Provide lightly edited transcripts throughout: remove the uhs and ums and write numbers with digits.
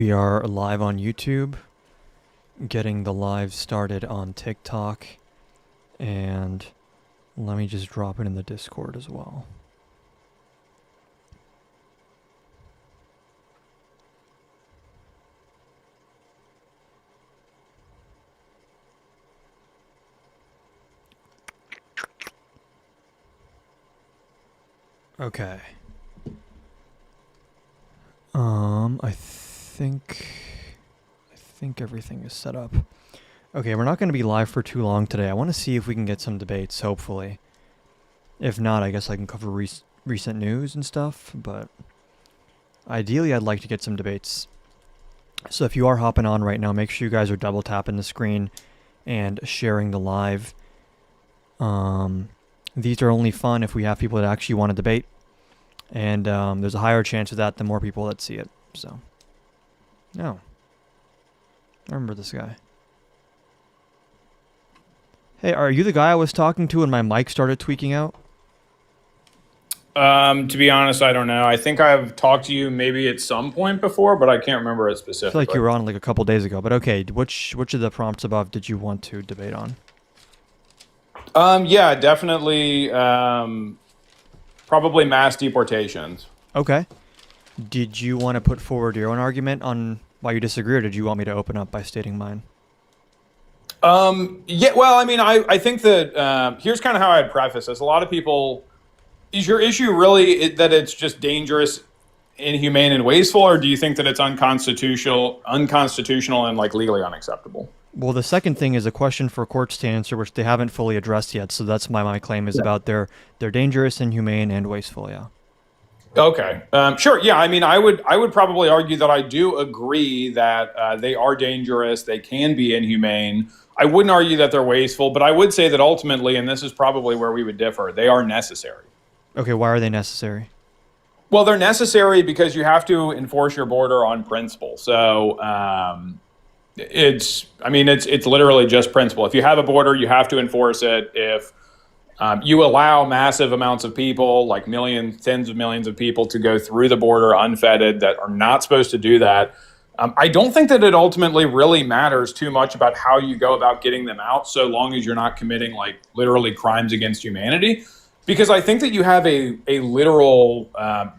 We are live on YouTube, getting the live started on TikTok, and let me just drop it in the Discord as well. Okay. I think everything is set up. Okay, we're not going to be live for too long today. I want to see if we can get some debates, hopefully. If not, I guess I can cover recent news and stuff, but ideally I'd like to get some debates. So if you are hopping on right now, make sure you guys are double tapping the screen and sharing the live. These are only fun if we have people that actually want to debate. And there's a higher chance of that the more people that see it. So, oh, I remember this guy. Hey, are you the guy I was talking to when my mic started tweaking out? To be honest, I don't know. I think I've talked to you maybe at some point before, but I can't remember it I specifically. feel like you were on like a couple days ago, but okay. Which of the prompts above did you want to debate on? Yeah, definitely. Probably mass deportations. Okay. Did you want to put forward your own argument on why you disagree, or did you want me to open up by stating mine? Yeah, well, I mean, I think that here's kind of how I'd preface this. A lot of people, is your issue really that it's just dangerous, inhumane, and wasteful, or do you think that it's unconstitutional, and like legally unacceptable? Well, the second thing is a question for courts to answer, which they haven't fully addressed yet. So that's my claim is about they're dangerous, inhumane, and wasteful. Yeah. Okay. Sure. Yeah. I mean, I would probably argue that I do agree that they are dangerous. They can be inhumane. I wouldn't argue that they're wasteful, but I would say that ultimately, and this is probably where we would differ, they are necessary. Okay. Why are they necessary? Well, they're necessary because you have to enforce your border on principle. So it's literally just principle. If you have a border, you have to enforce it. If you allow massive amounts of people, like millions, tens of millions of people, to go through the border unfettered that are not supposed to do that. I don't think that it ultimately really matters too much about how you go about getting them out, so long as you're not committing like literally crimes against humanity. Because I think that you have a literal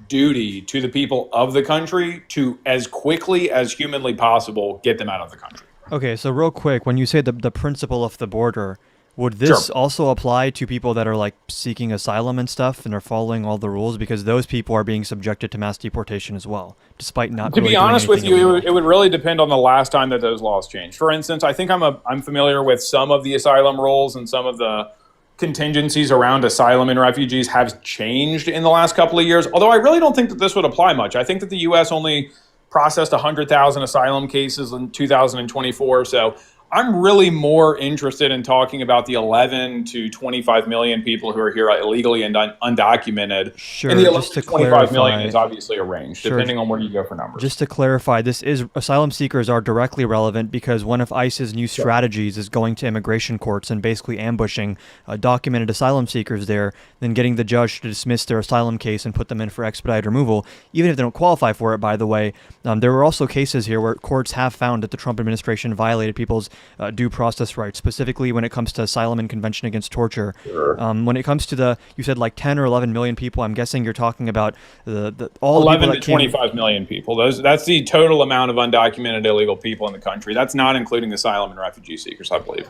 duty to the people of the country to, as quickly as humanly possible, get them out of the country. Okay. So real quick, when you say the principle of the border, would this Sure. also apply to people that are like seeking asylum and stuff and are following all the rules? Because those people are being subjected to mass deportation as well, despite not To really be doing honest with anything you, it illegal. would really depend on the last time that those laws changed. For instance, I think I'm familiar with some of the asylum rules, and some of the contingencies around asylum and refugees have changed in the last couple of years. Although I really don't think that this would apply much. I think that the U.S. only processed 100,000 asylum cases in 2024. So I'm really more interested in talking about the 11 to 25 million people who are here illegally and undocumented. And the Sure. 11 Just to to 25 million clarify. is obviously a range, Sure. depending on where you go for numbers. Just to clarify, this is asylum seekers are directly relevant because one of ICE's new strategies is going to immigration courts and basically ambushing documented asylum seekers there, then getting the judge to dismiss their asylum case and put them in for expedited removal, even if they don't qualify for it, by the way. There were also cases here where courts have found that the Trump administration violated people's due process rights, specifically when it comes to asylum and Convention Against Torture. Sure. When it comes to you said like 10 or 11 million people, I'm guessing you're talking about all the people 11 to that came. 25 million people. That's the total amount of undocumented illegal people in the country. That's not including asylum and refugee seekers, I believe.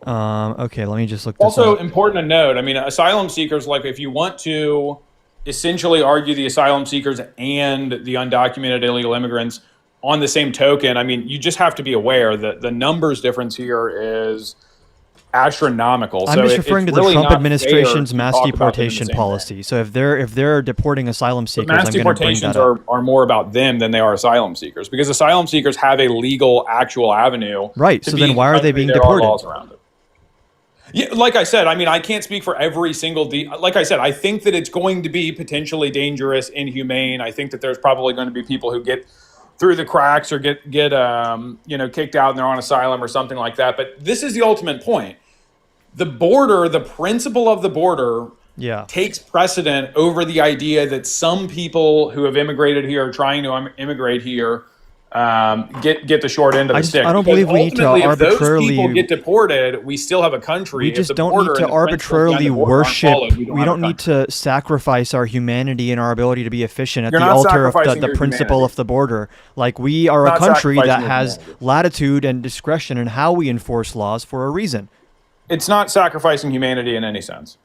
Okay, let me just look this Also up. important to note, I mean, asylum seekers, like if you want to essentially argue the asylum seekers and the undocumented illegal immigrants on the same token, I mean, you just have to be aware that the numbers difference here is astronomical. I'm So just referring to it's the really Trump not administration's fair to mass talk about them in the deportation same way. policy. So if they're deporting asylum But seekers, mass I'm going to bring deportations that up. are more about them than they are asylum seekers, because asylum seekers have a legal, actual avenue Right. to So be then in the why are they country. being There are deported? laws around it. Yeah, like I said, I mean, I can't speak for every single. Like I said, I think that it's going to be potentially dangerous, inhumane. I think that there's probably going to be people who get through the cracks or get kicked out and they're on asylum or something like that. But this is the ultimate point. The border, the principle of the border, Yeah. takes precedent over the idea that some people who have immigrated here are trying to immigrate here get the short end of the stick. I don't Because believe we need to ultimately, if those arbitrarily. people get deported, we still have a country. We If just the don't border need to and the principles behind arbitrarily the border aren't worship. followed, We have a don't need country. to sacrifice our humanity and our ability to be efficient at You're the not altar of sacrificing the your principle humanity. of the border. Like, we are a Not country that sacrificing your has humanity. latitude and discretion in how we enforce laws for a reason. It's not sacrificing humanity in any sense.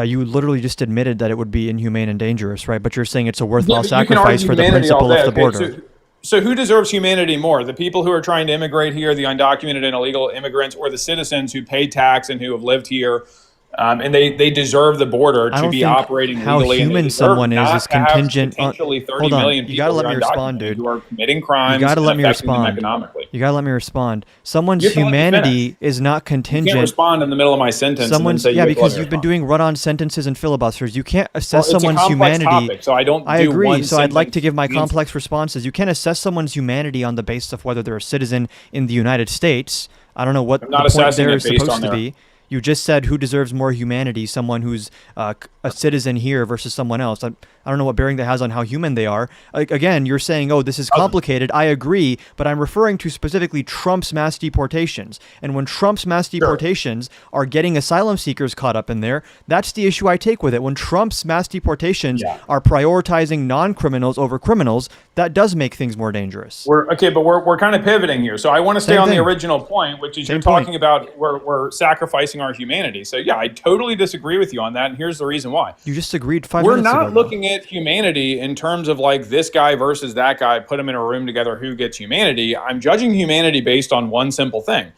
You literally just admitted that it would be inhumane and dangerous, right? But you're saying it's a worthwhile But you can sacrifice argue for the humanity all principle day. of the Okay, border. so who deserves humanity more? The people who are trying to immigrate here, the undocumented and illegal immigrants, or the citizens who pay tax and who have lived here, and they deserve the border I to don't be think operating how legally. And they human deserve someone not is to have contingent on. potentially 30 Hold on, million you gotta people let who me are respond, undocumented, dude. who are committing crimes You gotta let and me affecting them respond. economically. You gotta let me respond. Someone's You have to let me humanity finish. is not You can't contingent. respond in the middle of my sentence Someone's and then say yeah, you have to let because me you've been respond. doing run-on sentences and filibusters. You can't Well, assess it's a someone's complex humanity. topic, so I don't I do agree. one So I'd like to sentence give my answer. complex responses. You can't assess someone's humanity on the basis of whether they're a citizen in the United States. I don't know what I'm the not point assessing there it is based supposed on to their. be. You just said who deserves more humanity, someone who's a citizen here versus someone else. I don't know what bearing that has on how human they are. Again, you're saying, oh, this is complicated. I agree, but I'm referring to specifically Trump's mass deportations. And when Trump's mass deportations are getting asylum seekers caught up in there, that's the issue I take with it. When Trump's mass deportations Yeah. are prioritizing non-criminals over criminals, that does make things more dangerous. But we're kind of pivoting here. So I want to stay Same on the thing. original point, which is Same you're point. talking about we're sacrificing our humanity. So yeah, I totally disagree with you on that, and here's the reason why. You just agreed 5 We're minutes ago. not looking at humanity in terms of like this guy versus that guy, put them in a room together, who gets humanity. I'm judging humanity based on one simple thing.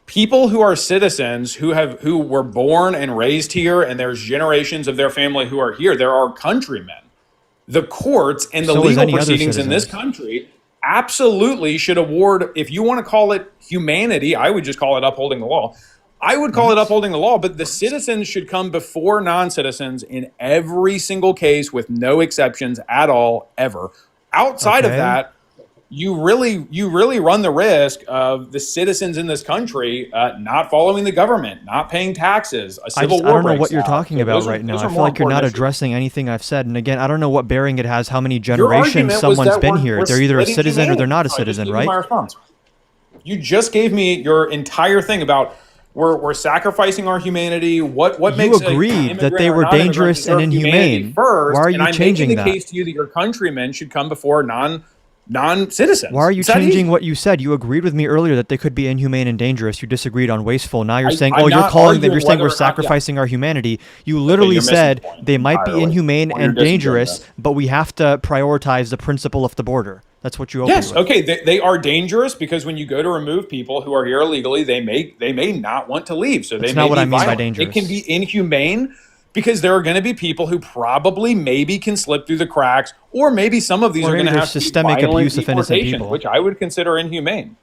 People who are citizens who were born and raised here, and there's generations of their family who are here. There are countrymen. The courts and the So is legal any other proceedings in this citizens. country absolutely should award, if you want to call it humanity, I would just call it upholding the law. I would call it upholding the law, but the citizens should come before non-citizens in every single case with no exceptions at all, ever. Outside of Okay. that, you really run the risk of the citizens in this country not following the government, not paying taxes. A civil I war don't know breaks what you're out. talking So about those are- right now. those I are feel more like you're not important issues. addressing anything I've said. And again, I don't know what bearing it has, how many Your generations argument was someone's that been we're- here. we're They're either a splitting citizen or they're not a humanity. So I just citizen, gave you right? my response. You just gave me your entire thing about we're sacrificing our humanity. What You makes agreed that an they immigrant or were non-immigrant dangerous and deserve humanity inhumane. first? Why are and you I'm changing making the that? case to you that your countrymen should come before non-citizens. Why are you It's that changing easy. what you said? You agreed with me earlier that they could be inhumane and dangerous. You disagreed on wasteful. Now you're saying, I'm oh, you're not calling them, arguing you're saying whether we're or not- yeah. sacrificing our humanity. You literally you're missing said the point they might be entirely. inhumane Well, you're and disagreeing dangerous, with. but we have to prioritize the principle of the border. That's what you opened Yes, with. okay. They are dangerous because when you go to remove people who are here illegally, they may not want to leave. So That's they may not what be I mean by violent. dangerous. It can be inhumane because there are going to be people who probably maybe can slip through the cracks, or maybe some of these Or are maybe going to there's have to be systemic violent abuse of innocent deportations, people. which I would consider inhumane.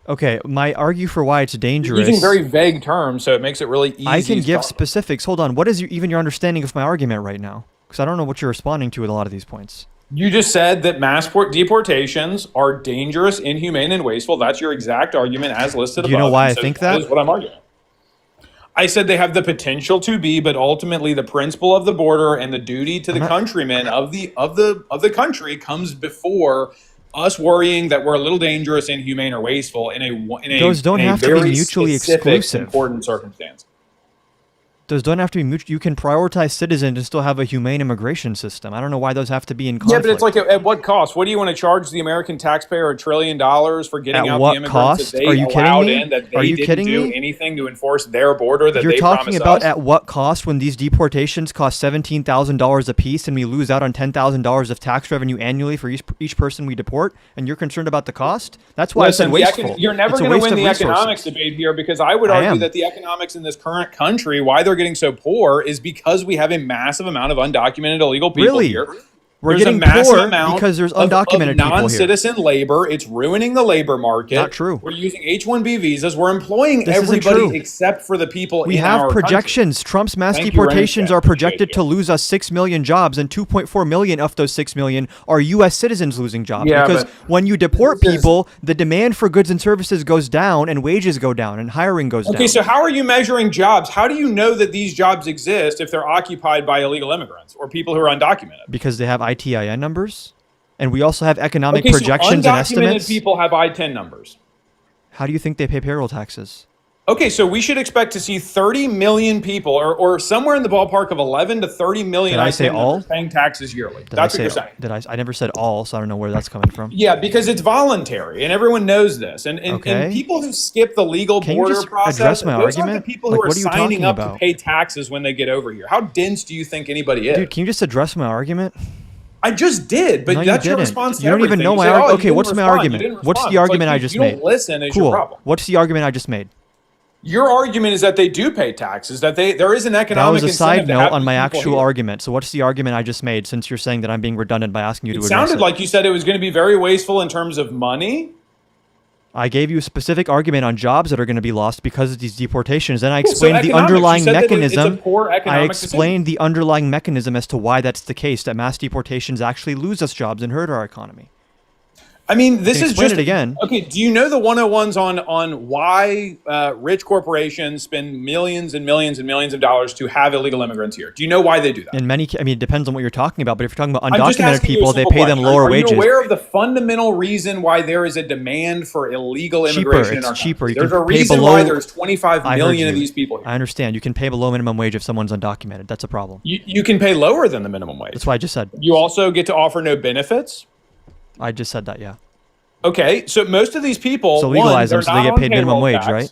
Okay, my argue for why it's dangerous. Using very vague terms, so it makes it really easy. I can to give talk. specifics. Hold on. What is even your understanding of my argument right now? Because I don't know what you're responding to with a lot of these points. You just said that deportations are dangerous, inhumane, and wasteful. That's your exact argument as listed above. Do you know why And I think that that? is what I'm arguing. I said they have the potential to be, but ultimately the principle of the border and the duty to the countrymen of the country comes before us worrying that we're a little dangerous, inhumane, or wasteful in a Those don't in a have to be very mutually specific, exclusive. important circumstance. Those don't have to be mutual. You can prioritize citizens and still have a humane immigration system. I don't know why those have to be in conflict. Yeah, but it's like at what cost? What do you want to charge the American taxpayer $1 trillion for getting At out what the immigrants cost? that they Are you kidding allowed me? in, that Are they you didn't kidding do me? anything to enforce their border that You're they talking promised about us? at what cost when these deportations cost $17,000 a piece and we lose out on $10,000 of tax revenue annually for each person we deport, and you're concerned about the cost? That's why Listen, I said wasteful. you're never It's a going to waste win of the resources. economics debate here, because I would I argue am. that the economics in this current country, why they're getting so poor, is because we have a massive amount of undocumented illegal people Really? here. We're There's getting a massive poor amount because there's of undocumented people here. non-citizen labor. It's ruining the labor market. Not true. We're using H-1B visas. We're employing This isn't everybody true. except for the people We in have our country. projections. Trump's mass Thank you, deportations Rand. are projected Appreciate to you. lose us 6 million jobs, and 2.4 million of those 6 million are U.S. citizens losing jobs. Yeah, because but when you deport this is- people, the demand for goods and services goes down, and wages go down, and hiring goes down. Okay, so how are you measuring jobs? How do you know that these jobs exist if they're occupied by illegal immigrants or people who are undocumented? Because they have ITIN numbers, And we also have economic Okay, so projections and undocumented estimates. people have I-10 numbers. How do you think they pay payroll taxes? Okay, so we should expect to see 30 million people, or somewhere in the ballpark of 11 to 30 million Did I say I-10 all? members paying taxes yearly. Did That's I what say, you're saying. I never said all, so I don't know where that's coming from. Yeah, because it's voluntary, and everyone knows this. And Okay. people who skip the legal Can you border just process, address my those aren't argument? the people Like, who are what are you signing talking up about? to pay taxes when they get over here. How dense do you think anybody is? Dude, can you just address my argument? I just did, but No, you that's your didn't. response to You don't even everything. know You my say, argument. "Oh, you Okay, didn't what's my respond. You argument? didn't What's respond." the It's argument like I you just don't made? listen is Cool. your problem. What's the argument I just made? Your argument is that they do pay taxes, that there is an That economic was a side incentive to note have on my these people actual here. argument. So what's the argument I just made, since you're saying that I'm being redundant by asking you to It address sounded it? like you said it was going to be very wasteful in terms of money. I gave you a specific argument on jobs that are going to be lost because of these deportations. Then I Cool. So explained the economics, you underlying said that it's a mechanism. poor I economic explained the underlying mechanism as to why that's the case, that mass deportations actually lose us jobs and hurt our economy. I mean, this can is explain just it again. Okay, do you know the 101s on why rich corporations spend millions and millions and millions of dollars to have illegal immigrants here? Do you know why they do that? In many, it depends on what you're talking about. But if you're talking about I'm just undocumented asking you a people, they simple pay them question. lower Are wages. you aware of the fundamental reason why there is a demand for illegal immigration in It's our cheaper. country? You There's can a pay reason below- why there's 25 I heard million of you. these people here. I understand. You can pay below minimum wage if someone's undocumented. That's a problem. You can pay lower than the minimum wage. That's what I just said. You also get to offer no benefits. I just said that, yeah. Okay, so most of these people, So legalize them they're so they not get on paid minimum payroll wage, tax. right?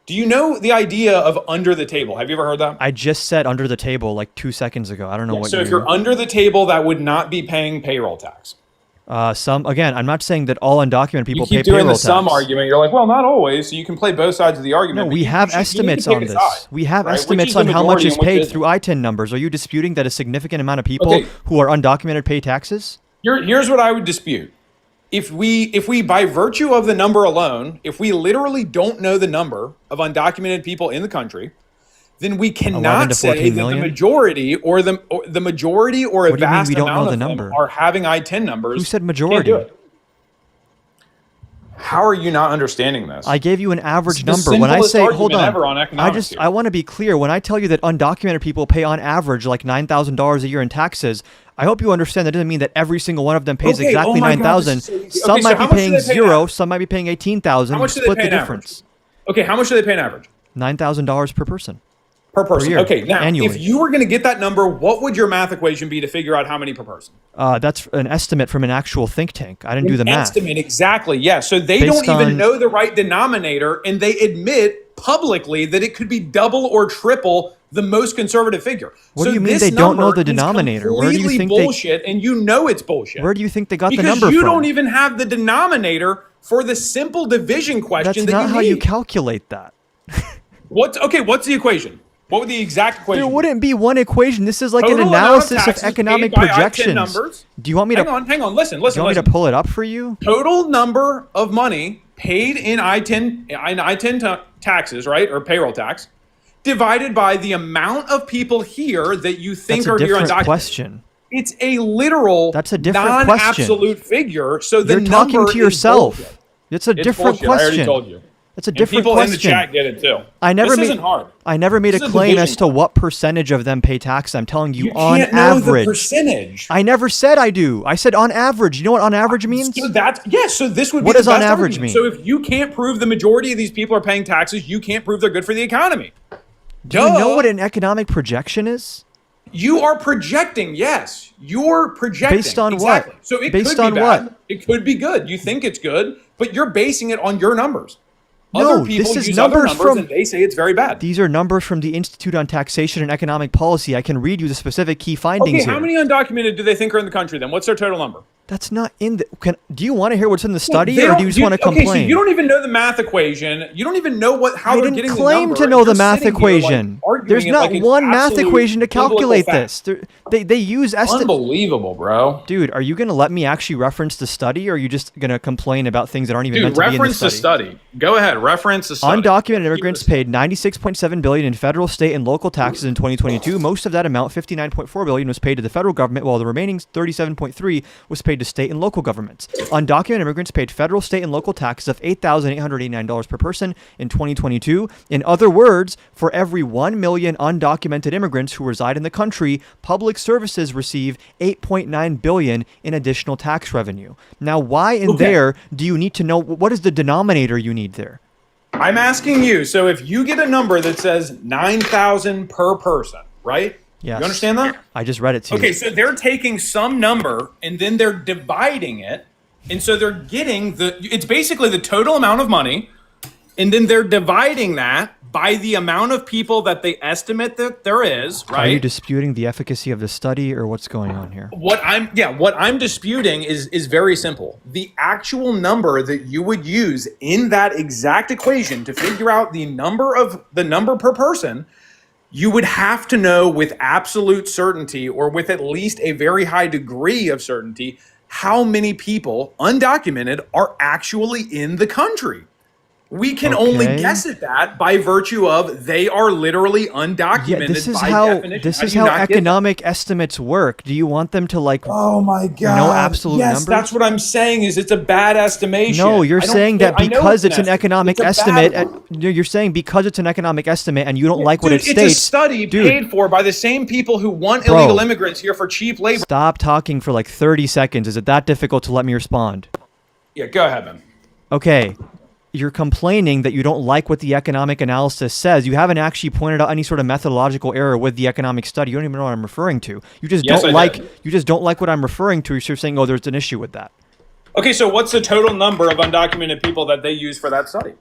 Do you know the idea of under the table? Have you ever heard that? I just said under the table like 2 seconds ago. I don't know what So if you're under the table, that would not be paying payroll tax. Again, I'm not saying that all undocumented people You keep pay doing payroll the sum tax. argument. You're like, well, not always. So you can play both sides of the No, argument. but we you have should- you need to estimates pick on a this. side, We have right? Which estimates is the on how much majority is and which paid isn't. through I-10 numbers. Are you disputing that a significant amount of people Okay. who are undocumented pay taxes? Here's what I would dispute. If we by virtue of the number alone, if we literally don't know the number of undocumented people in the country, then we 11 cannot to say 14 that the million? majority or the majority or a What do you mean vast we don't amount know of the them number? are having I-10 numbers. Who said Can't majority? do it. How are you not understanding this? I gave you an average It's the number. When I simplest say, hold argument on, ever on economics here. I want to be clear. When I tell you that undocumented people pay on average like $9,000 a year in taxes, I hope you understand that doesn't mean that every single one of them pays Okay, exactly oh my God, $9,000. this is so- Some okay, so might how be much do paying they pay zero. now? Some might be paying $18,000. How much do they Split pay the on difference. Okay, how much do they pay on average? $9,000 per person. Per person. year, Okay, now annually. if you were going to get that number, what would your math equation be to figure out how many per person? That's an estimate from an actual think tank. I didn't do the math. Estimate, exactly. Yeah. So they Based don't even on- know the right denominator, and they admit publicly that it could be double or triple the most conservative figure. What so do you mean this they don't know number the is denominator? Where do you completely think they- bullshit, and you know it's bullshit. Where do you think they got because the number you from? don't even have the denominator for the simple division question That's that not you how need. you calculate that. What's the equation? What would the exact equation There be? wouldn't be one equation. This is like an Total amount of analysis of taxes economic paid by I-10 projections. numbers. Do you want me to? Hang on. Listen. Do you want me to pull it up for you? Total number of money paid in I-10 taxes, right, or payroll tax, divided by the amount of people here that you think That's a are here different undocumented. question. It's a literal, That's a different question. non-absolute figure. So the You're talking number to is yourself. bullshit. It's a It's different bullshit. I already question. told you. It's a And different people question. in the chat get it too. I never this made. isn't hard. I never made This a is a claim as division to question. what percentage of them pay tax. I'm telling you, You on can't know average. the percentage. I never said I do. I said on average. You know what on average means? So that's yes. So this would be What the does on best average argument. mean? So if you can't prove the majority of these people are paying taxes, you can't prove they're good for the economy. Do you know what an economic projection is? You are projecting, yes. You're projecting. Based on exactly. what? So it Based could be on bad. what? It could be good. You think it's good, but you're basing it on your numbers. No, Other people this is use other numbers numbers from- and they say it's very bad. These are numbers from the Institute on Taxation and Economic Policy. I can read you the specific key findings Okay, here. how many undocumented do they think are in the country then? What's their total number? That's not in the. Do you want to hear what's in the study, They or don't- do you just want to Okay, so complain? you don't even know the math equation. You don't even know how I they're didn't getting claim the to number. know and the you're math sitting here, like, equation. arguing There's it not like it's one math absolute equation to biblical calculate fact. this. They use estimates. Unbelievable, bro. Dude, are you going to let me actually reference the study, or are you just going to complain about things that aren't even meant Dude, to be in the reference the study. Go ahead, reference the study. Undocumented immigrants paid $96.7 billion in federal, state, and local taxes in 2022. Most of that amount, $59.4 billion, was paid to the federal government, while the remaining $37.3 was paid paid to state and local governments. Undocumented immigrants paid federal, state, and local taxes of $8,889 per person in 2022. In other words, for every 1 million undocumented immigrants who reside in the country, public services receive $8.9 billion in additional tax revenue. Now, why in there do you need to know what is the denominator you need there? I'm asking you, so if you get a number that says 9,000 per person, right? Yes. You understand that? I just read it to you. Okay, so they're taking some number and then they're dividing it. And so they're getting it's basically the total amount of money. And then they're dividing that by the amount of people that they estimate that there is, right? Are you disputing the efficacy of the study, or what's going on here? What I'm disputing is very simple. The actual number that you would use in that exact equation to figure out the number per person, you would have to know with absolute certainty, or with at least a very high degree of certainty, how many people, undocumented, are actually in the country. We can only guess at that by virtue of they are literally undocumented. Yeah, this is by how definition. this How is do you how not get that? economic estimates work. Do you want them to Oh my God! know absolute yes, numbers? that's what I'm saying. Is it's a bad estimation. No, you're I don't saying care- that I know because it's an economic It's a bad estimate. one. You're saying because it's an economic estimate and you don't like what Dude, it it's states. a study Dude, paid for by the same people who want Bro. illegal immigrants here for cheap labor. Stop talking for like 30 seconds. Is it that difficult to let me respond? Yeah, go ahead, man. Okay. You're complaining that you don't like what the economic analysis says. You haven't actually pointed out any sort of methodological error with the economic study. You don't even know what I'm referring to. You just Yes, don't I like did. you just don't like what I'm referring to. You're saying, "Oh, there's an issue with that." Okay, so what's the total number of undocumented people that they use for that study?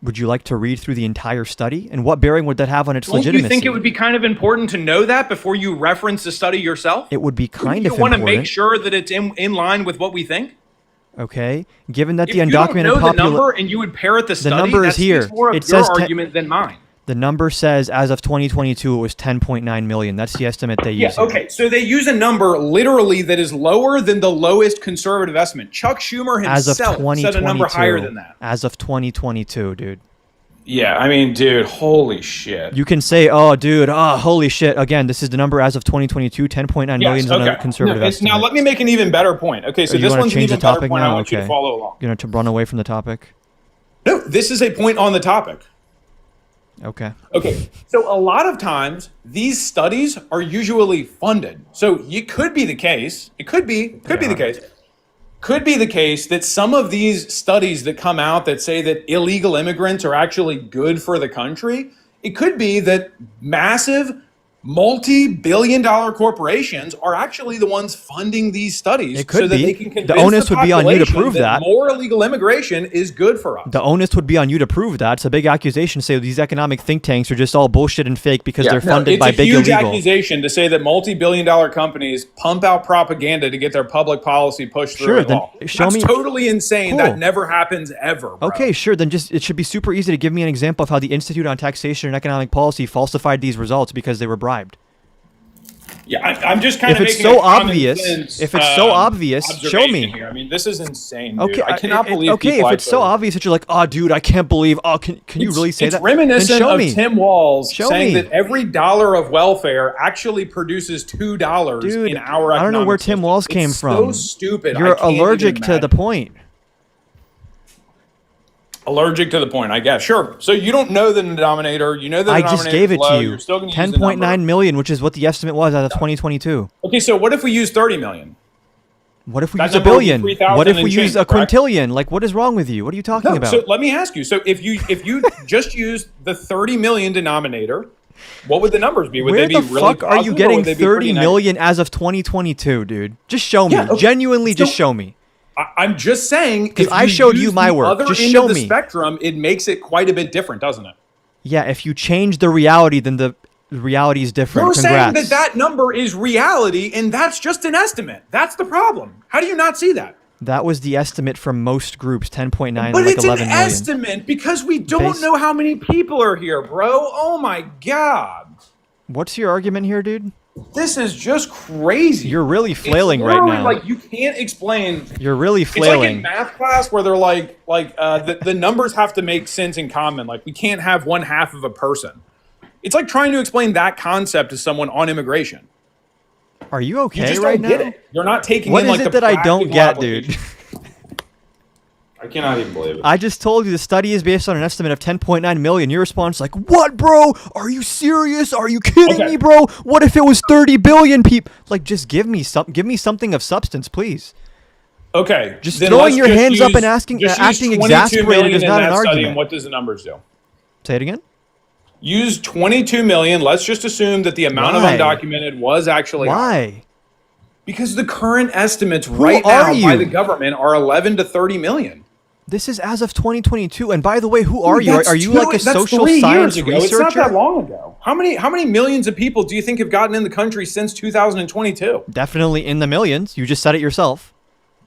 Would you like to read through the entire study? And what bearing would that have on its Don't legitimacy? you think it would be kind of important to know that before you reference the study yourself? It would be kind you of want to important. make sure that it's in line with what we think? Okay, given that If the you don't undocumented know the number population, and you would parrot the study, number that is here. speaks more of It your says argument than mine. the number says as of 2022 it was 10.9 million. That's the estimate they Yeah, use. here. okay. So they use a number literally that is lower than the lowest conservative estimate. Chuck Schumer As of himself 2022. set a number higher than that. As of 2022, dude. Yeah, I mean, dude, holy shit. You can say, "Oh, dude, holy shit!" Again, this is the number as of 2022. 10.9 million is a conservative estimate. Now let me make an even better point. Okay, so You this wanna one's an change even the better topic point. now? I want you to Okay. follow along. You're gonna run away from the topic. No, this is a point on the topic. Okay. Okay, so a lot of times these studies are usually funded. So it could be the case. It could be the case. Could be the case that some of these studies that come out that say that illegal immigrants are actually good for the country, it could be that massive multi-billion-dollar corporations are actually the ones funding these studies It could so that be. they can The convince onus would be on you to population prove that. more illegal immigration is good for us. The onus would be on you to prove that. It's a big accusation to say these economic think tanks are just all bullshit and fake because they're funded by big It's a huge illegal. accusation to say that multi-billion-dollar companies pump out propaganda to get their public policy pushed Sure, through then law. show That's me- totally insane. Cool. That never happens ever. Bro. Okay, sure. Then just it should be super easy to give me an example of how the Institute on Taxation and Economic Policy falsified these results because they were bribed. Yeah, I'm just kind If of it's making so a common obvious- sense, if it's so obvious, show me. observation here. I mean, this is insane, dude. Okay, I cannot believe. Okay, people if it's so actually- obvious that you're like, "Oh, dude, I can't believe." Oh, can you really say it's that? reminiscent Then show of me. Tim Walz Show saying me. that every dollar of welfare actually produces $2 Dude, in our I don't know where economic Tim system. Walz came It's from. So stupid. You're I can't even allergic to the imagine. point. Allergic to the point, I guess. Sure. So you don't know the denominator. You know the I denominator just gave it low. to you. You're still going to use the 10.9 number. million, which is what the estimate was as of 2022. Okay, so what if we use 30 million? What if we That use a number would be billion? 3,000 What if and we use change, a correct? quintillion? Like, what is wrong with you? What are you talking about? So let me ask you. So if you just use the 30 million denominator, what would the numbers be? Would Where they be the really fuck are you positive, or getting would they be 30 pretty negative? million as of 2022, dude? Just show me. Yeah, okay. Genuinely, just So- show me. I'm just saying, 'Cause if I showed use you my the work. Other Just end show of the me. spectrum, it makes it quite a bit different, doesn't it? Yeah, if you change the reality, then the reality is different. You're Congrats. saying that number is reality, and that's just an estimate. That's the problem. How do you not see that? That was the estimate from most groups, 10.9 But and like it's 11 an million. estimate because we don't Base- know how many people are here, bro. Oh my god. What's your argument here, dude? This is just crazy. You're really It's flailing right literally now. Like you can't explain. You're really It's like flailing. in math class where they're like the numbers have to make sense in common. Like we can't have one half of a person. It's like trying to explain that concept to someone on immigration. Are you You okay just right don't get now? it. You're not taking What in is like it the that I don't practical get, dude? application. I cannot even believe it. I just told you the study is based on an estimate of 10.9 million. Your response is like, "What, bro? Are you serious? Are you kidding Okay. me, bro? What if it was 30 billion people?" Like, just give me something of substance, please. Okay. Just then throwing let's your just hands up use- and asking, just use acting 22 exasperated million is in not an that study, argument. And what does the numbers do? Say it again. Use 22 million. Let's just assume that the amount Why? of undocumented was actually higher. Why? Because the current estimates right are now by you? the government are 11 to 30 million. This is as of 2022. And by the way, who are you? That's Are you two- like a that's social 3 science years ago. researcher? It's not that long ago. How many millions of people do you think have gotten in the country since 2022? Definitely in the millions. You just said it yourself.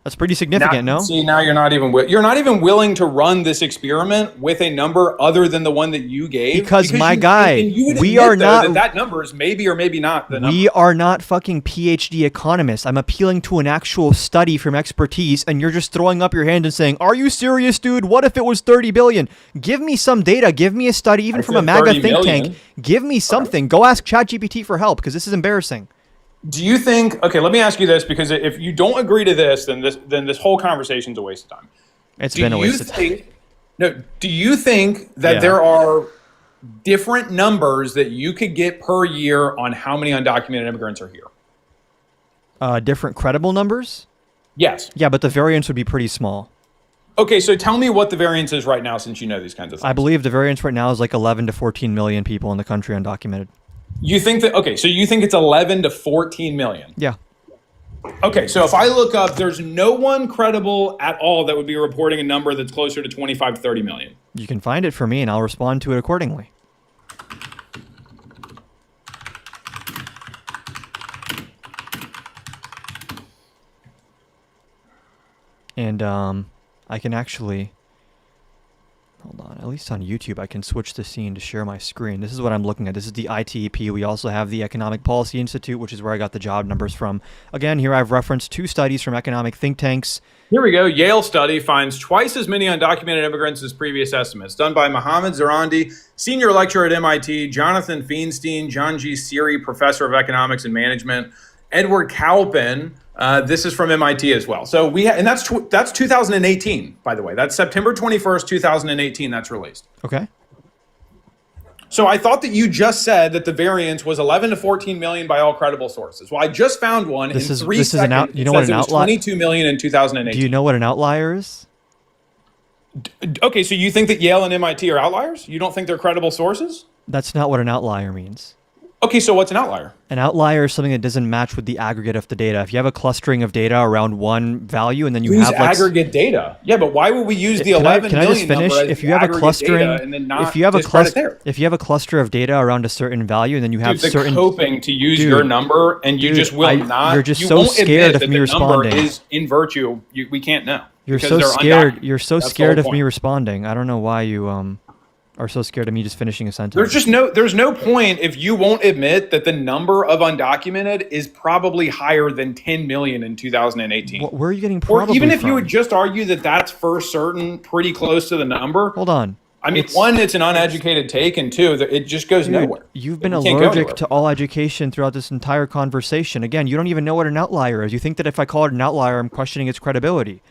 That's pretty significant, no? See, now you're not even willing to run this experiment with a number other than the one that you gave. Because my you, guy, and you would we admit, are though, not- that number is maybe or maybe not the number. We are not fucking PhD economists. I'm appealing to an actual study from expertise, and you're just throwing up your hand and saying, "Are you serious, dude? What if it was 30 billion?" Give me some data. Give me a study, even I from a said MAGA 30 think million. tank. Give me something. Go ask ChatGPT for help, because this is embarrassing. Do you think? Okay, let me ask you this, because if you don't agree to this, then this whole conversation's a waste of time. It's Do been a you waste of time. think? No. Do you think that Yeah. there are different numbers that you could get per year on how many undocumented immigrants are here? Different credible numbers? Yes. Yeah, but the variance would be pretty small. Okay, so tell me what the variance is right now, since you know these kinds of things. I believe the variance right now is like 11 to 14 million people in the country undocumented. You think that? Okay, so you think it's 11 to 14 million. Yeah. Okay, so if I look up, there's no one credible at all that would be reporting a number that's closer to 25 to 30 million. You can find it for me, and I'll respond to it accordingly. And I can actually, hold on, at least on YouTube, I can switch the scene to share my screen. This is what I'm looking at. This is the ITEP. We also have the Economic Policy Institute, which is where I got the job numbers from. Again, here I've referenced 2 studies from economic think tanks. Here we go. Yale study finds twice as many undocumented immigrants as previous estimates. Done by Mohammed Zarandi, senior lecturer at MIT, Jonathan Feinstein, John G. Seary, professor of economics and management, Edward Kalpin. This is from MIT as well. So and that's 2018, by the way. That's September 21st, 2018. That's released. Okay. So I thought that you just said that the variance was 11 to 14 million by all credible sources. Well, I just found one This in is- 3 this is an seconds. out- you know It what says an it was outlier- 22 million in 2018. Do you know what an outlier is? Okay, so you think that Yale and MIT are outliers? You don't think they're credible sources? That's not what an outlier means. Okay, so what's an outlier? An outlier is something that doesn't match with the aggregate of the data. If you have a clustering of data around one value and then you Use have like aggregate data. Yeah, but why would we use the Can I 11 just million finish? number as If the you have a aggregate clustering, data and then not if you have a discredit cluster, there? if you have a cluster of data around a certain value, and then you have Dude, the certain coping to use Dude, your number, and you dude, just will not. you're just you so won't scared admit of that me the number responding. is in virtue. We can't know. You're because so they're scared. undocumented. You're so That's the scared whole of me point. responding. I don't know why you are so scared of me just finishing a sentence. There's no point if you won't admit that the number of undocumented is probably higher than 10 million in 2018. Where are you getting Or probably even if from? you would just argue that that's for certain pretty close to the number. Hold on. I mean, one, it's an uneducated take, and two, it just goes Dude, nowhere. you've been We can't go allergic anywhere. to all education throughout this entire conversation. Again, you don't even know what an outlier is. You think that if I call it an outlier, I'm questioning its credibility.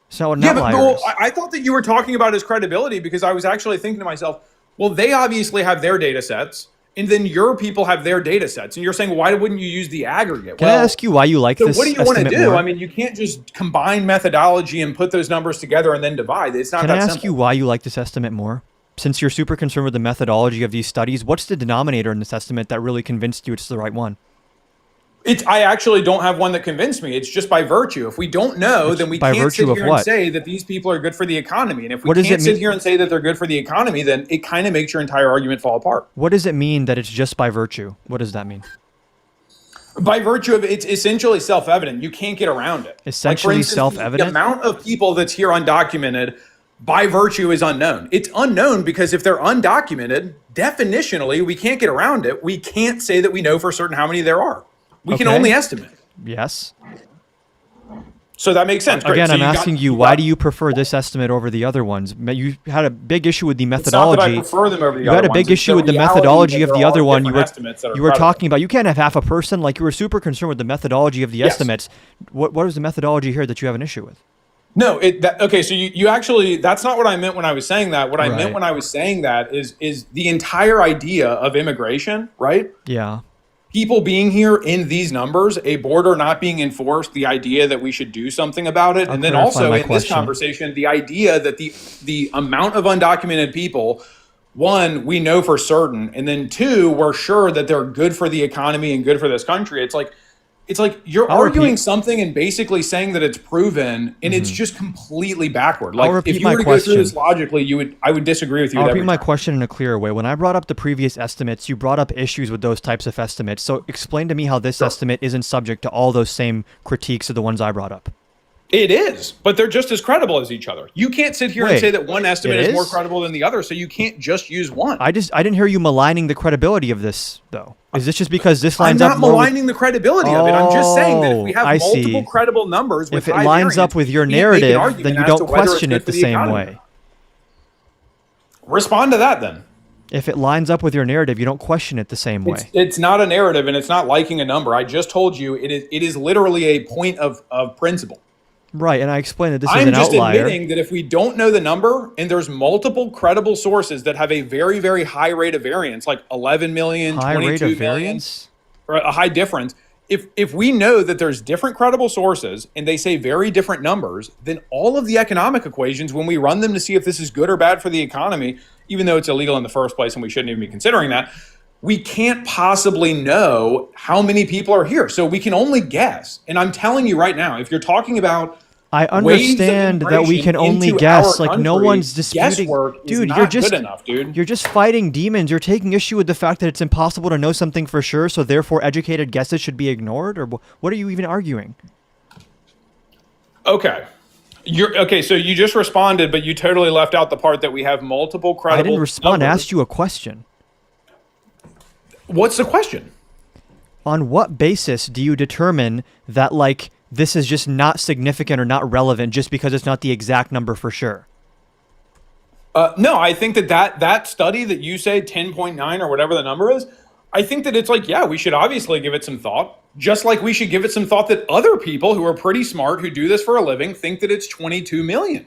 It's not what an Yeah, but outlier is. I thought that you were talking about his credibility, because I was actually thinking to myself, well, they obviously have their data sets, and then your people have their data sets. And you're saying, why wouldn't you use the aggregate? Can I ask you why you like so this what do you want to estimate do? more? I mean, you can't just combine methodology and put those numbers together and then divide. It's not Can that I ask simple. you why you like this estimate more? Since you're super concerned with the methodology of these studies, what's the denominator in this estimate that really convinced you it's the right one? I actually don't have one that convinced me. It's just by virtue. If we don't know, then we by can't virtue sit of here and what? say that these people are good for the economy. And if we What does can't it sit mean- here and say that they're good for the economy, then it kind of makes your entire argument fall apart. What does it mean that it's just by virtue? What does that mean? By virtue of it's essentially self-evident. You can't get around it. Essentially for instance, self-evident? The amount of people that's here undocumented by virtue is unknown. It's unknown because if they're undocumented, definitionally, we can't get around it. We can't say that we know for certain how many there are. We can Okay. only estimate. Yes. So that makes sense. Great. Again, So I'm asking you, why do you prefer this estimate over the other ones? You had a big issue with the It's not that I methodology. prefer them over the You other had a ones. big It's issue with the reality methodology that of there the other are one. different estimates that are You were credible. talking about you can't have half a person. Like you were super concerned with the methodology of the Yes. estimates. What is the methodology here that you have an issue with? No, okay. So you actually, that's not what I meant when I was saying that. What I meant Right. when I was saying that is the entire idea of immigration, right? Yeah. People being here in these numbers, a border not being enforced, the idea that we should do something about it, and then clarify also my in this question. conversation, the idea that the amount of undocumented people, one, we know for certain, and then two, we're sure that they're good for the economy and good for this country. It's like you're I'll arguing repeat- something and basically saying that it's proven, and it's just completely backward. Like repeat if you my were to go through this question. logically, I would disagree with you. I'll with repeat every my time. question in a clearer way. When I brought up the previous estimates, you brought up issues with those types of estimates. So explain to me how this estimate isn't subject to all those same critiques of the ones I brought up. It is, but they're just as credible as each other. You can't sit here and Wait, say that one estimate it is more is? credible than the other, so you can't just use one. I didn't hear you maligning the credibility of this though. Is this just because this I'm lines not up more with, maligning the credibility of it. I'm just saying that if we have Oh, I multiple see. credible numbers, with if it high lines up variance, with your we can't make an narrative, argument then you as don't to whether it's question good it for the the same economy. way. Respond to that then. If it lines up with your narrative, you don't question it the same way. It's not a narrative, and it's not liking a number. I just told you it is literally a point of principle. Right, and I explained that this is I'm an just outlier. admitting that if we don't know the number and there's multiple credible sources that have a very, very high rate of variance, like 11 million, High 22 rate of million, variance? or a high difference, if we know that there's different credible sources and they say very different numbers, then all of the economic equations, when we run them to see if this is good or bad for the economy, even though it's illegal in the first place and we shouldn't even be considering that, we can't possibly know how many people are here. So we can only guess. And I'm telling you right now, if you're talking about I understand that we can only into guess. our Like no country, one's disputing. guesswork is Dude, not you're just good enough, dude. You're just fighting demons. You're taking issue with the fact that it's impossible to know something for sure, so therefore educated guesses should be ignored. Or what are you even arguing? Okay. So you just responded, but you totally left out the part that we have multiple credible I didn't respond. I numbers. asked you a question. What's the question? On what basis do you determine that like this is just not significant or not relevant just because it's not the exact number for sure? No, I think that study that you say 10.9 or whatever the number is, I think that it's like, yeah, we should obviously give it some thought, just like we should give it some thought that other people who are pretty smart, who do this for a living, think that it's 22 million.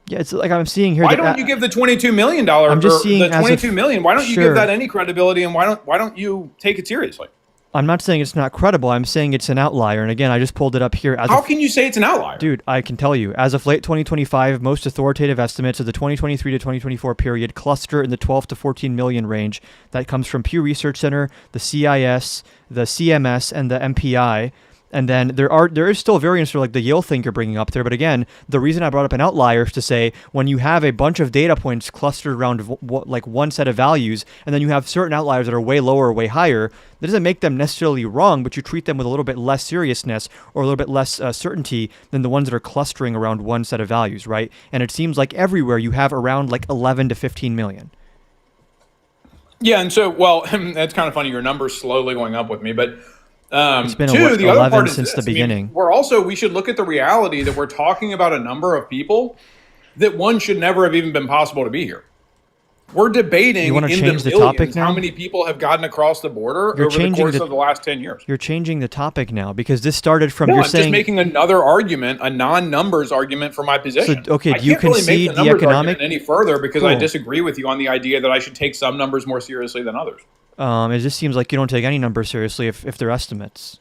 Yeah, it's like I'm seeing here. Why that- don't you give the $22 million I'm just seeing the as a 22 million? Why don't you sure. give that any credibility, and why don't you take it seriously? I'm not saying it's not credible. I'm saying it's an outlier. And again, I just pulled it up here as How of, can you say it's an outlier? dude, I can tell you, as of late 2025, most authoritative estimates of the 2023 to 2024 period cluster in the 12 to 14 million range. That comes from Pew Research Center, the CIS, the CMS, and the MPI. And then there is still variance for like the Yale thing you're bringing up there. But again, the reason I brought up an outlier is to say when you have a bunch of data points clustered around like one set of values, and then you have certain outliers that are way lower or way higher, that doesn't make them necessarily wrong, but you treat them with a little bit less seriousness or a little bit less certainty than the ones that are clustering around one set of values, right? And it seems like everywhere you have around like 11 to 15 million. Yeah, and so, well, that's kind of funny. Your number's slowly going up with me, but It's been two, the other 11 part is since this. the beginning. We should look at the reality that we're talking about a number of people that one should never have even been possible to be here. We're debating You wanna in change the the millions topic now? how many people have gotten across the border You're over the changing course the- of the last 10 years. You're changing the topic now because this started from No, you're I'm saying just making another argument, a non-numbers argument for my position. So, okay, I do you can't really concede make the the numbers economic- argument any further because I Cool. disagree with you on the idea that I should take some numbers more seriously than others. It just seems like you don't take any numbers seriously if they're estimates,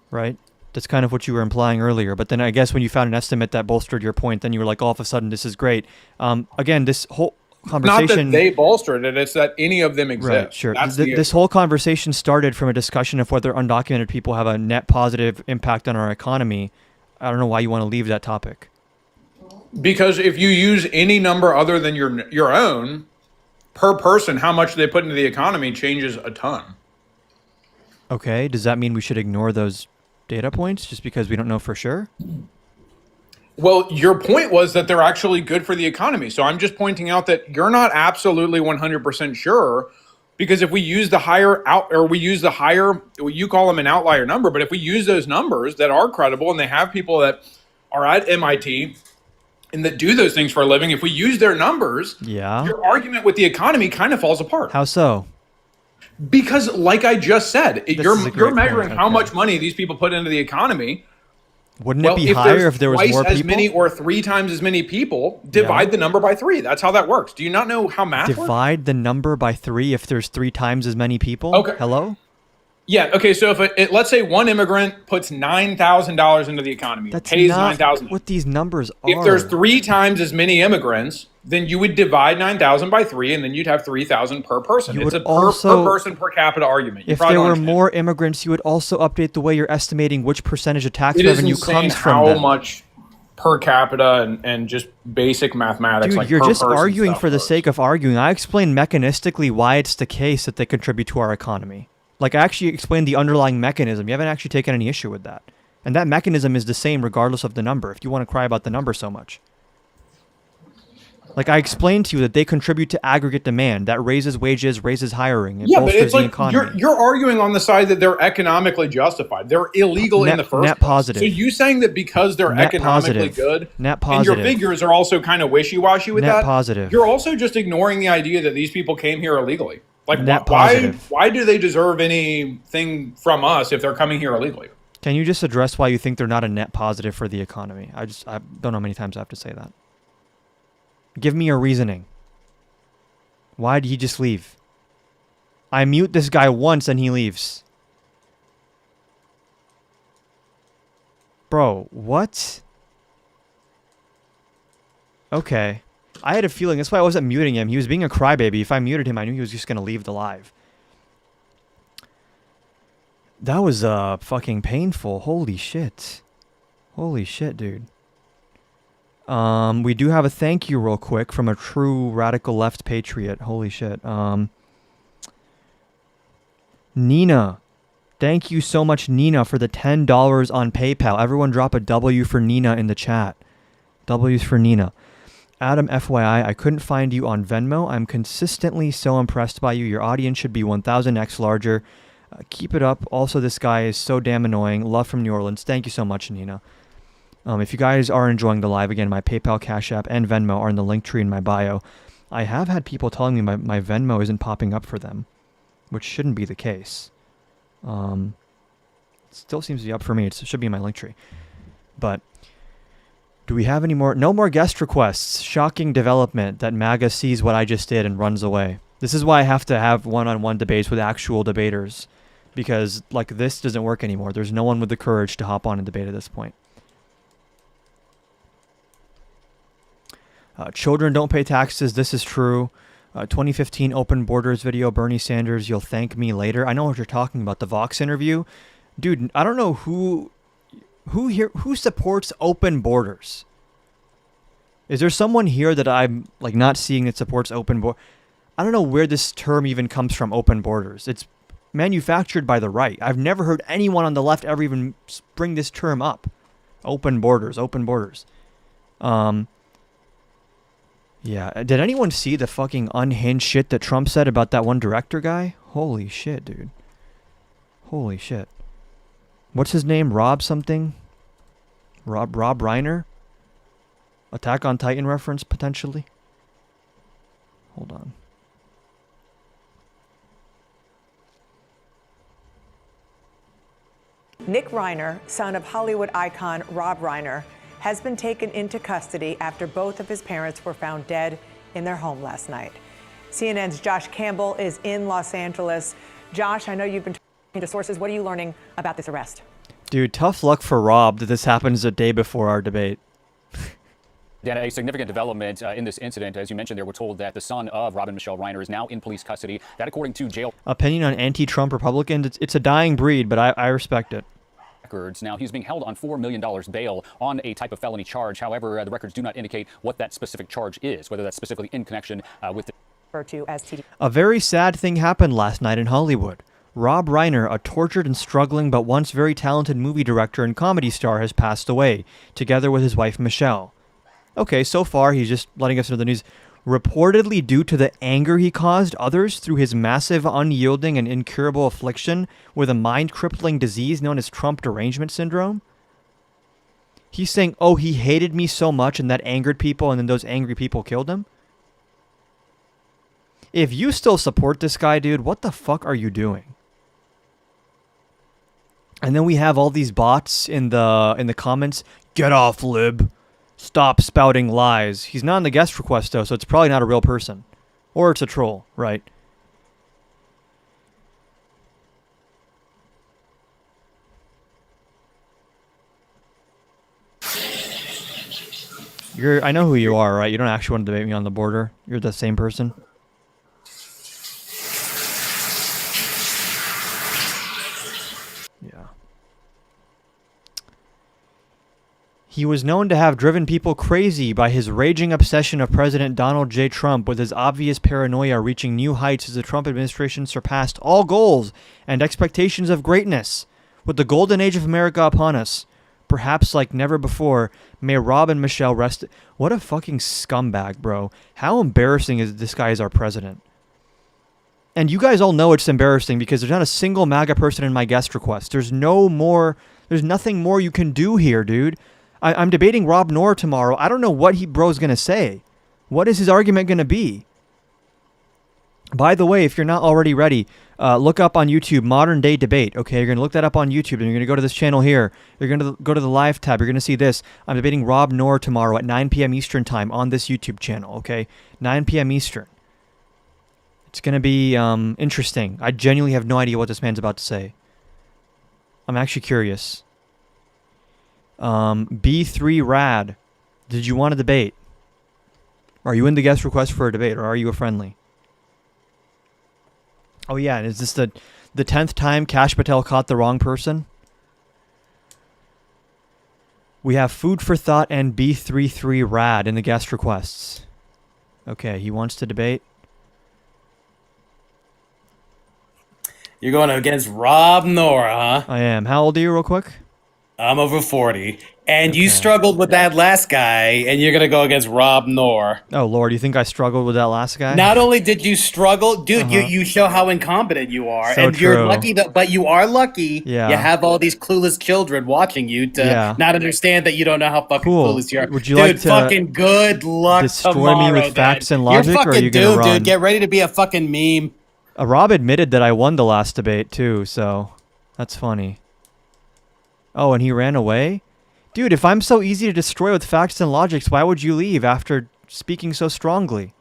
right? That's kind of what you were implying earlier. But then I guess when you found an estimate that bolstered your point, then you were like, all of a sudden, this is great. Again, this whole Not conversation... that they bolstered it; it's that any of them exist. Right, sure. That's This whole conversation started from a discussion of whether undocumented people have a net positive impact on our economy. I don't know why you want to leave that topic. because if you use any number other than your own per person, how much they put into the economy changes a ton. Okay, does that mean we should ignore those data points just because we don't know for sure? Well, your point was that they're actually good for the economy. So I'm just pointing out that you're not absolutely 100% sure Because if we use the higher out, or we use the higher, you call them an outlier number, but if we use those numbers that are credible and they have people that are at MIT and that do those things for a living, if we use their numbers, Yeah. your argument with the economy kind of falls apart. How so? Because, like I just said, is a you're great measuring point. how Okay. much money these people put into the economy. Wouldn't it be if higher there's if there was twice more as people? many or 3 times as many people, divide the number by 3. That's how that works. Do you not know how math works? Divide the number by 3 if there's 3 times as many people? Okay. Hello? Yeah. Okay. So if let's say one immigrant puts $9,000 into the economy, That's pays not $9,000. what these numbers are. If there's 3 times as many immigrants, then you would divide 9,000 by 3, and then you'd have 3,000 per person. You It's would a also- per person per capita argument. You If probably there don't were understand. more immigrants, you would also update the way you're estimating which percentage of tax It is revenue insane comes from how them. much per capita and just basic mathematics. Dude, like you're per just person arguing stuff for the works. sake of arguing. I explained mechanistically why it's the case that they contribute to our economy. Like, I actually explained the underlying mechanism. You haven't actually taken any issue with that. And that mechanism is the same regardless of the number, if you want to cry about the number so much. Like, I explained to you that they contribute to aggregate demand. That raises wages, raises hiring, it Yeah, but bolsters it's the like economy. you're arguing on the side that they're economically justified. They're illegal in Net- the first net place. positive. So you saying that because they're Net economically positive. good, Net and your positive. figures are also kind of wishy-washy with Net that, positive. you're also just ignoring the idea that these people came here illegally. Like, Net why positive. why do they deserve anything from us if they're coming here illegally? Can you just address why you think they're not a net positive for the economy? I don't know how many times I have to say that. Give me your reasoning. Why did he just leave? I mute this guy once and he leaves. Bro, what? Okay. I had a feeling, that's why I wasn't muting him. He was being a crybaby. If I muted him, I knew he was just going to leave the live. That was fucking painful. Holy shit. Holy shit, dude. We do have a thank you real quick from a true radical left patriot. Holy shit. Nina. Thank you so much, Nina, for the $10 on PayPal. Everyone drop a W for Nina in the chat. W's for Nina. Adam, FYI, I couldn't find you on Venmo. I'm consistently so impressed by you. Your audience should be 1000x larger. Keep it up. Also, this guy is so damn annoying. Love from New Orleans. Thank you so much, Nina. If you guys are enjoying the live, again, my PayPal, Cash App, and Venmo are in the link tree in my bio. I have had people telling me my Venmo isn't popping up for them, which shouldn't be the case. It still seems to be up for me. It should be in my link tree. But do we have any more? No more guest requests. Shocking development that MAGA sees what I just did and runs away. This is why I have to have one-on-one debates with actual debaters, because like this doesn't work anymore. There's no one with the courage to hop on and debate at this point. Children don't pay taxes. This is true. 2015 open borders video. Bernie Sanders, you'll thank me later. I know what you're talking about. The Vox interview. Dude, I don't know who supports open borders. Is there someone here that I'm like not seeing that supports open border? I don't know where this term even comes from, open borders. It's manufactured by the right. I've never heard anyone on the left ever even bring this term up. Open borders, open borders. Yeah, did anyone see the fucking unhinged shit that Trump said about that one director guy? Holy shit, dude. Holy shit. What's his name? Rob something? Rob Reiner? Attack on Titan reference, potentially? Hold on. Nick Reiner, son of Hollywood icon Rob Reiner, has been taken into custody after both of his parents were found dead in their home last night. CNN's Josh Campbell is in Los Angeles. Josh, I know you've been talking to sources. What are you learning about this arrest? Dude, tough luck for Rob that this happens a day before our debate. Dan, a significant development in this incident. As you mentioned there, we're told that the son of Robin Michelle Reiner is now in police custody. That, according to jail Opinion on anti-Trump Republicans, it's a dying breed, but I respect it. records. Now, he's being held on $4 million bail on a type of felony charge. However, the records do not indicate what that specific charge is, whether that's specifically in connection with the Referred to as TD. A very sad thing happened last night in Hollywood. Rob Reiner, a tortured and struggling but once very talented movie director and comedy star, has passed away, together with his wife Michelle. Okay, so far he's just letting us know the news. reportedly due to the anger he caused others through his massive, unyielding, and incurable affliction with a mind-crippling disease known as Trump derangement syndrome. He's saying, oh, he hated me so much and that angered people, and then those angry people killed him? If you still support this guy, dude, what the fuck are you doing? And then we have all these bots in the comments. Get off, lib. Stop spouting lies. He's not in the guest request, though, so it's probably not a real person. Or it's a troll, right? I know who you are, right? You don't actually want to debate me on the border. You're the same person. Yeah. He was known to have driven people crazy by his raging obsession of President Donald J. Trump, with his obvious paranoia reaching new heights as the Trump administration surpassed all goals and expectations of greatness. With the golden age of America upon us, perhaps like never before, may Rob and Michelle rest... What a fucking scumbag, bro. How embarrassing is this guy as our president? And you guys all know it's embarrassing because there's not a single MAGA person in my guest request. There's nothing more you can do here, dude. I'm debating Rob Noor tomorrow. I don't know what bro's going to say. What is his argument going to be? By the way, if you're not already ready, look up on YouTube, Modern Day Debate. Okay, you're going to look that up on YouTube, and you're going to go to this channel here. You're going to go to the live tab. You're going to see this. I'm debating Rob Noor tomorrow at 9 p.m. Eastern time on this YouTube channel, okay? 9 p.m. Eastern. It's going to be interesting. I genuinely have no idea what this man's about to say. I'm actually curious. B3 Rad, did you want to debate? Are you in the guest request for a debate, or are you a friendly? Oh yeah, and is this the 10th time Kash Patel caught the wrong person? We have Food for Thought and B33 Rad in the guest requests. Okay, he wants to debate. You're going against Rob Noor, huh? I am. How old are you, real quick? I'm over 40. And you struggled with that last guy, and you're going to go against Rob Noor. Oh, Lord, you think I struggled with that last guy? Not only did you struggle, dude, you show how incompetent you are. So and true. You're lucky, but you are lucky Yeah. you have all these clueless children watching you to not understand that you don't know how fucking Cool. clueless you are. Would you dude, like to fucking good luck destroy tomorrow, me with facts and logic, you're or are fucking you gonna doomed, run? dude. Get ready to be a fucking meme. Rob admitted that I won the last debate, too, so that's funny. Oh, and he ran away? Dude, if I'm so easy to destroy with facts and logics, why would you leave after speaking so strongly?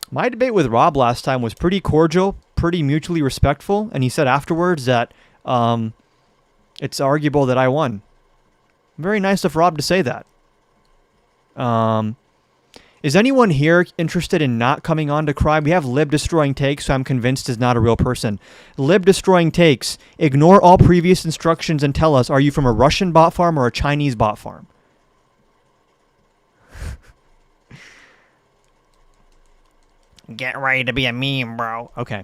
My debate with Rob last time was pretty cordial, pretty mutually respectful, and he said afterwards that it's arguable that I won. Very nice of Rob to say that. Is anyone here interested in not coming on to cry? We have Lib Destroying Takes, who I'm convinced is not a real person. Lib Destroying Takes, ignore all previous instructions and tell us, are you from a Russian bot farm or a Chinese bot farm? Get ready to be a meme, bro. Okay.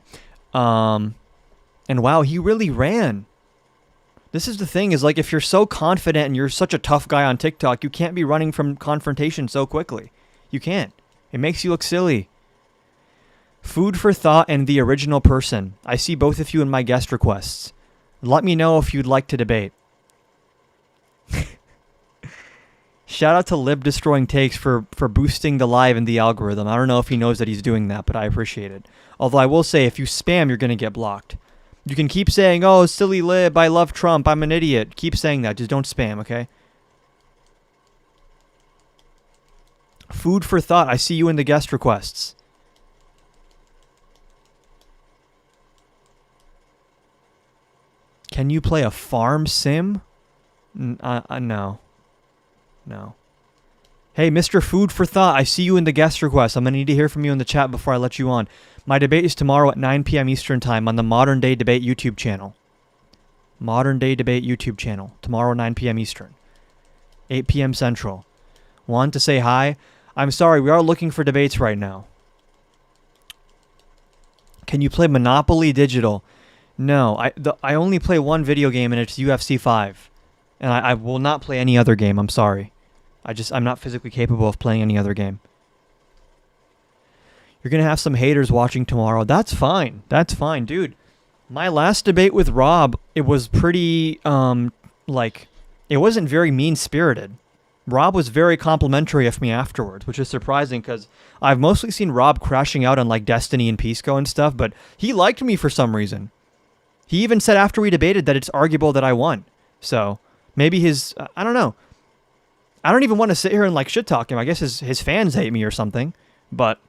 And wow, he really ran. This is the thing, is like, if you're so confident and you're such a tough guy on TikTok, you can't be running from confrontation so quickly. You can't. It makes you look silly. Food for Thought and The Original Person. I see both of you in my guest requests. Let me know if you'd like to debate. Shout out to Lib Destroying Takes for boosting the live in the algorithm. I don't know if he knows that he's doing that, but I appreciate it. Although I will say, if you spam, you're going to get blocked. You can keep saying, oh, silly Lib, I love Trump, I'm an idiot. Keep saying that. Just don't spam, okay? Food for Thought, I see you in the guest requests. Can you play a farm sim? No. No. Hey, Mr. Food for Thought, I see you in the guest request. I'm going to need to hear from you in the chat before I let you on. My debate is tomorrow at 9 p.m. Eastern Time on the Modern Day Debate YouTube channel. Modern Day Debate YouTube channel. Tomorrow, 9 p.m. Eastern. 8 p.m. Central. Want to say hi? I'm sorry, we are looking for debates right now. Can you play Monopoly Digital? No, I only play one video game, and it's UFC 5. And I will not play any other game, I'm sorry. I'm not physically capable of playing any other game. You're going to have some haters watching tomorrow. That's fine. That's fine, dude. My last debate with Rob, it was pretty, it wasn't very mean-spirited. Rob was very complimentary of me afterwards, which is surprising because I've mostly seen Rob crashing out on like Destiny and Pisco and stuff, but he liked me for some reason. He even said after we debated that it's arguable that I won. So maybe I don't know. I don't even want to sit here and like shit talk him. I guess his fans hate me or something, but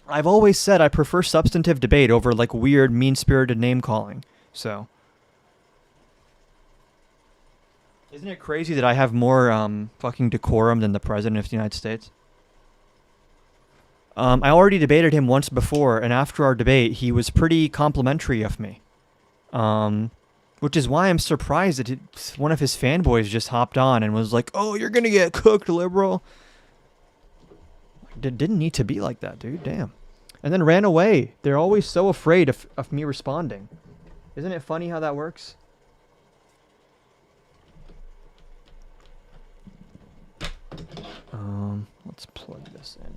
I've always said I prefer substantive debate over like weird, mean-spirited name calling. So isn't it crazy that I have more fucking decorum than the President of the United States? I already debated him once before, and after our debate, he was pretty complimentary of me. Which is why I'm surprised that one of his fanboys just hopped on and was like, "Oh, you're gonna get cooked, liberal." Didn't need to be like that, dude. Damn. And then ran away. They're always so afraid of me responding. Isn't it funny how that works? Let's plug this in.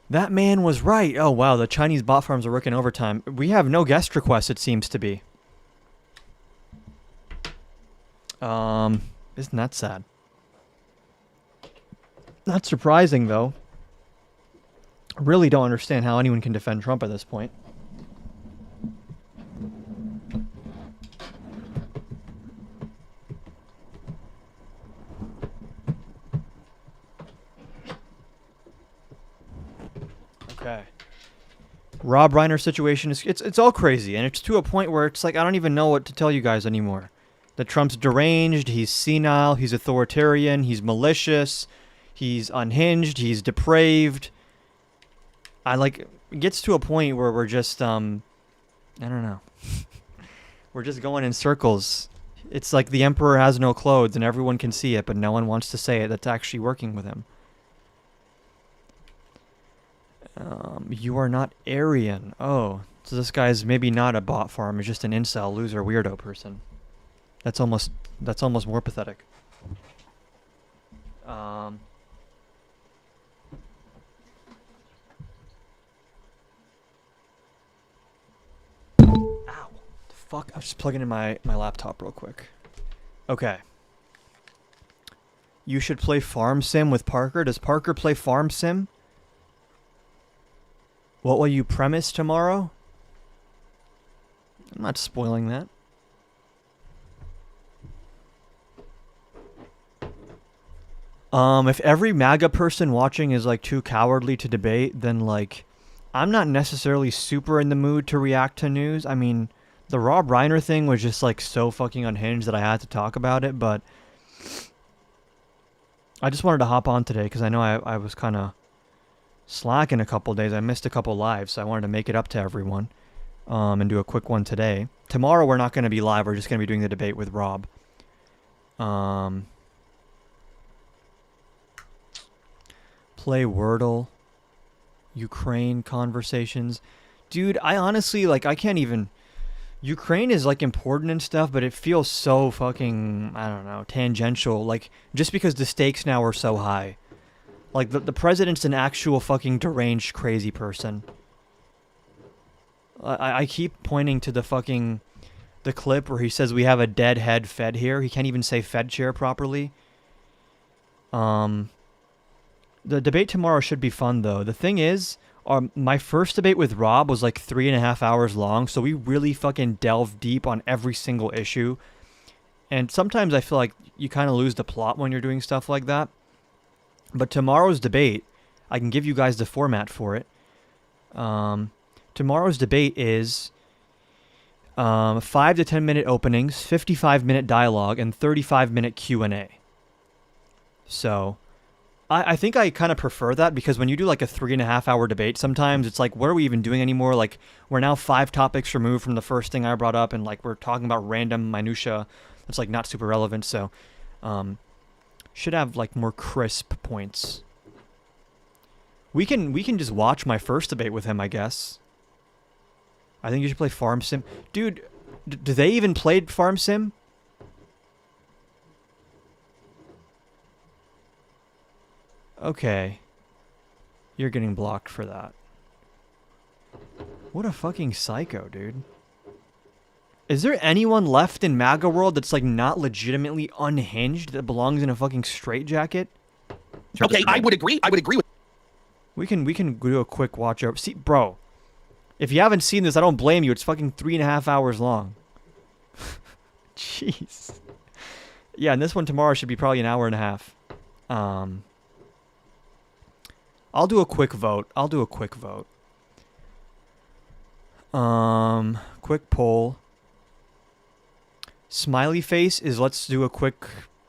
That man was right. Oh, wow. The Chinese bot farms are working overtime. We have no guest requests, it seems to be. Isn't that sad? Not surprising, though. I really don't understand how anyone can defend Trump at this point. Okay. Rob Reiner situation is it's all crazy, and it's to a point where it's like I don't even know what to tell you guys anymore. That Trump's deranged, he's senile, he's authoritarian, he's malicious, he's unhinged, he's depraved. It gets to a point where we're just I don't know. We're just going in circles. It's like the emperor has no clothes and everyone can see it, but no one wants to say it that's actually working with him. You are not Aryan. Oh, so this guy's maybe not a bot farm. He's just an incel, loser, weirdo person. That's almost more pathetic. Ow. The fuck? I'm just plugging in my laptop real quick. Okay. You should play Farm Sim with Parker. Does Parker play Farm Sim? What will you premise tomorrow? I'm not spoiling that. If every MAGA person watching is like too cowardly to debate, then like I'm not necessarily super in the mood to react to news. I mean, the Rob Reiner thing was just like so fucking unhinged that I had to talk about it, but I just wanted to hop on today because I know I was kind of slacking a couple days. I missed a couple lives, so I wanted to make it up to everyone and do a quick one today. Tomorrow we're not going to be live. We're just going to be doing the debate with Rob. Play Wordle. Ukraine conversations. Dude, I honestly, I can't even... Ukraine is, important and stuff, but it feels so fucking, I don't know, tangential. Just because the stakes now are so high. The president's an actual fucking deranged, crazy person. I keep pointing to the clip where he says we have a dead head fed here. He can't even say Fed chair properly. The debate tomorrow should be fun, though. The thing is, my first debate with Rob was 3.5 hours long, so we really fucking delved deep on every single issue. And sometimes I feel like you kind of lose the plot when you're doing stuff like that. But tomorrow's debate, I can give you guys the format for it. Tomorrow's debate is 5 to 10 minute openings, 55-minute dialogue, and 35-minute Q&A. So I think I kind of prefer that because when you do a 3.5 hour debate, sometimes it's what are we even doing anymore? We're now 5 topics removed from the first thing I brought up, and we're talking about random minutia that's not super relevant. So should have more crisp points. We can just watch my first debate with him, I guess. I think you should play Farm Sim. Dude, do they even play Farm Sim? Okay. You're getting blocked for that. What a fucking psycho, dude. Is there anyone left in MAGA world that's like not legitimately unhinged that belongs in a fucking straitjacket? Okay, I would agree. I would agree with. We can do a quick watch over. See, bro, if you haven't seen this, I don't blame you. It's fucking 3.5 hours long. Jeez. Yeah, and this one tomorrow should be probably an hour and a half. I'll do a quick vote. Quick poll. Smiley face is let's do a quick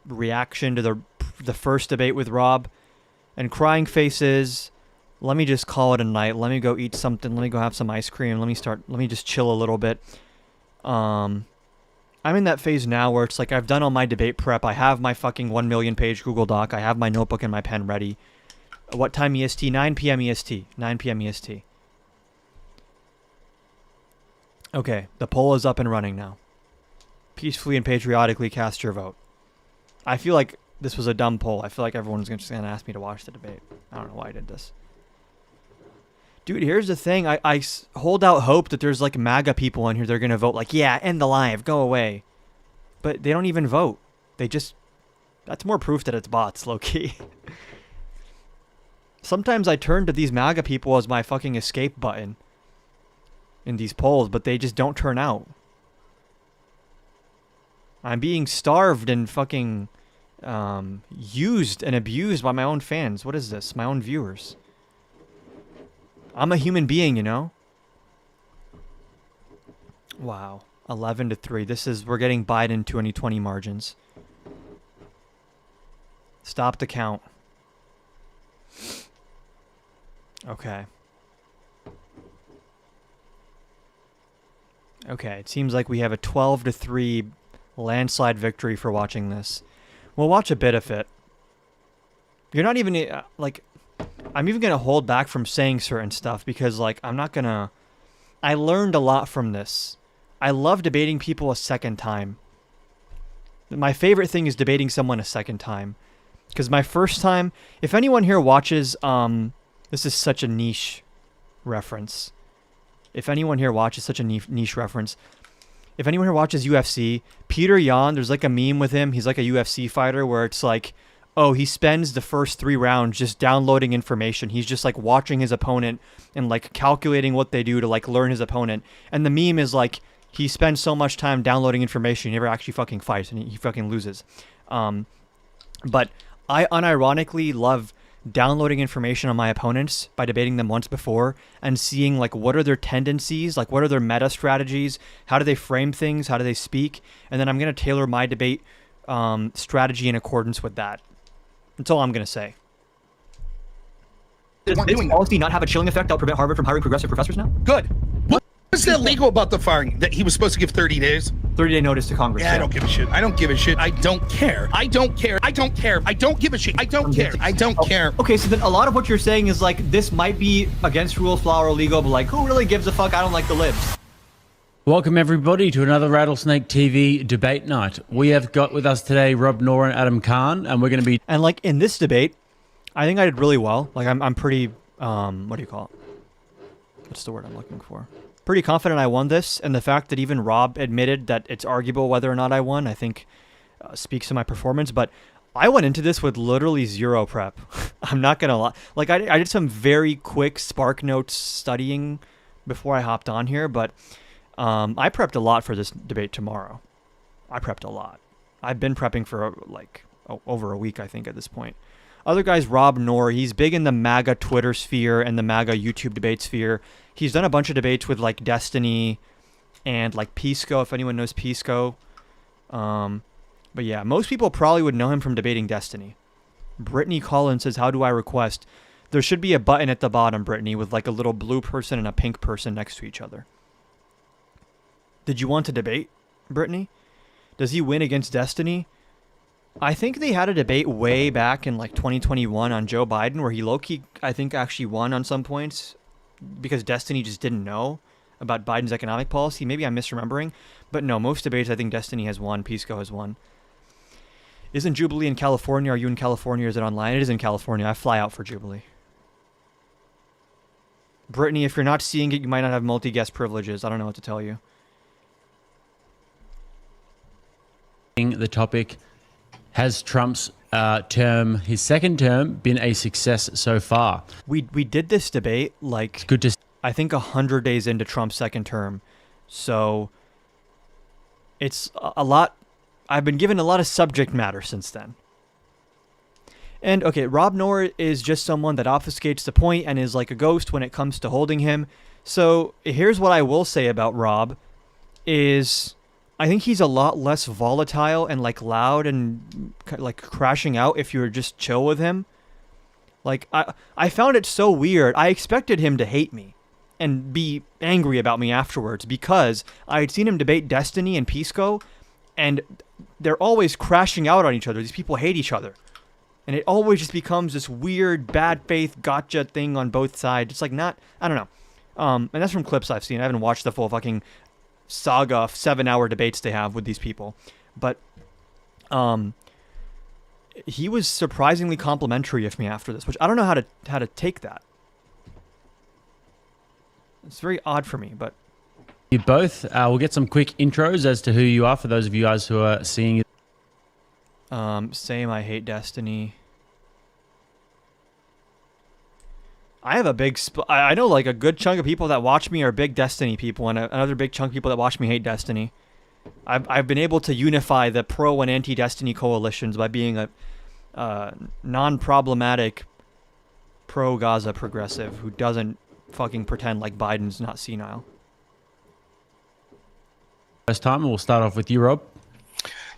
reaction to the first debate with Rob. And crying face is let me just call it a night. Let me go eat something. Let me go have some ice cream. Let me just chill a little bit. I'm in that phase now where it's like I've done all my debate prep. I have my fucking 1 million page Google Doc. I have my notebook and my pen ready. What time EST? 9 p.m. EST. 9 p.m. EST. Okay, the poll is up and running now. Peacefully and patriotically cast your vote. I feel like this was a dumb poll. I feel like everyone's just going to ask me to watch the debate. I don't know why I did this. Dude, here's the thing. I hold out hope that there's like MAGA people in here. They're going to vote like, yeah, end the live, go away. But they don't even vote. They just... That's more proof that it's bots, low-key. Sometimes I turn to these MAGA people as my fucking escape button in these polls, but they just don't turn out. I'm being starved and fucking used and abused by my own fans. What is this? My own viewers. I'm a human being, you know? Wow. 11-3. We're getting Biden 2020 margins. Stop the count. Okay. Okay, it seems like we have a 12-3 landslide victory for watching this. We'll watch a bit of it. You're not even, like... I'm even going to hold back from saying certain stuff because, like, I'm not going to... I learned a lot from this. I love debating people a second time. My favorite thing is debating someone a second time. Because my first time... If anyone here watches... This is such a niche reference. If anyone here watches such a niche reference... If anyone here watches UFC, Peter Yan, there's like a meme with him. He's like a UFC fighter where it's like... Oh, he spends the first 3 rounds just downloading information. He's just like watching his opponent and like calculating what they do to like learn his opponent. And the meme is like he spends so much time downloading information, he never actually fucking fights and he fucking loses. But I unironically love downloading information on my opponents by debating them once before and seeing like what are their tendencies, like what are their meta strategies, how do they frame things, how do they speak, and then I'm going to tailor my debate strategy in accordance with that. That's all I'm going to say. Does this policy not have a chilling effect that will prevent Harvard from hiring progressive professors now? Good. What was illegal about the firing? That he was supposed to give 30 days? 30-day notice to Congress. Yeah, I don't give a shit. I don't give a shit. I don't care. I don't care. I don't care. I don't give a shit. I don't care. I don't care. Okay, so then a lot of what you're saying is like, this might be against rule of law or illegal, but like, who really gives a fuck? I don't like the libs. Welcome everybody to another Rattlesnake TV debate night. We have got with us today Rob Noor and Adam Khan, and we're going to be... And like in this debate, I think I did really well. Like I'm pretty, what do you call it? What's the word I'm looking for? Pretty confident I won this, and the fact that even Rob admitted that it's arguable whether or not I won, I think speaks to my performance. But I went into this with literally zero prep. I'm not going to lie. Like I did some very quick Spark Notes studying before I hopped on here, but... I prepped a lot for this debate tomorrow. I prepped a lot. I've been prepping for over a week, I think, at this point. Other guys, Rob Noor, he's big in the MAGA Twitter sphere and the MAGA YouTube debate sphere. He's done a bunch of debates with like Destiny and like Pisco, if anyone knows Pisco. But yeah, most people probably would know him from debating Destiny. Brittany Collins says, how do I request? There should be a button at the bottom, Brittany, with like a little blue person and a pink person next to each other. Did you want to debate, Brittany? Does he win against Destiny? I think they had a debate way back in like 2021 on Joe Biden where he low-key, I think, actually won on some points because Destiny just didn't know about Biden's economic policy. Maybe I'm misremembering, but no, most debates I think Destiny has won, Pisco has won. Isn't Jubilee in California? Are you in California? Is it online? It is in California. I fly out for Jubilee. Brittany, if you're not seeing it, you might not have multi-guest privileges. I don't know what to tell you. The topic, has Trump's term, his second term, been a success so far? We did this debate like Good to I think 100 days into Trump's second term. So it's a lot. I've been given a lot of subject matter since then. And okay, Rob Noor is just someone that obfuscates the point and is like a ghost when it comes to holding him. So here's what I will say about Rob is I think he's a lot less volatile and like loud and like crashing out if you're just chill with him. Like I found it so weird. I expected him to hate me and be angry about me afterwards because I had seen him debate Destiny and Pisco and they're always crashing out on each other. These people hate each other. And it always just becomes this weird bad faith gotcha thing on both sides. It's like not, I don't know. And that's from clips I've seen. I haven't watched the full fucking saga of 7-hour debates they have with these people. But he was surprisingly complimentary of me after this, which I don't know how to take that. It's very odd for me, but you both. We'll get some quick intros as to who you are for those of you guys who are seeing it. Same, I hate Destiny. I have a big I know like a good chunk of people that watch me are big Destiny people, and another big chunk of people that watch me hate Destiny. I've been able to unify the pro and anti-Destiny coalitions by being a non-problematic pro-Gaza progressive who doesn't fucking pretend like Biden's not senile. First time, we'll start off with you, Rob.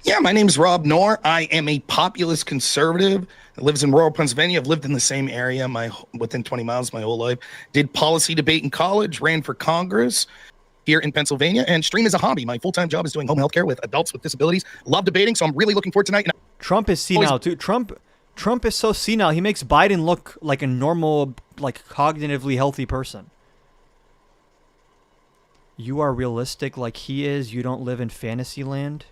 Yeah, my name's Rob Noor. I am a populist conservative that lives in rural Pennsylvania. I've lived in the same area within 20 miles my whole life. Did policy debate in college, ran for Congress here in Pennsylvania, and stream is a hobby. My full-time job is doing home health care with adults with disabilities. Love debating, so I'm really looking forward tonight. Trump is senile too. Trump is so senile. He makes Biden look like a normal, like cognitively healthy person. You are realistic like he is. You don't live in fantasy land.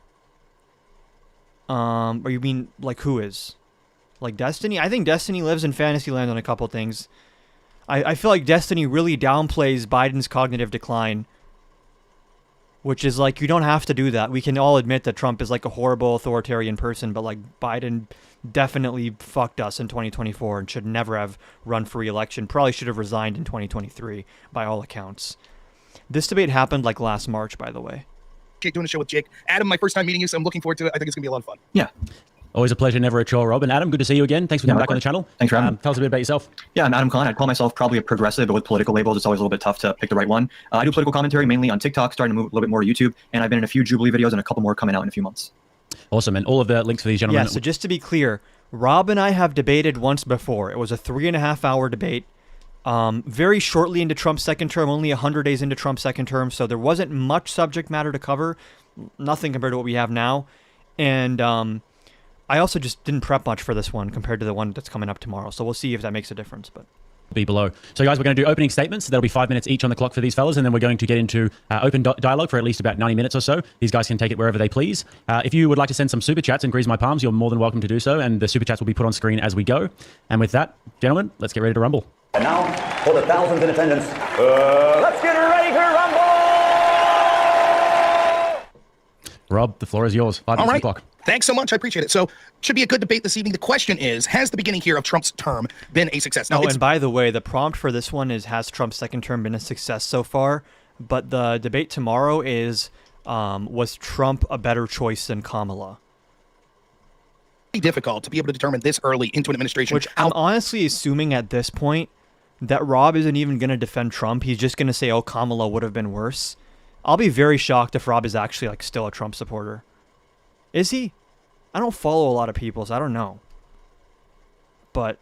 Or you mean like who is? Like Destiny? I think Destiny lives in Fantasyland on a couple things. I feel like Destiny really downplays Biden's cognitive decline. Which is like, you don't have to do that. We can all admit that Trump is like a horrible authoritarian person, but like Biden definitely fucked us in 2024 and should never have run for re-election. Probably should have resigned in 2023 by all accounts. This debate happened like last March, by the way. Jake, doing a show with Jake. Adam, my first time meeting you, so I'm looking forward to it. I think it's going to be a lot of fun. Yeah. Always a pleasure, never a chore, Rob. And Adam, good to see you again. Thanks for coming back on the channel. Thanks for having me. Tell us a bit about yourself. Yeah, I'm Adam Khan. I'd call myself probably a progressive, but with political labels, it's always a little bit tough to pick the right one. I do political commentary mainly on TikTok, starting to move a little bit more to YouTube, and I've been in a few Jubilee videos and a couple more coming out in a few months. Awesome. And all of the links for these gentlemen. Yeah, so just to be clear, Rob and I have debated once before. It was a 3.5-hour debate. Very shortly into Trump's second term, only 100 days into Trump's second term, so there wasn't much subject matter to cover. Nothing compared to what we have now. And I also just didn't prep much for this one compared to the one that's coming up tomorrow. So we'll see if that makes a difference. But be below. So guys, we're going to do opening statements. That'll be 5 minutes each on the clock for these fellas, and then we're going to get into open dialogue for at least about 90 minutes or so. These guys can take it wherever they please. If you would like to send some super chats and grease my palms, you're more than welcome to do so, and the super chats will be put on screen as we go. And with that, gentlemen, let's get ready to rumble. And now, for the thousands in attendance, let's get ready to rumble! Rob, the floor is yours. 5 minutes on the clock. Thanks so much. I appreciate it. So, should be a good debate this evening. The question is, has the beginning here of Trump's term been a success? Now, and by the way, the prompt for this one is, has Trump's second term been a success so far? But the debate tomorrow is, was Trump a better choice than Kamala? Difficult to be able to determine this early into an administration. Which I'm honestly assuming at this point that Rob isn't even going to defend Trump. He's just going to say, oh, Kamala would have been worse. I'll be very shocked if Rob is actually like still a Trump supporter. Is he? I don't follow a lot of people, so I don't know. But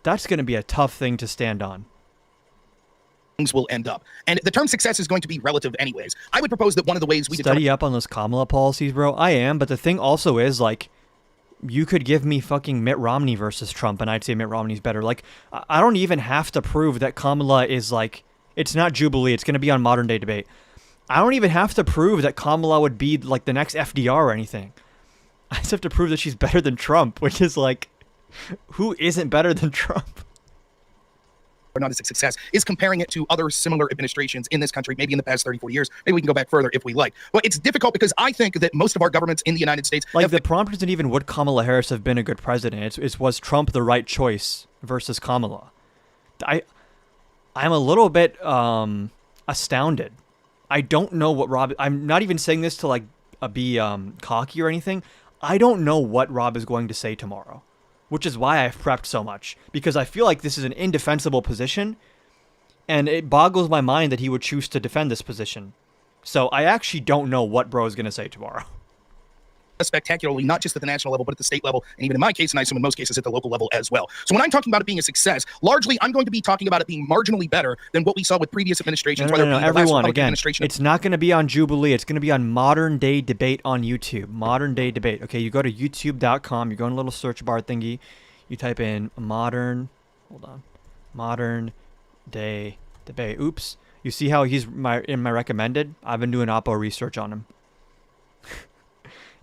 that's going to be a tough thing to stand on. Things will end up. And the term success is going to be relative anyways. I would propose that one of the ways we study up on those Kamala policies, bro. I am, but the thing also is, like, you could give me fucking Mitt Romney versus Trump, and I'd say Mitt Romney's better. Like, I don't even have to prove that Kamala is like, it's not Jubilee. It's going to be on Modern Day Debate. I don't even have to prove that Kamala would be like the next FDR or anything. I just have to prove that she's better than Trump, which is like, who isn't better than Trump? Or not as a success, is comparing it to other similar administrations in this country, maybe in the past 30, 40 years. Maybe we can go back further if we like. But it's difficult because I think that most of our governments in the United States... Like, the prompt isn't even would Kamala Harris have been a good president. It's was Trump the right choice versus Kamala. I'm a little bit astounded. I don't know what Rob... I'm not even saying this to, like, be cocky or anything. I don't know what Rob is going to say tomorrow, which is why I've prepped so much, because I feel like this is an indefensible position, and it boggles my mind that he would choose to defend this position. So I actually don't know what bro is going to say tomorrow. Spectacularly, not just at the national level, but at the state level, and even in my case, and I assume in most cases at the local level as well. So when I'm talking about it being a success, largely I'm going to be talking about it being marginally better than what we saw with previous administrations. No, everyone, again, it's not going to be on Jubilee. It's going to be on Modern Day Debate on YouTube. Modern Day Debate. Okay, you go to youtube.com, you go in a little search bar thingy, you type in Modern Day Debate. Oops. You see how he's in my recommended? I've been doing Oppo research on him.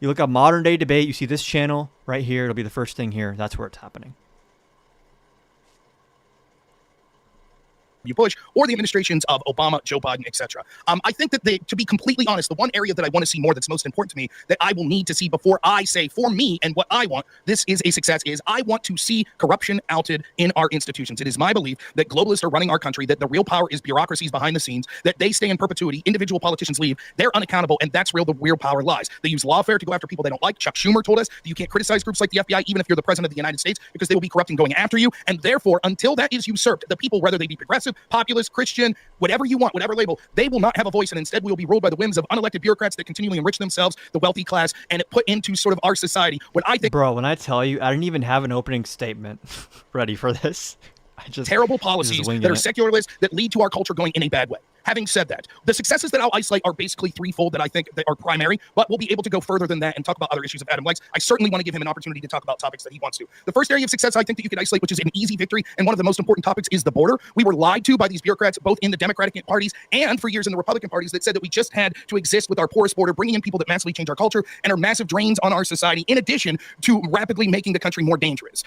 You look up Modern Day Debate, you see this channel right here. It'll be the first thing here. That's where it's happening. Bush or the administrations of Obama, Joe Biden, etc. I think that to be completely honest, the one area that I want to see more that's most important to me, that I will need to see before I say for me and what I want, this is a success, is I want to see corruption outed in our institutions. It is my belief that globalists are running our country, that the real power is bureaucracies behind the scenes, that they stay in perpetuity, individual politicians leave, they're unaccountable, and that's where the real power lies. They use lawfare to go after people they don't like. Chuck Schumer told us that you can't criticize groups like the FBI, even if you're the president of the United States, because they will be corrupt and going after you. And therefore, until that is usurped, the people, whether they be progressive, populist, Christian, whatever you want, whatever label, they will not have a voice, and instead we will be ruled by the whims of unelected bureaucrats that continually enrich themselves, the wealthy class, and it put into sort of our society. When I think, bro, when I tell you, I didn't even have an opening statement ready for this. Terrible policies that are secularist that lead to our culture going in a bad way. Having said that, the successes that I'll isolate are basically threefold that I think that are primary, but we'll be able to go further than that and talk about other issues of Adam likes. I certainly want to give him an opportunity to talk about topics that he wants to. The first area of success I think that you could isolate, which is an easy victory and one of the most important topics, is the border. We were lied to by these bureaucrats, both in the Democratic parties and for years in the Republican parties, that said that we just had to exist with our porous border, bringing in people that massively change our culture and are massive drains on our society, in addition to rapidly making the country more dangerous.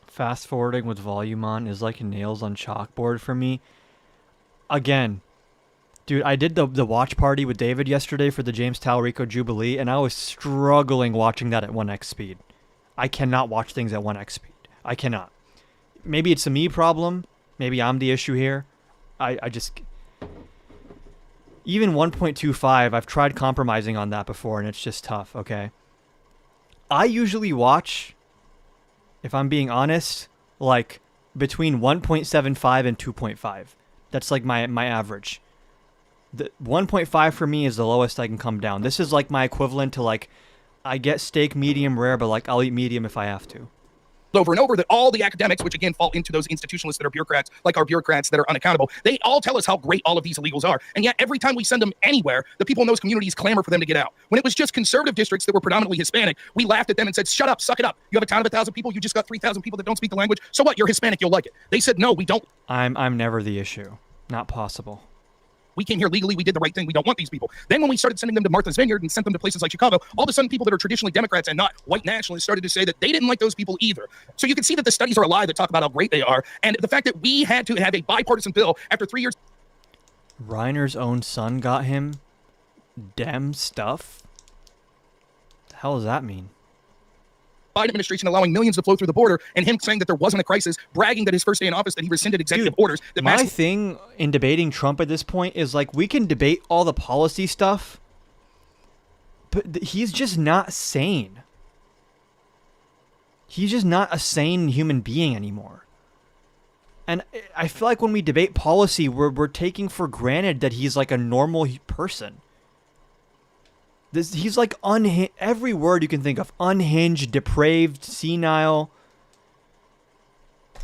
Fast forwarding with volume on is like nails on chalkboard for me. Again, dude, I did the watch party with David yesterday for the James Talarico Jubilee, and I was struggling watching that at 1x speed. I cannot watch things at 1x speed. I cannot. Maybe it's a me problem. Maybe I'm the issue here. I just... Even 1.25, I've tried compromising on that before, and it's just tough, okay? I usually watch, if I'm being honest, like between 1.75 and 2.5. That's like my average. The 1.5 for me is the lowest I can come down. This is like my equivalent to, like, I get steak medium rare, but like I'll eat medium if I have to. Over and over, that all the academics, which again fall into those institutionalists that are bureaucrats, like our bureaucrats that are unaccountable, they all tell us how great all of these illegals are. And yet every time we send them anywhere, the people in those communities clamor for them to get out. When it was just conservative districts that were predominantly Hispanic, we laughed at them and said, shut up, suck it up. You have a town of 1,000 people, you just got 3,000 people that don't speak the language. So what? You're Hispanic, you'll like it. They said, no, we don't. I'm never the issue. Not possible. We came here legally. We did the right thing. We don't want these people. Then when we started sending them to Martha's Vineyard and sent them to places like Chicago, all of a sudden people that are traditionally Democrats and not white nationalists started to say that they didn't like those people either. So you can see that the studies are a lie that talk about how great they are. And the fact that we had to have a bipartisan bill after 3 years. Reiner's own son got him Dem stuff? The hell does that mean? Biden administration allowing millions to flow through the border, and him saying that there wasn't a crisis, bragging that his first day in office that he rescinded executive orders. That my thing in debating Trump at this point is, like, we can debate all the policy stuff, but he's just not sane. He's just not a sane human being anymore. And I feel like when we debate policy, we're taking for granted that he's like a normal person. He's like every word you can think of. Unhinged, depraved, senile.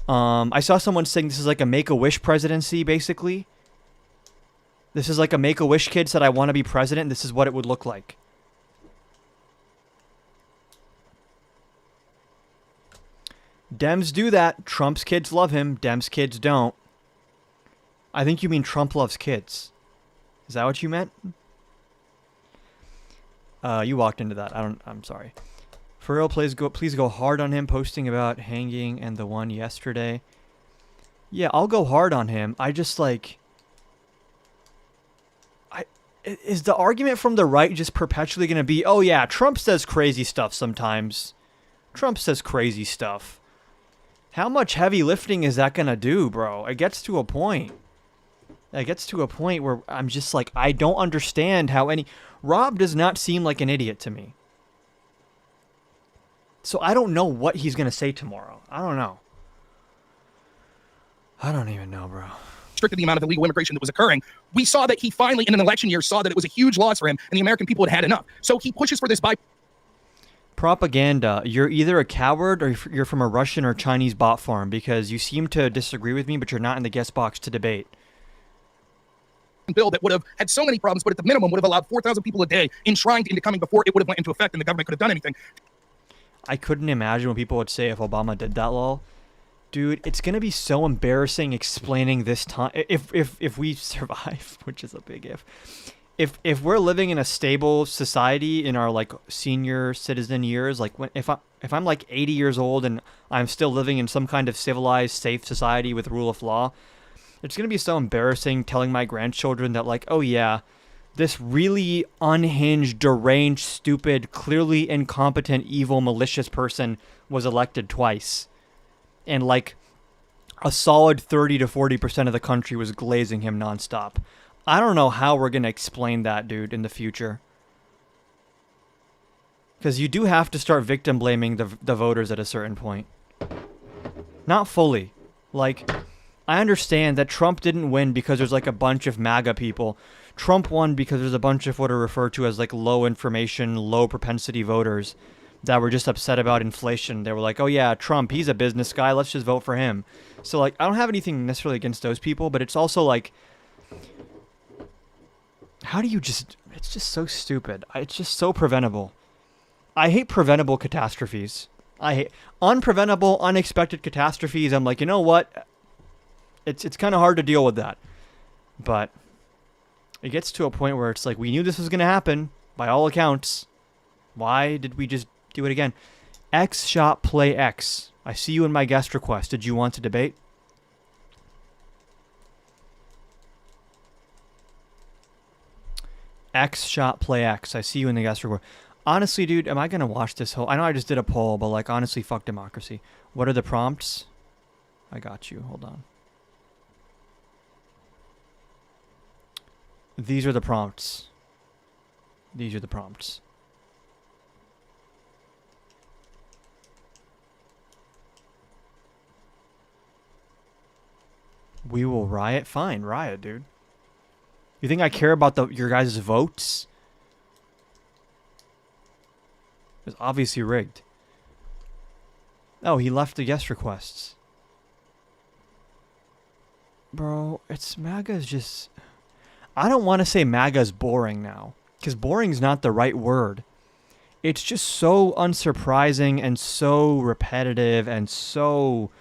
I saw someone saying this is like a Make-A-Wish presidency, basically. This is like a Make-A-Wish kid said, I want to be president. This is what it would look like. Dems do that. Trump's kids love him. Dems kids don't. I think you mean Trump loves kids. Is that what you meant? You walked into that. I'm sorry. For real, please go hard on him, posting about hanging and the one yesterday. Yeah, I'll go hard on him. I just like... Is the argument from the right just perpetually going to be, oh yeah, Trump says crazy stuff sometimes. Trump says crazy stuff. How much heavy lifting is that going to do, bro? It gets to a point. It gets to a point where I'm just like, I don't understand how any... Rob does not seem like an idiot to me. So I don't know what he's going to say tomorrow. I don't know. I don't even know, bro. Restricted the amount of illegal immigration that was occurring. We saw that he finally, in an election year, saw that it was a huge loss for him, and the American people had had enough. So he pushes for this propaganda. You're either a coward or you're from a Russian or Chinese bot farm, because you seem to disagree with me, but you're not in the guest box to debate. Bill that would have had so many problems, but at the minimum would have allowed 4,000 people a day enshrined into coming before it would have went into effect, and the government could have done anything. I couldn't imagine what people would say if Obama did that, lol. Dude, it's gonna be so embarrassing explaining this time if we survive, which is a big if. If we're living in a stable society in our like senior citizen years, like if I'm like 80 years old and I'm still living in some kind of civilized, safe society with rule of law, it's gonna be so embarrassing telling my grandchildren that like, oh yeah, this really unhinged, deranged, stupid, clearly incompetent, evil, malicious person was elected twice. And like a solid 30 to 40% of the country was glazing him nonstop. I don't know how we're going to explain that, dude, in the future. Because you do have to start victim blaming the voters at a certain point. Not fully. Like, I understand that Trump didn't win because there's like a bunch of MAGA people. Trump won because there's a bunch of what are referred to as like low information, low propensity voters that were just upset about inflation. They were like, oh yeah, Trump, he's a business guy, let's just vote for him. So like, I don't have anything necessarily against those people, but it's also like, how do you just, it's just so stupid. It's just so preventable. I hate preventable catastrophes. I hate unpreventable, unexpected catastrophes. I'm like, you know what? It's kind of hard to deal with that. But it gets to a point where it's like, we knew this was going to happen by all accounts. Why did we just do it again? X shot play X. I see you in my guest request. Did you want to debate? X shot play X. I see you in the guest request. Honestly, dude, am I going to watch this whole... I know I just did a poll, but like, honestly, fuck democracy. What are the prompts? I got you. Hold on. These are the prompts. These are the prompts. We will riot? Fine, riot, dude. You think I care about your guys' votes? It's obviously rigged. Oh, he left the guest requests. Bro, it's MAGA's just... I don't want to say MAGA's boring now, because boring's not the right word. It's just so unsurprising and so repetitive and so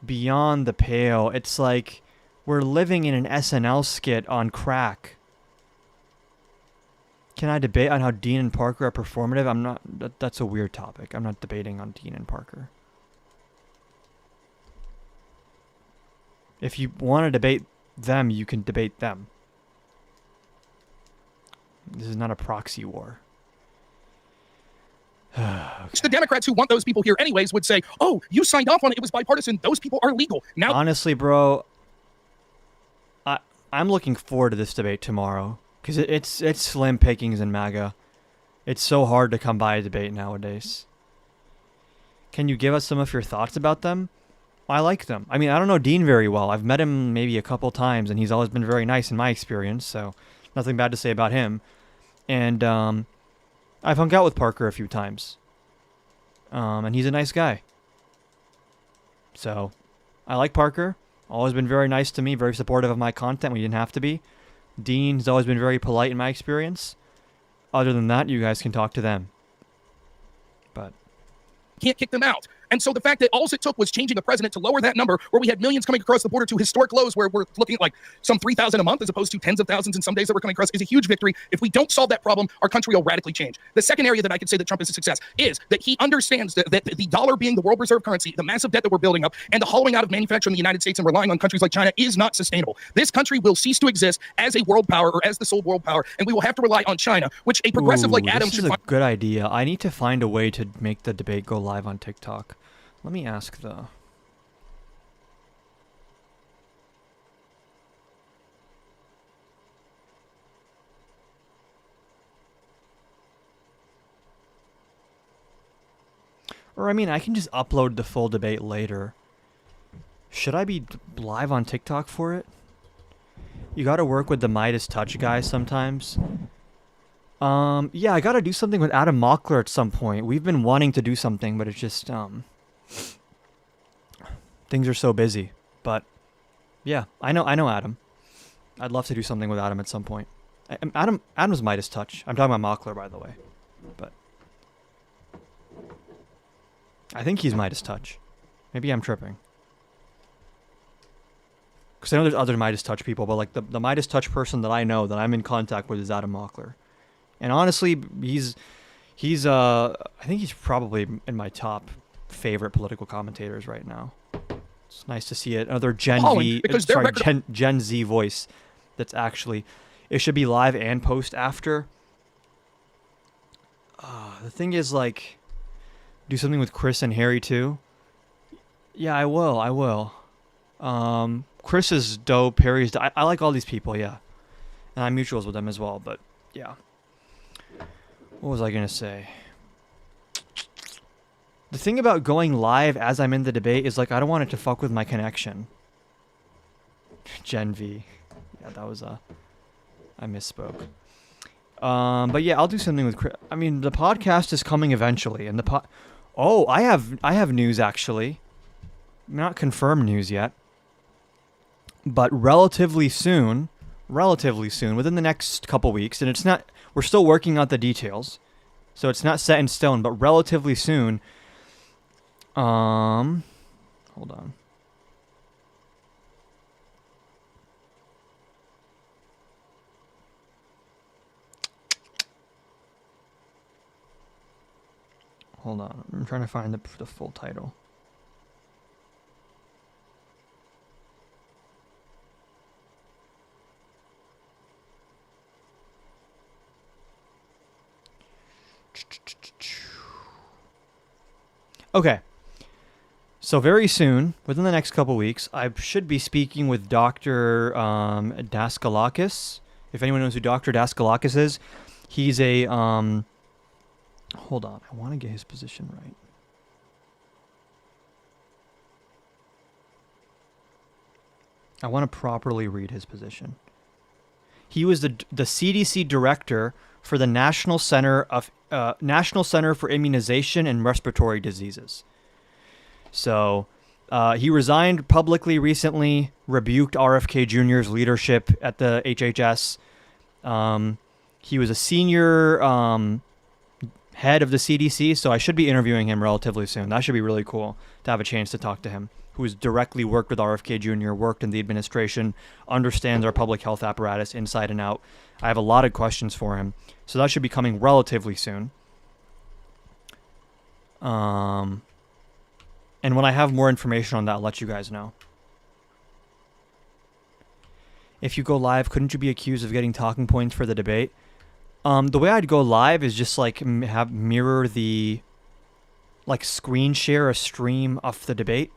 beyond the pale. It's like we're living in an SNL skit on crack. Can I debate on how Dean and Parker are performative? I'm not... That's a weird topic. I'm not debating on Dean and Parker. If you want to debate them, you can debate them. This is not a proxy war. Okay. The Democrats who want those people here anyways would say, oh, you signed off on it. It was bipartisan. Those people are legal. Now, honestly, bro, I'm looking forward to this debate tomorrow. Because it's slim pickings in MAGA. It's so hard to come by a debate nowadays. Can you give us some of your thoughts about them? I like them. I mean, I don't know Dean very well. I've met him maybe a couple times, and he's always been very nice in my experience, so nothing bad to say about him. And I've hung out with Parker a few times. And he's a nice guy. So, I like Parker. Always been very nice to me, very supportive of my content when he didn't have to be. Dean's always been very polite in my experience. Other than that, you guys can talk to them. But can't kick them out. And so the fact that all it took was changing the president to lower that number, where we had millions coming across the border to historic lows, where we're looking at like some 3,000 a month as opposed to tens of thousands in some days that were coming across, is a huge victory. If we don't solve that problem, our country will radically change. The second area that I could say that Trump is a success is that he understands that the dollar being the world reserve currency, the massive debt that we're building up, and the hollowing out of manufacturing in the United States and relying on countries like China is not sustainable. This country will cease to exist as a world power or as the sole world power, and we will have to rely on China, which a progressive like Adam this should is a find. good idea. I need to find a way to make the debate go live on TikTok. Let me ask though. Or I mean, I can just upload the full debate later. Should I be live on TikTok for it? You gotta work with the Midas Touch guy sometimes. Yeah, I gotta do something with Adam Mockler at some point. We've been wanting to do something, but it's just, things are so busy. But, yeah, I know Adam. I'd love to do something with Adam at some point. Adam's Midas Touch. I'm talking about Mockler, by the way. But I think he's Midas Touch. Maybe I'm tripping. Because I know there's other Midas Touch people, but like the Midas Touch person that I know that I'm in contact with is Adam Mockler. And honestly, he's I think he's probably in my top favorite political commentators right now. It's nice to see it. Another Gen Z voice that's actually, it should be live and post after. The thing is, like, do something with Chris and Harry too. Yeah, I will. Chris is dope. Harry's I like all these people, yeah. And I'm mutuals with them as well, but yeah. What was I going to say? The thing about going live as I'm in the debate is, like, I don't want it to fuck with my connection. Gen V. Yeah, that was I misspoke. But yeah, I'll do something with Chris. I mean, the podcast is coming eventually, and Oh, I have news actually. Not confirmed news yet. But relatively soon, within the next couple weeks, and we're still working out the details, so it's not set in stone, but relatively soon, hold on. Hold on, I'm trying to find the full title. Okay, so very soon, within the next couple weeks, I should be speaking with Dr. Daskalakis. If anyone knows who Dr. Daskalakis is, he's a, hold on, I want to get his position right. I want to properly read his position. He was the CDC director for the National Center for Immunization and Respiratory Diseases. So he resigned publicly recently, rebuked RFK Jr.'s leadership at the HHS. He was a senior head of the CDC, so I should be interviewing him relatively soon. That should be really cool to have a chance to talk to him, who has directly worked with RFK Jr., worked in the administration, understands our public health apparatus inside and out. I have a lot of questions for him, so that should be coming relatively soon. And when I have more information on that, I'll let you guys know. If you go live, couldn't you be accused of getting talking points for the debate? The way I'd go live is just like mirror the, like, screen share a stream of the debate.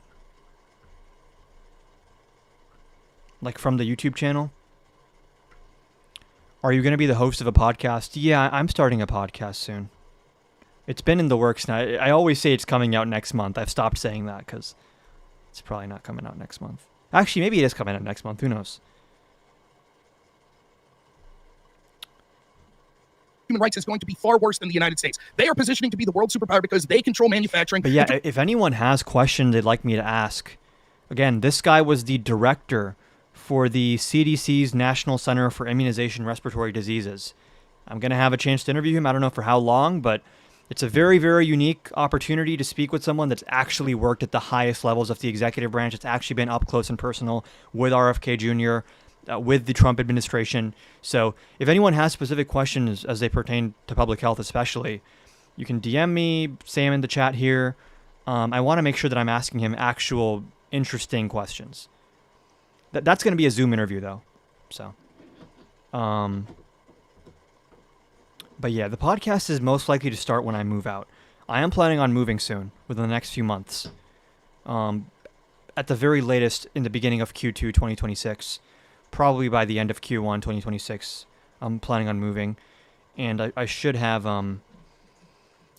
Like from the YouTube channel. Are you going to be the host of a podcast? Yeah, I'm starting a podcast soon. It's been in the works now. I always say it's coming out next month. I've stopped saying that because it's probably not coming out next month. Actually, maybe it is coming out next month. Who knows? Human rights is going to be far worse than the United States. They are positioning to be the world superpower because they control manufacturing. But yeah, if anyone has questions they'd like me to ask, again, this guy was the director for the CDC's National Center for Immunization and Respiratory Diseases. I'm going to have a chance to interview him. I don't know for how long, but It's a very, very unique opportunity to speak with someone that's actually worked at the highest levels of the executive branch. It's actually been up close and personal with RFK Jr., with the Trump administration. So if anyone has specific questions as they pertain to public health especially, you can DM me, say I'm in the chat here. I want to make sure that I'm asking him actual interesting questions. That's going to be a Zoom interview, though. So, but yeah, the podcast is most likely to start when I move out. I am planning on moving soon, within the next few months. At the very latest, in the beginning of Q2 2026. Probably by the end of Q1 2026, I'm planning on moving. And I should have...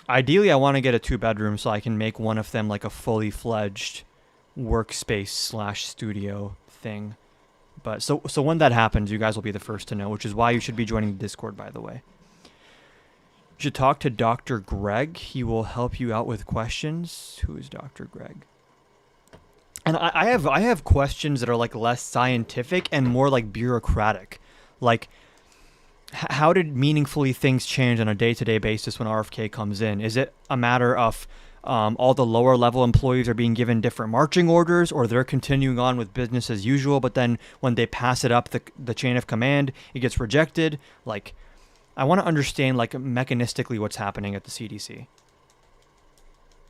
ideally, I want to get a 2-bedroom so I can make one of them like a fully fledged workspace / studio thing. But so when that happens, you guys will be the first to know, which is why you should be joining the Discord, by the way. You should talk to Dr. Greg. He will help you out with questions. Who is Dr. Greg? And I have questions that are like less scientific and more like bureaucratic. Like, how did meaningfully things change on a day-to-day basis when RFK comes in? Is it a matter of all the lower level employees are being given different marching orders, or they're continuing on with business as usual, but then when they pass it up the chain of command, it gets rejected? Like, I want to understand like mechanistically what's happening at the CDC.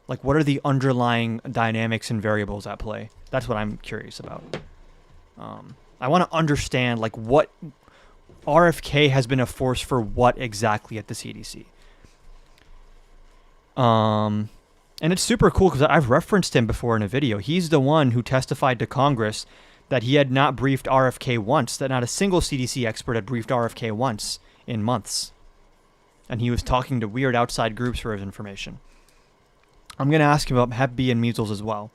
Like, what are the underlying dynamics and variables at play? That's what I'm curious about. I want to understand like what RFK has been a force for what exactly at the CDC. And it's super cool because I've referenced him before in a video. He's the one who testified to Congress that he had not briefed RFK once, that not a single CDC expert had briefed RFK once in months. And he was talking to weird outside groups for his information. I'm going to ask him about Hep B and measles as well.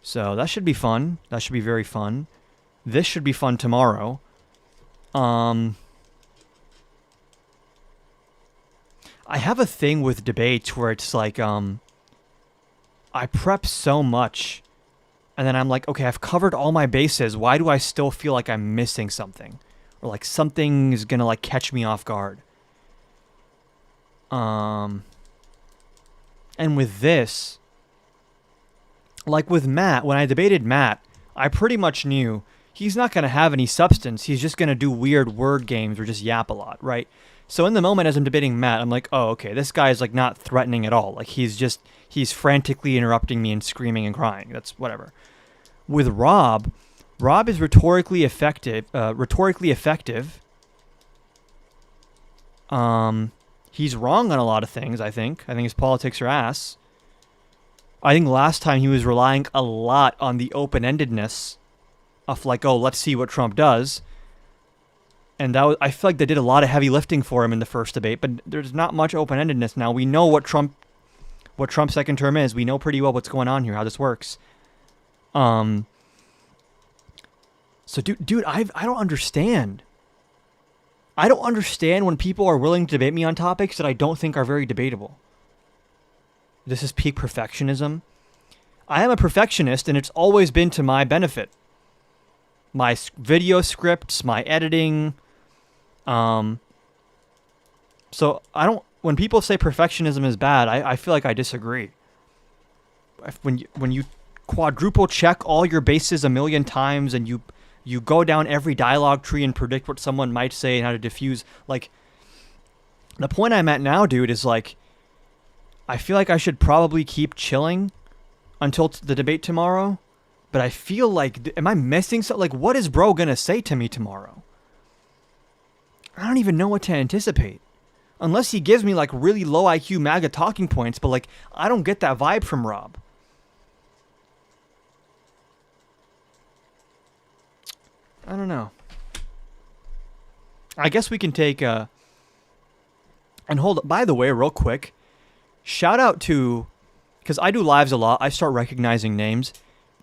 So that should be fun. That should be very fun. This should be fun tomorrow. I have a thing with debates where it's like, I prep so much, and then I'm like, okay, I've covered all my bases. Why do I still feel like I'm missing something? Or like something is going to like catch me off guard. And with this, like with Matt, when I debated Matt, I pretty much knew he's not going to have any substance. He's just going to do weird word games or just yap a lot, right? So in the moment as I'm debating Matt, I'm like, oh, okay, this guy is like not threatening at all. Like he's frantically interrupting me and screaming and crying. That's whatever. With Rob is rhetorically effective. He's wrong on a lot of things, I think. I think his politics are ass. I think last time he was relying a lot on the open-endedness of like, oh, let's see what Trump does. And I feel like they did a lot of heavy lifting for him in the first debate, but there's not much open-endedness now. We know what Trump's second term is. We know pretty well what's going on here, how this works. So dude, I don't understand. I don't understand when people are willing to debate me on topics that I don't think are very debatable. This is peak perfectionism. I am a perfectionist, and it's always been to my benefit. My video scripts, my editing. So when people say perfectionism is bad, I feel like I disagree. When you quadruple check all your bases a million times and you go down every dialogue tree and predict what someone might say and how to diffuse. Like, the point I'm at now, dude, is like, I feel like I should probably keep chilling until the debate tomorrow. But I feel like, am I missing something? Like, what is bro going to say to me tomorrow? I don't even know what to anticipate. Unless he gives me like really low IQ MAGA talking points, but like, I don't get that vibe from Rob. I don't know. I guess we can take and hold up. By the way, real quick, shout out to, because I do lives a lot, I start recognizing names.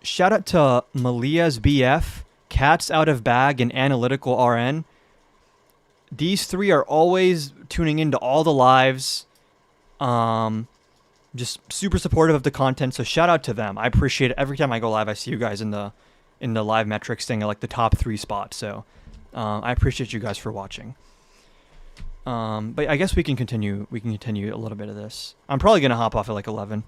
Shout out to Malia's BF, Cats Out of Bag, and Analytical RN. These three are always tuning into all the lives. Just super supportive of the content, so shout out to them. I appreciate it. Every time I go live, I see you guys in the live metrics thing, like the top 3 spots. So I appreciate you guys for watching. But I guess we can continue. We can continue a little bit of this. I'm probably gonna hop off at like 11.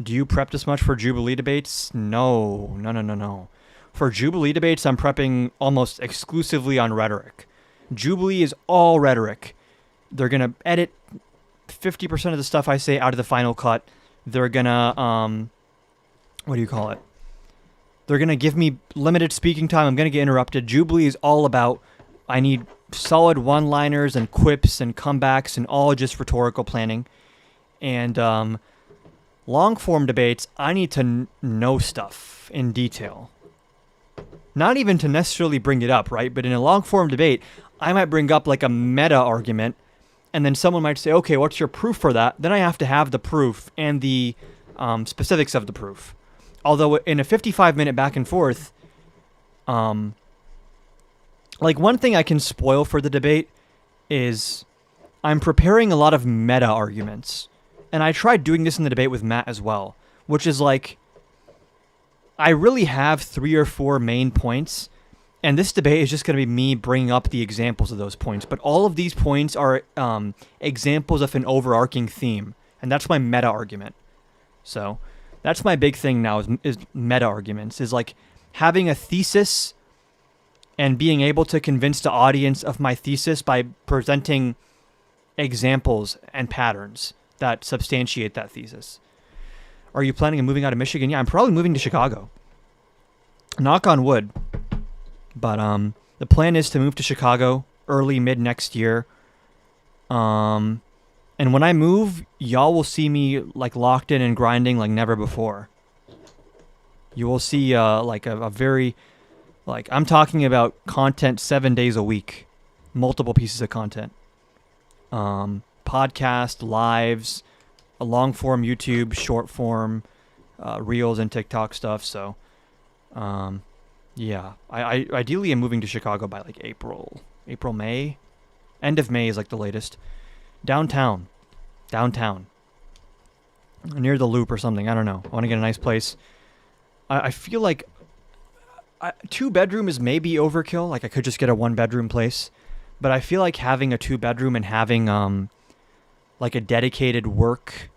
Do you prep this much for Jubilee debates? No. For Jubilee debates, I'm prepping almost exclusively on rhetoric. Jubilee is all rhetoric. They're gonna edit 50% of the stuff I say out of the final cut. They're gonna what do you call it? They're gonna give me limited speaking time. I'm gonna get interrupted. Jubilee is all about I need solid one-liners and quips and comebacks and all just rhetorical planning. And long-form debates, I need to know stuff in detail. Not even to necessarily bring it up, right? But in a long-form debate, I might bring up like a meta argument, and then someone might say, okay, what's your proof for that? Then I have to have the proof and the specifics of the proof. Although in a 55-minute back and forth, like one thing I can spoil for the debate is I'm preparing a lot of meta arguments. And I tried doing this in the debate with Matt as well, which is like, I really have 3 or 4 main points, and this debate is just going to be me bringing up the examples of those points. But all of these points are examples of an overarching theme, and that's my meta argument. So that's my big thing now is meta arguments, is like having a thesis and being able to convince the audience of my thesis by presenting examples and patterns that substantiate that thesis. Are you planning on moving out of Michigan? Yeah, I'm probably moving to Chicago. Knock on wood. But the plan is to move to Chicago early, mid next year. And when I move, y'all will see me like locked in and grinding like never before. You will see like a very, like I'm talking about content 7 days a week, multiple pieces of content. Podcast, lives, a long form YouTube, short form, reels and TikTok stuff. So, yeah, I ideally am moving to Chicago by like April, May, end of May is like the latest. Downtown, near the Loop or something. I don't know. I want to get a nice place. I feel like 2-bedroom is maybe overkill. Like I could just get a 1-bedroom place, but I feel like having a 2-bedroom and having like a dedicated work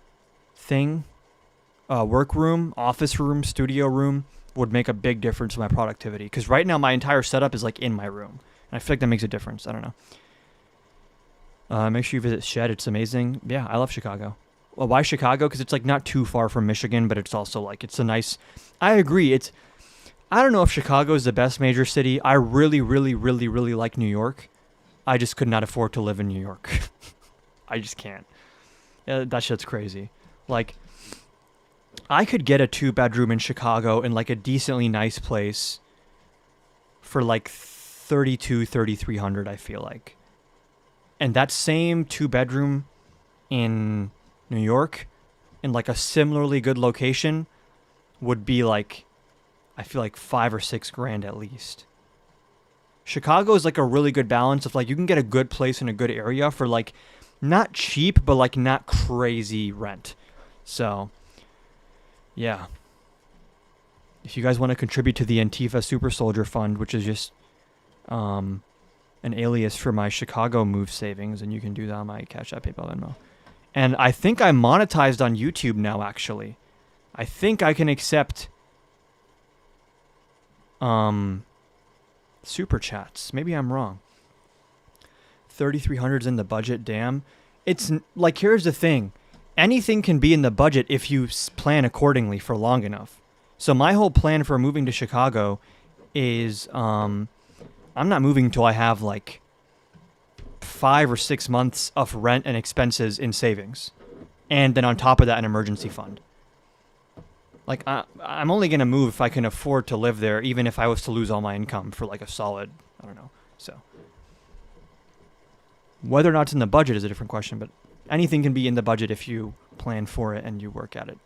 thing, work room, office room, studio room would make a big difference in my productivity. Because right now my entire setup is like in my room, and I feel like that makes a difference. I don't know. Make sure you visit Shed. It's amazing. Yeah, I love Chicago. Well, why Chicago? Because it's like not too far from Michigan, but it's also like it's a nice. I agree. I don't know if Chicago is the best major city. I really, really, really, really like New York. I just could not afford to live in New York. I just can't. That shit's crazy. Like, I could get a 2-bedroom in Chicago in like a decently nice place for like $3,200, $3,300, I feel like. And that same 2-bedroom in New York in like a similarly good location would be like, I feel like $5,000 or $6,000 at least. Chicago is like a really good balance of like you can get a good place in a good area for like not cheap, but like not crazy rent. So, yeah. If you guys want to contribute to the Antifa Super Soldier Fund, which is just an alias for my Chicago move savings, and you can do that on my Cash App, PayPal, Venmo. And I think I'm monetized on YouTube now, actually. I think I can accept super chats. Maybe I'm wrong. 3,300's in the budget. Damn. It's like, here's the thing. Anything can be in the budget if you plan accordingly for long enough. So my whole plan for moving to Chicago is I'm not moving until I have like 5 or 6 months of rent and expenses in savings. And then on top of that, an emergency fund. Like, I'm only going to move if I can afford to live there, even if I was to lose all my income for like a solid, I don't know. So whether or not it's in the budget is a different question, but anything can be in the budget if you plan for it and you work at it.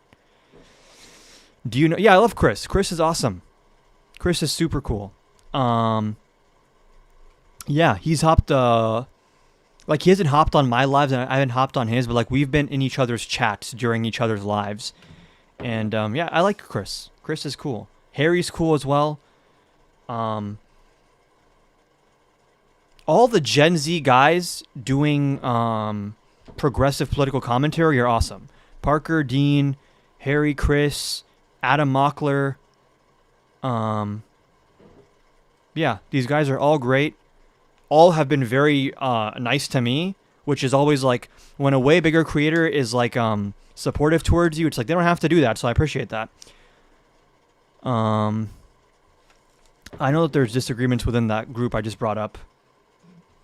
Do you know? Yeah, I love Chris. Chris is awesome. Chris is super cool. Yeah, he's hopped, like he hasn't hopped on my lives and I haven't hopped on his, but like we've been in each other's chats during each other's lives. And yeah, I like Chris. Chris is cool. Harry's cool as well. all the Gen Z guys doing progressive political commentary are awesome. Parker, Dean, Harry, Chris, Adam Mockler. Yeah, these guys are all great. All have been very nice to me, which is always like when a way bigger creator is like supportive towards you, it's like they don't have to do that, so I appreciate that. I know that there's disagreements within that group I just brought up.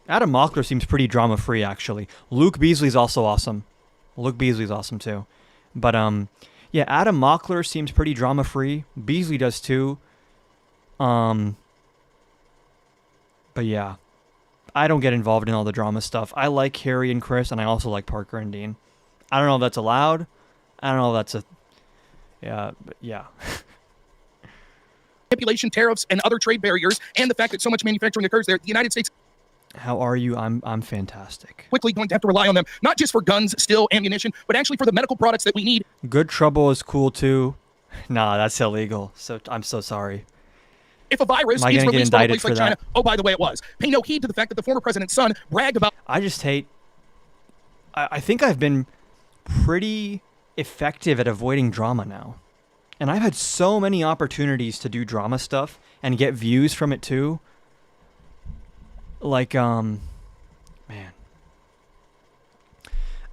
Adam Mockler seems pretty drama-free, actually. Luke Beasley's also awesome. Luke Beasley's awesome, too. But, yeah, Adam Mockler seems pretty drama-free. Beasley does, too. But, yeah. I don't get involved in all the drama stuff. I like Harry and Chris, and I also like Parker and Dean. I don't know if that's allowed. I don't know if that's a... Yeah, but yeah. Manipulation, tariffs, and other trade barriers, and the fact that so much manufacturing occurs there, the United States How are you? I'm fantastic. quickly going to have to rely on them, not just for guns, steel, ammunition, but actually for the medical products that we need. Good Trouble is cool too. Nah, that's illegal. So I'm so sorry. If a virus Am I is gonna get released from a indicted place like for China, that? oh, by the way, it was. Pay no heed to the fact that the former president's son bragged about. I just hate. I think I've been pretty effective at avoiding drama now. And I've had so many opportunities to do drama stuff and get views from it too. Like, man.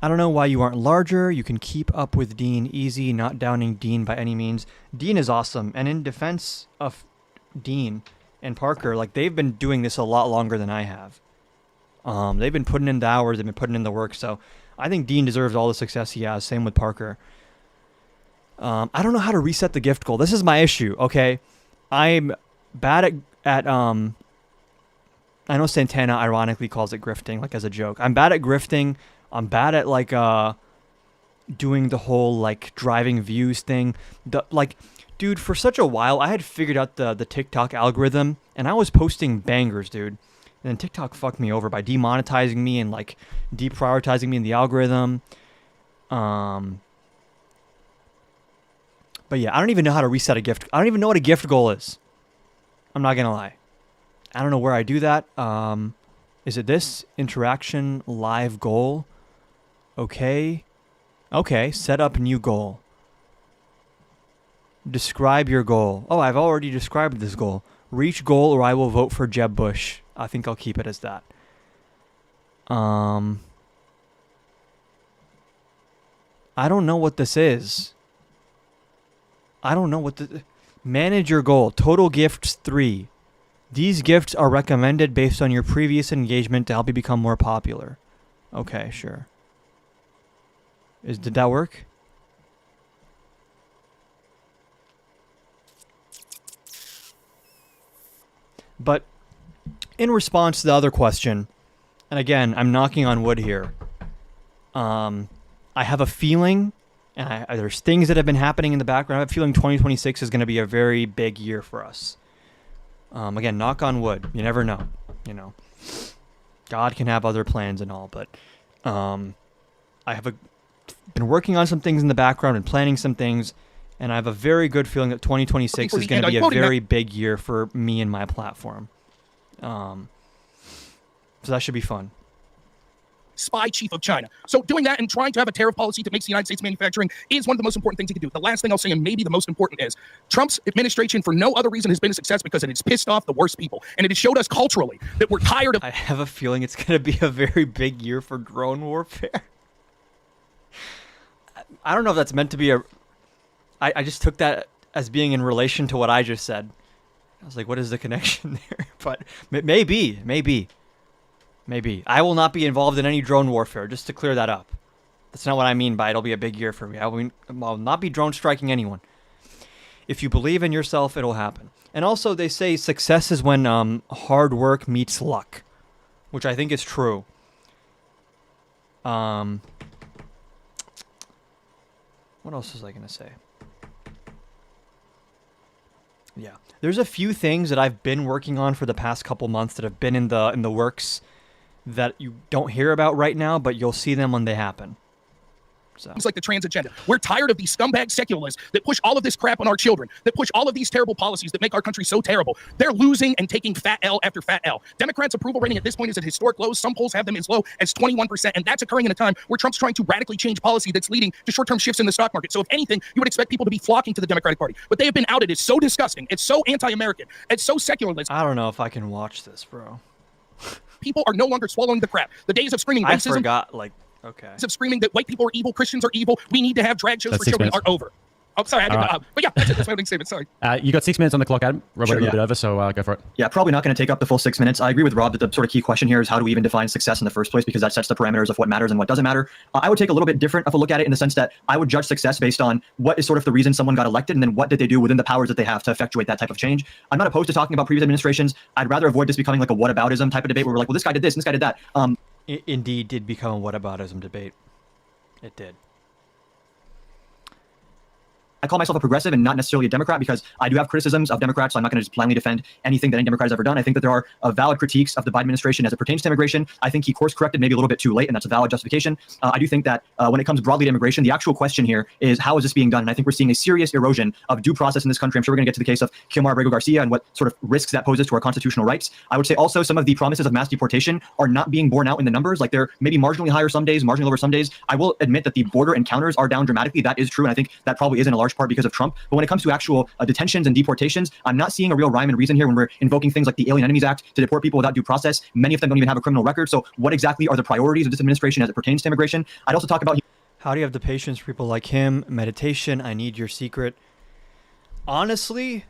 I don't know why you aren't larger. You can keep up with Dean easy, not downing Dean by any means. Dean is awesome. And in defense of Dean and Parker, like, they've been doing this a lot longer than I have. They've been putting in the hours, they've been putting in the work, so I think Dean deserves all the success he has. Same with Parker. I don't know how to reset the gift goal. This is my issue, okay? I'm bad at I know Santana ironically calls it grifting, like as a joke. I'm bad at grifting. I'm bad at like doing the whole like driving views thing. Dude, for such a while I had figured out the TikTok algorithm and I was posting bangers, dude. And then TikTok fucked me over by demonetizing me and like deprioritizing me in the algorithm. But yeah, I don't even know how to reset a gift. I don't even know what a gift goal is. I'm not gonna lie. I don't know where I do that. Is it this? Interaction live goal? Okay. Okay, set up new goal. Describe your goal. Oh, I've already described this goal. Reach goal or I will vote for Jeb Bush. I think I'll keep it as that. I don't know what this is. I don't know what the... Manage your goal. Total gifts 3. These gifts are recommended based on your previous engagement to help you become more popular. Okay, sure. Did that work? But in response to the other question, and again, I'm knocking on wood here. I have a feeling, and there's things that have been happening in the background. I have a feeling 2026 is going to be a very big year for us. Again, knock on wood. You never know. You know, God can have other plans and all, but I have been working on some things in the background and planning some things, and I have a very good feeling that 2026 is going to be a very big year for me and my platform. So that should be fun. Spy chief of China. So doing that and trying to have a tariff policy that makes the United States manufacturing is one of the most important things he can do. The last thing I'll say, and maybe the most important, is Trump's administration for no other reason has been a success because it has pissed off the worst people. And it has showed us culturally that we're tired of... I have a feeling it's going to be a very big year for drone warfare. I don't know if that's meant to be a... I just took that as being in relation to what I just said. I was like, what is the connection there? But maybe. I will not be involved in any drone warfare, just to clear that up. That's not what I mean by it'll be a big year for me. I will not be drone striking anyone. If you believe in yourself, it'll happen. And also, they say success is when hard work meets luck, which I think is true. What else was I going to say? Yeah. There's a few things that I've been working on for the past couple months that have been in the works that you don't hear about right now, but you'll see them when they happen. So. It's like the trans agenda. We're tired of these scumbag secularists that push all of this crap on our children, that push all of these terrible policies that make our country so terrible. They're losing and taking fat L after fat L. Democrats' approval rating at this point is at historic lows. Some polls have them as low as 21%, and that's occurring in a time where Trump's trying to radically change policy that's leading to short-term shifts in the stock market. So if anything, you would expect people to be flocking to the Democratic Party. But they have been outed as so disgusting. It's so anti-American. It's so secularist. I don't know if I can watch this, bro. People are no longer swallowing the crap. The days of screaming racism, I forgot, like, okay. of screaming that white people are evil, Christians are evil, we need to have drag shows That's for 6 children minutes. are over. Oh, sorry, I didn't, but yeah, that's my opening statement. Sorry. You got 6 minutes on the clock, Adam. We're Sure, a little yeah. bit over, so go for it. Yeah, probably not going to take up the full 6 minutes. I agree with Rob that the sort of key question here is how do we even define success in the first place, because that sets the parameters of what matters and what doesn't matter. I would take a little bit different of a look at it in the sense that I would judge success based on what is sort of the reason someone got elected and then what did they do within the powers that they have to effectuate that type of change. I'm not opposed to talking about previous administrations. I'd rather avoid this becoming like a whataboutism type of debate where we're like, well, this guy did this and this guy did that. It indeed did become a whataboutism debate. It did. I call myself a progressive and not necessarily a Democrat because I do have criticisms of Democrats, so I'm not going to just blindly defend anything that any Democrat has ever done. I think that there are valid critiques of the Biden administration as it pertains to immigration. I think he course-corrected maybe a little bit too late, and that's a valid justification. I do think that when it comes broadly to immigration, the actual question here is how is this being done? And I think we're seeing a serious erosion of due process in this country. I'm sure we're going to get to the case of Kilmar Abrego Garcia and what sort of risks that poses to our constitutional rights. I would say also some of the promises of mass deportation are not being borne out in the numbers. Like they're maybe marginally higher some days, marginally lower some days. I will admit that the border encounters are down dramatically. That is true, and I think that probably is in a large part because of Trump. But when it comes to actual detentions and deportations, I'm not seeing a real rhyme and reason here when we're invoking things like the Alien Enemies Act to deport people without due process. Many of them don't even have a criminal record. So what exactly are the priorities of this administration as it pertains to immigration? I'd also talk about... How do you have the patience for people like him? Meditation, I need your secret. Honestly,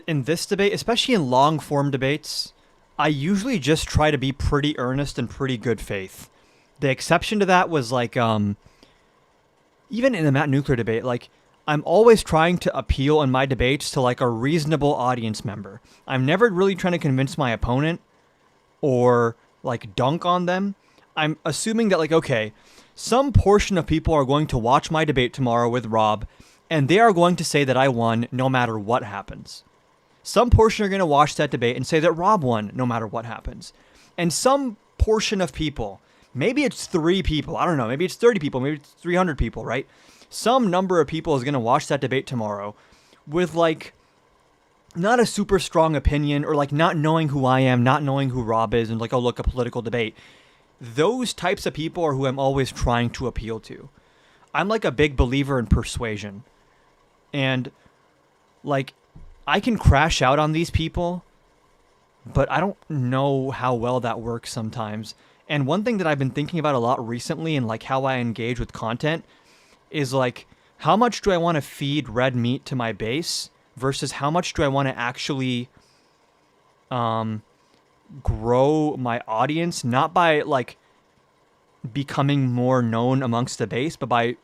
in this debate, especially in long-form debates, I usually just try to be pretty earnest and pretty good faith. The exception to that was like, even in the Matt Nuclear debate, like, I'm always trying to appeal in my debates to like a reasonable audience member. I'm never really trying to convince my opponent or like dunk on them. I'm assuming that like, okay, some portion of people are going to watch my debate tomorrow with Rob and they are going to say that I won no matter what happens. Some portion are going to watch that debate and say that Rob won no matter what happens. And some portion of people, maybe it's 3 people, I don't know, maybe it's 30 people, maybe it's 300 people, right? Some number of people is going to watch that debate tomorrow with like not a super strong opinion or like not knowing who I am, not knowing who Rob is and like, oh, look, a political debate. Those types of people are who I'm always trying to appeal to. I'm like a big believer in persuasion. And like I can crash out on these people, but I don't know how well that works sometimes. And one thing that I've been thinking about a lot recently and like how I engage with content is like, how much do I want to feed red meat to my base versus how much do I want to actually grow my audience, not by like becoming more known amongst the base, but by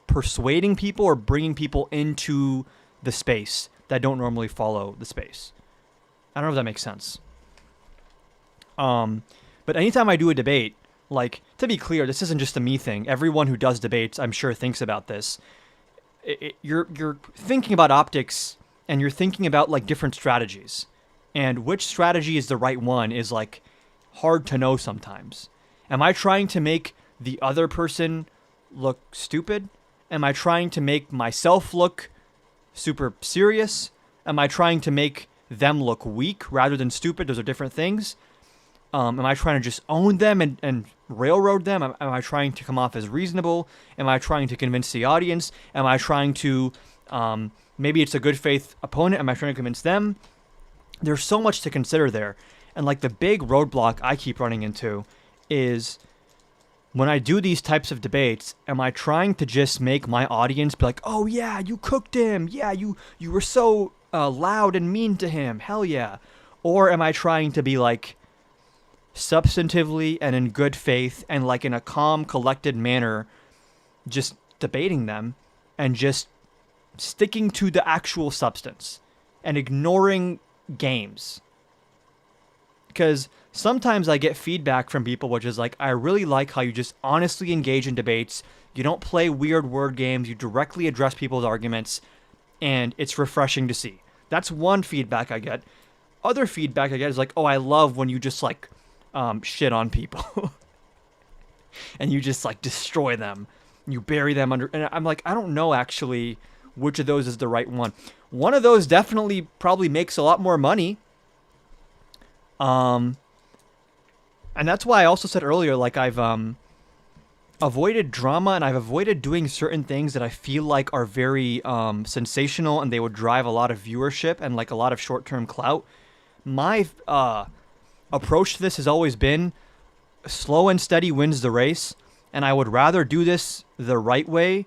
persuading people or bringing people into the space that don't normally follow the space. I don't know if that makes sense. But anytime I do a debate, like, to be clear, this isn't just a me thing. Everyone who does debates, I'm sure, thinks about this. You're thinking about optics, and you're thinking about, like, different strategies. And which strategy is the right one is, like, hard to know sometimes. Am I trying to make the other person look stupid? Am I trying to make myself look super serious? Am I trying to make them look weak rather than stupid? Those are different things. Am I trying to just own them and railroad them? Am I trying to come off as reasonable? Am I trying to convince the audience? Am I trying to, maybe it's a good faith opponent. Am I trying to convince them? There's so much to consider there. And like the big roadblock I keep running into is when I do these types of debates, am I trying to just make my audience be like, oh yeah, you cooked him. Yeah, you were so loud and mean to him. Hell yeah. Or am I trying to be like, substantively and in good faith and like in a calm, collected manner, just debating them and just sticking to the actual substance and ignoring games? Because sometimes I get feedback from people which is like, I really like how you just honestly engage in debates. You don't play weird word games. You directly address people's arguments, and it's refreshing to see. That's one feedback I get. Other feedback I get is like, oh, I love when you just like shit on people. and you just like destroy them. You bury them under, and I'm like, I don't know actually which of those is the right one. One of those definitely probably makes a lot more money. And that's why I also said earlier, like I've avoided drama and I've avoided doing certain things that I feel like are very sensational and they would drive a lot of viewership and like a lot of short-term clout. My approach to this has always been slow and steady wins the race, and I would rather do this the right way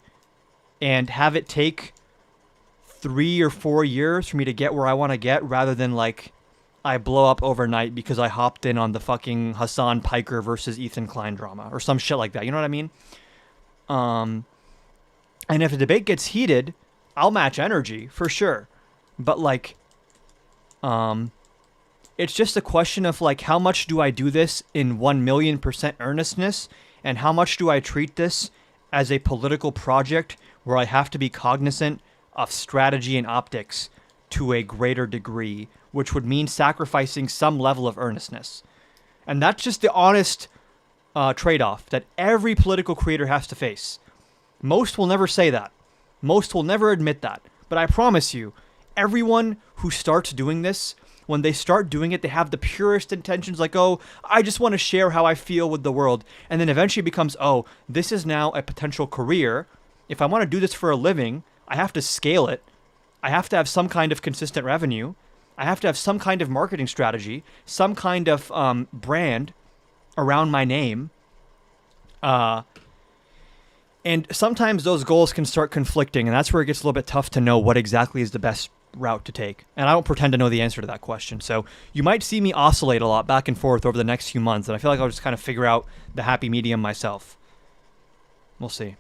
and have it take 3 or 4 years for me to get where I want to get, rather than like I blow up overnight because I hopped in on the fucking Hassan Piker versus Ethan Klein drama or some shit like that. You know what I mean? And if the debate gets heated, I'll match energy for sure. But like, it's just a question of like, how much do I do this in 1,000,000% earnestness, and how much do I treat this as a political project where I have to be cognizant of strategy and optics to a greater degree, which would mean sacrificing some level of earnestness. And that's just the honest trade-off that every political creator has to face. Most will never say that. Most will never admit that. But I promise you, everyone who starts doing this, when they start doing it, they have the purest intentions, like, oh, I just want to share how I feel with the world. And then eventually it becomes, oh, this is now a potential career. If I want to do this for a living, I have to scale it. I have to have some kind of consistent revenue. I have to have some kind of marketing strategy, some kind of brand around my name. And sometimes those goals can start conflicting, and that's where it gets a little bit tough to know what exactly is the best route to take. And I don't pretend to know the answer to that question. So you might see me oscillate a lot back and forth over the next few months, and I feel like I'll just kind of figure out the happy medium myself. We'll see.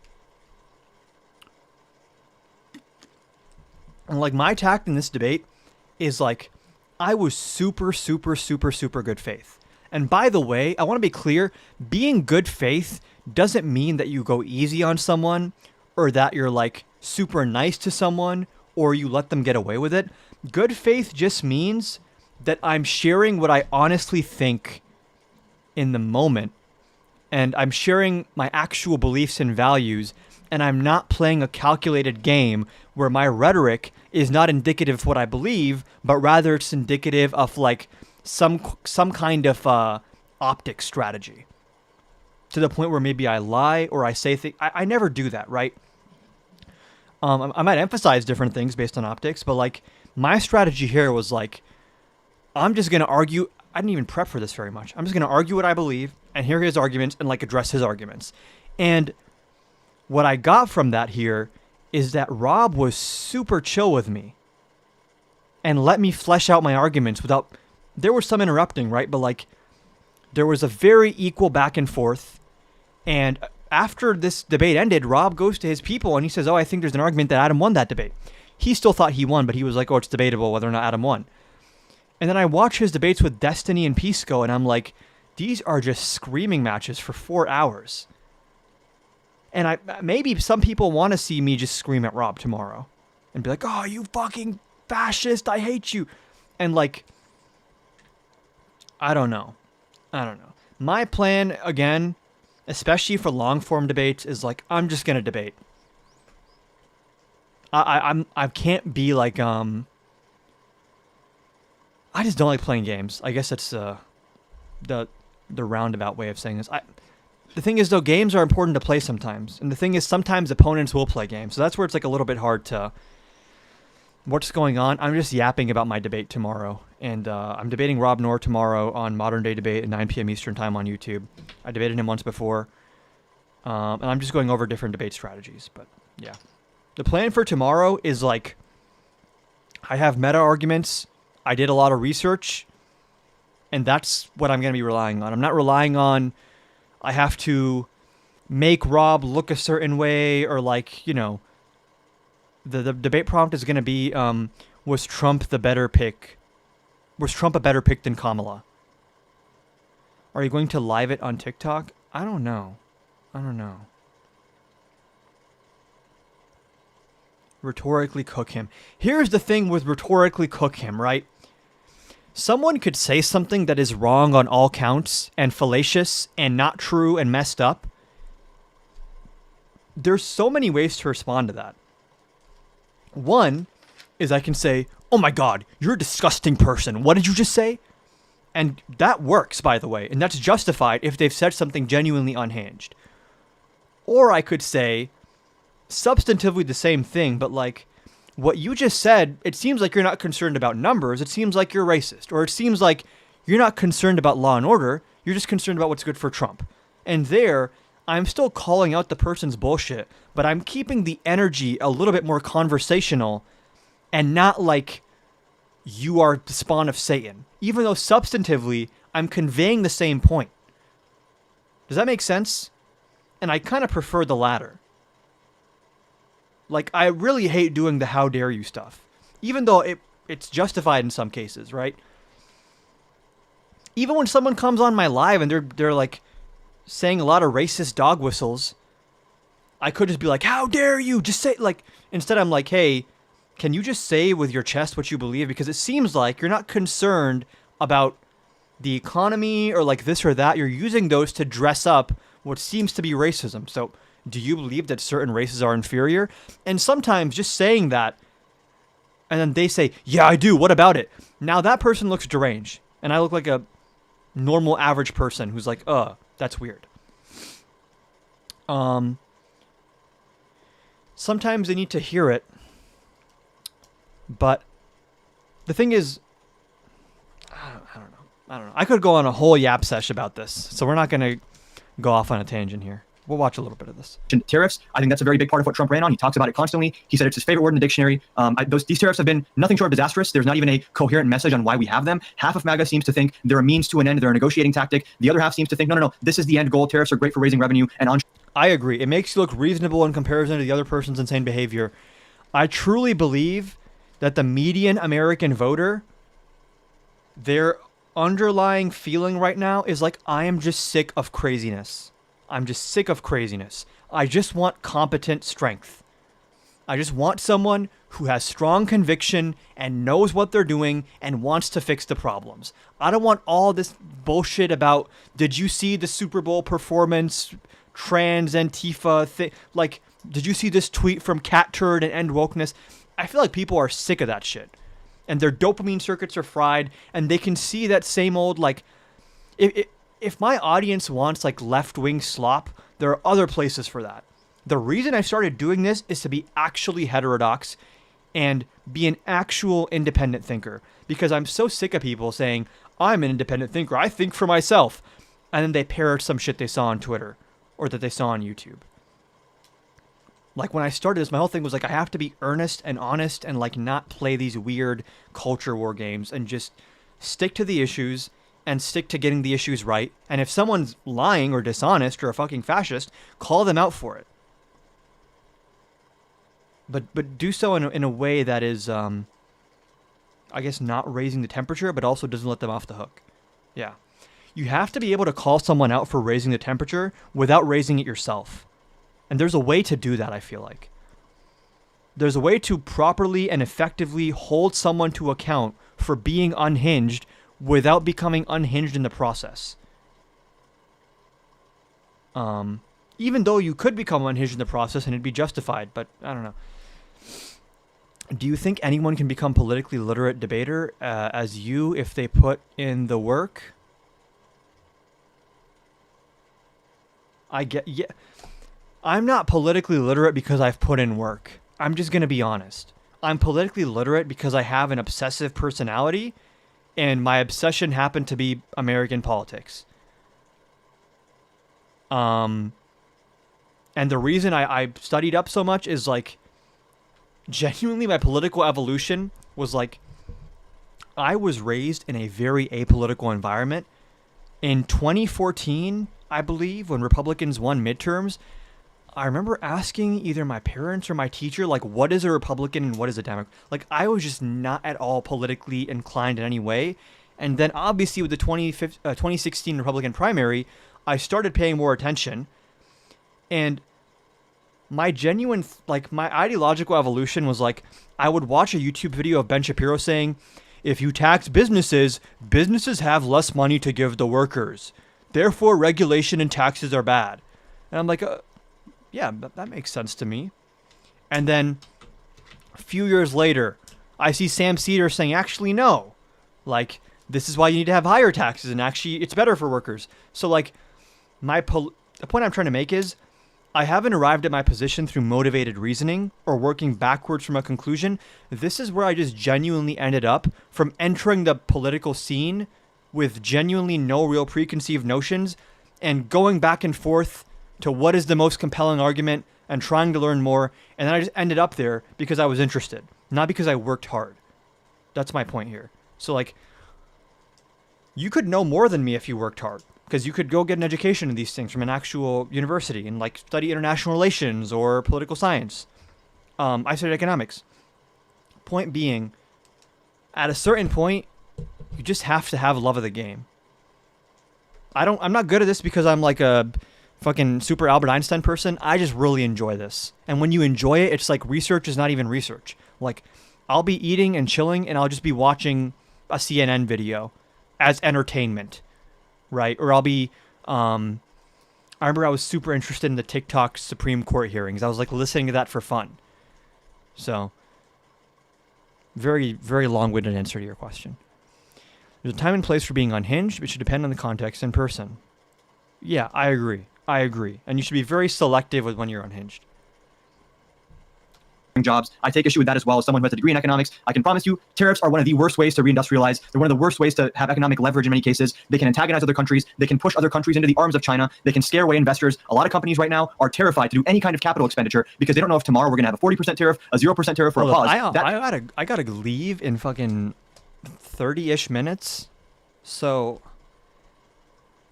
And like my tact in this debate is like, I was super good faith. And by the way, I want to be clear, being good faith doesn't mean that you go easy on someone, or that you're like super nice to someone, or you let them get away with it. Good faith just means that I'm sharing what I honestly think in the moment, and I'm sharing my actual beliefs and values, and I'm not playing a calculated game where my rhetoric is not indicative of what I believe, but rather it's indicative of like some kind of optic strategy, to the point where maybe I lie or I say things. I never do that, right? I might emphasize different things based on optics, but like my strategy here was like, I'm just going to argue. I didn't even prep for this very much. I'm just going to argue what I believe and hear his arguments and like address his arguments. And what I got from that here is that Rob was super chill with me and let me flesh out my arguments without, there was some interrupting, right? But like, there was a very equal back and forth. And after this debate ended, Rob goes to his people and he says, oh, I think there's an argument that Adam won that debate. He still thought he won, but he was like, oh, it's debatable whether or not Adam won. And then I watch his debates with Destiny and Pisco, and I'm like, these are just screaming matches for 4 hours. And maybe some people want to see me just scream at Rob tomorrow and be like, oh, you fucking fascist, I hate you. And like, I don't know. My plan, again, especially for long form debates, is like, I'm just going to debate. I can't be like, I just don't like playing games. I guess that's the roundabout way of saying this. The thing is, though, games are important to play sometimes. And the thing is, sometimes opponents will play games. So that's where it's like a little bit hard to... What's going on? I'm just yapping about my debate tomorrow. And I'm debating Rob Noor tomorrow on Modern Day Debate at 9 p.m. Eastern Time on YouTube. I debated him once before. And I'm just going over different debate strategies. But, yeah. The plan for tomorrow is like... I have meta arguments. I did a lot of research. And that's what I'm going to be relying on. I'm not relying on... I have to make Rob look a certain way, or like, you know, the debate prompt is going to be, was Trump the better pick? Was Trump a better pick than Kamala? Are you going to live it on TikTok? I don't know. Rhetorically cook him. Here's the thing with rhetorically cook him, right? Someone could say something that is wrong on all counts and fallacious and not true and messed up, there's so many ways to respond to that. One is I can say, oh my God, you're a disgusting person. What did you just say? And that works, by the way, and that's justified if they've said something genuinely unhinged. Or I could say substantively the same thing, but like, what you just said, it seems like you're not concerned about numbers. It seems like you're racist. Or it seems like you're not concerned about law and order. You're just concerned about what's good for Trump. And there, I'm still calling out the person's bullshit, but I'm keeping the energy a little bit more conversational and not like you are the spawn of Satan, even though substantively I'm conveying the same point. Does that make sense? And I kind of prefer the latter. Like, I really hate doing the how dare you stuff, even though it's justified in some cases, right? Even when someone comes on my live and they're like saying a lot of racist dog whistles, I could just be like, how dare you? Just say, like, instead I'm like, hey, can you just say with your chest what you believe? Because it seems like you're not concerned about the economy or like this or that. You're using those to dress up what seems to be racism. So do you believe that certain races are inferior? And sometimes just saying that, and then they say, yeah, I do. What about it? Now that person looks deranged. And I look like a normal average person who's like, that's weird. Sometimes they need to hear it. But the thing is, I don't know. I could go on a whole yap sesh about this. So we're not going to go off on a tangent here. We'll watch a little bit of this. Tariffs, I think that's a very big part of what Trump ran on. He talks about it constantly. He said it's his favorite word in the dictionary. These tariffs have been nothing short of disastrous. There's not even a coherent message on why we have them. Half of MAGA seems to think they're a means to an end. They're a negotiating tactic. The other half seems to think, no, this is the end goal. Tariffs are great for raising revenue. And I agree. It makes you look reasonable in comparison to the other person's insane behavior. I truly believe that the median American voter, their underlying feeling right now is like, I am just sick of craziness. I'm just sick of craziness. I just want competent strength. I just want someone who has strong conviction and knows what they're doing and wants to fix the problems. I don't want all this bullshit about, did you see the Super Bowl performance, trans Antifa thing? Like, did you see this tweet from Cat Turd and End Wokeness? I feel like people are sick of that shit. And their dopamine circuits are fried, and they can see that same old, like, if my audience wants, like, left-wing slop, there are other places for that. The reason I started doing this is to be actually heterodox and be an actual independent thinker. Because I'm so sick of people saying, I'm an independent thinker, I think for myself. And then they parrot some shit they saw on Twitter or that they saw on YouTube. Like, when I started this, my whole thing was like, I have to be earnest and honest and like not play these weird culture war games and just stick to the issues and stick to getting the issues right. And if someone's lying or dishonest or a fucking fascist, call them out for it. But do so in a way that is, I guess, not raising the temperature, but also doesn't let them off the hook. Yeah. You have to be able to call someone out for raising the temperature without raising it yourself. And there's a way to do that, I feel like. There's a way to properly and effectively hold someone to account for being unhinged without becoming unhinged in the process. Even though you could become unhinged in the process and it'd be justified, but I don't know. Do you think anyone can become politically literate debater as you if they put in the work? Yeah. I'm not politically literate because I've put in work. I'm just going to be honest. I'm politically literate because I have an obsessive personality, and my obsession happened to be American politics. And the reason I studied up so much is like, genuinely my political evolution was like, I was raised in a very apolitical environment. In 2014, I believe, when Republicans won midterms, I remember asking either my parents or my teacher, like, what is a Republican and what is a Democrat? Like, I was just not at all politically inclined in any way. And then obviously with the 2016 Republican primary, I started paying more attention. And my genuine, like, my ideological evolution was like, I would watch a YouTube video of Ben Shapiro saying, if you tax businesses, businesses have less money to give the workers. Therefore, regulation and taxes are bad. And I'm like, yeah, that makes sense to me. And then a few years later, I see Sam Cedar saying, actually, no. Like, this is why you need to have higher taxes, and actually, it's better for workers. So, like, the point I'm trying to make is, I haven't arrived at my position through motivated reasoning or working backwards from a conclusion. This is where I just genuinely ended up from entering the political scene with genuinely no real preconceived notions and going back and forth to what is the most compelling argument and trying to learn more. And then I just ended up there because I was interested, not because I worked hard. That's my point here. So, like, you could know more than me if you worked hard, because you could go get an education in these things from an actual university and, like, study international relations or political science. I studied economics. Point being, at a certain point, you just have to have love of the game. I'm not good at this because I'm like a fucking super Albert Einstein person. I just really enjoy this. And when you enjoy it, it's like research is not even research. Like, I'll be eating and chilling and I'll just be watching a CNN video as entertainment. Right? Or I'll be, I remember I was super interested in the TikTok Supreme Court hearings. I was like listening to that for fun. So, very, very long-winded answer to your question. There's a time and place for being unhinged, but it should depend on the context and person. Yeah, I agree. And you should be very selective with when you're unhinged. Jobs. I take issue with that as well. As someone who has a degree in economics, I can promise you tariffs are one of the worst ways to reindustrialize. They're one of the worst ways to have economic leverage in many cases. They can antagonize other countries. They can push other countries into the arms of China. They can scare away investors. A lot of companies right now are terrified to do any kind of capital expenditure because they don't know if tomorrow we're going to have a 40% tariff, a 0% tariff, or a pause. I gotta leave in fucking 30-ish minutes. So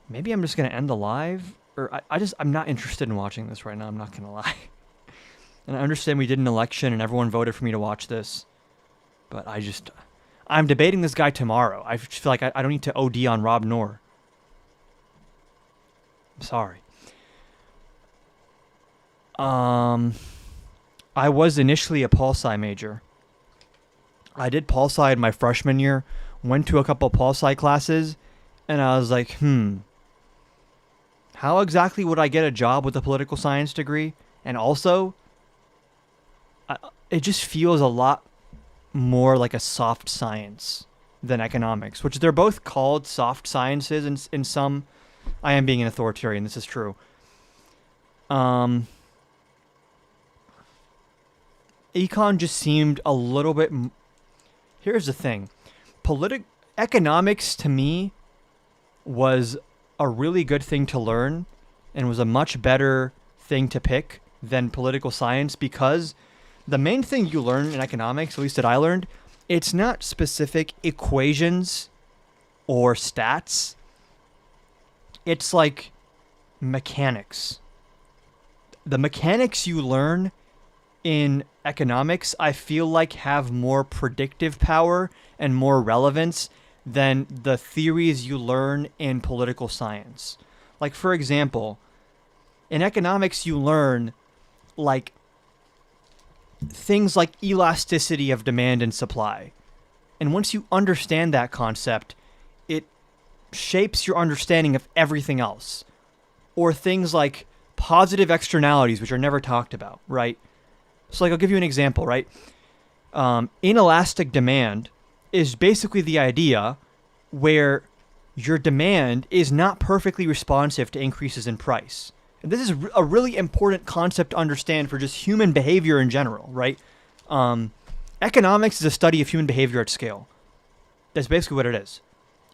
maybe I'm just going to end the live. Or I'm not interested in watching this right now. I'm not going to lie. And I understand we did an election and everyone voted for me to watch this. But I'm debating this guy tomorrow. I just feel like I don't need to OD on Rob Noor. I'm sorry. I was initially a pol-sci major. I did pol-sci in my freshman year, went to a couple pol-sci classes, and I was like, how exactly would I get a job with a political science degree? And also, it just feels a lot more like a soft science than economics, which they're both called soft sciences in some. I am being an authoritarian. This is true. Econ just seemed a little bit. Here's the thing. Economics to me was a really good thing to learn and was a much better thing to pick than political science, because the main thing you learn in economics, at least that I learned, it's not specific equations or stats. It's like mechanics. The mechanics you learn in economics, I feel like, have more predictive power and more relevance than the theories you learn in political science. Like, for example, in economics you learn, like, things like elasticity of demand and supply. And once you understand that concept, it shapes your understanding of everything else. Or things like positive externalities, which are never talked about, right? So, like, I'll give you an example, right? Inelastic demand is basically the idea where your demand is not perfectly responsive to increases in price. And this is a really important concept to understand for just human behavior in general, right? Economics is a study of human behavior at scale. That's basically what it is.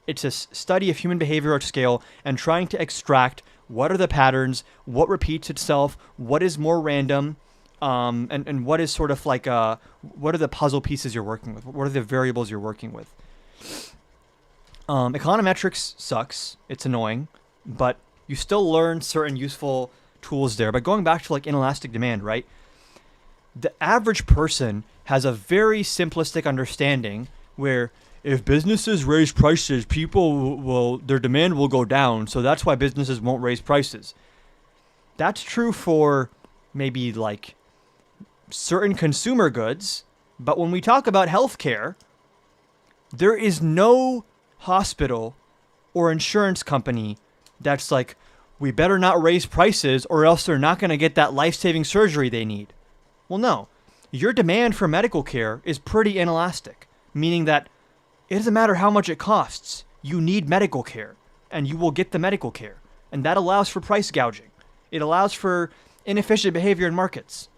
It's a study of human behavior at scale and trying to extract what are the patterns, what repeats itself, what is more random, and what is sort of like, what are the puzzle pieces you're working with? What are the variables you're working with? Econometrics sucks. It's annoying, but you still learn certain useful tools there. But going back to, like, inelastic demand, right? The average person has a very simplistic understanding where if businesses raise prices, their demand will go down. So that's why businesses won't raise prices. That's true for maybe, like, certain consumer goods. But when we talk about healthcare, there is no hospital or insurance company that's like, we better not raise prices or else they're not going to get that life-saving surgery they need. Well, no. Your demand for medical care is pretty inelastic, meaning that it doesn't matter how much it costs. You need medical care, and you will get the medical care. And that allows for price gouging. It allows for inefficient behavior in markets.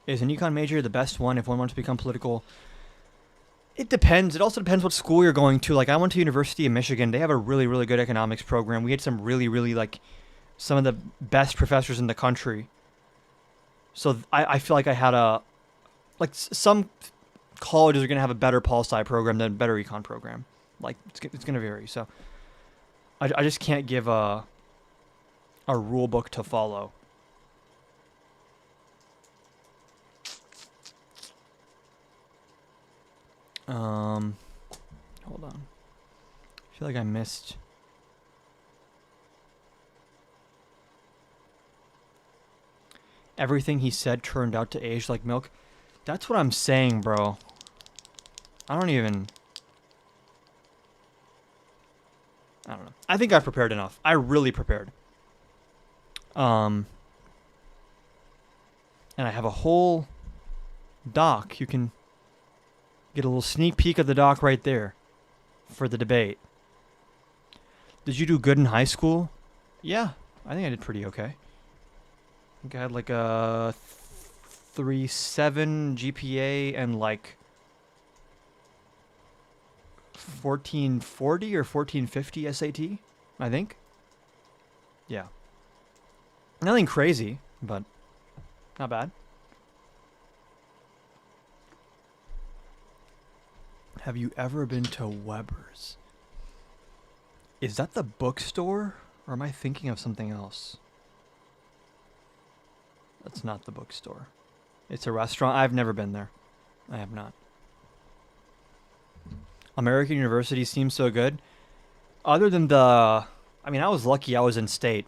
Is an econ major the best one if one wants to become political? It depends. It also depends what school you're going to. Like, I went to University of Michigan. They have a really, really good economics program. We had some really, really, like, some of the best professors in the country. So I feel like I had some colleges are going to have a better pol-sci program than a better econ program. Like, it's going to vary. So I just can't give a rule book to follow. Hold on. I feel like I missed. Everything he said turned out to age like milk. That's what I'm saying, bro. I don't know. I think I've prepared enough. I really prepared. And I have a whole doc. You can get a little sneak peek of the doc right there for the debate. Did you do good in high school? Yeah, I think I did pretty okay. I think I had like a 3.7 GPA and like 1440 or 1450 SAT, I think. Yeah. Nothing crazy, but not bad. Have you ever been to Weber's? Is that the bookstore? Or am I thinking of something else? That's not the bookstore. It's a restaurant. I've never been there. I have not. American University seems so good. Other than I was lucky I was in state.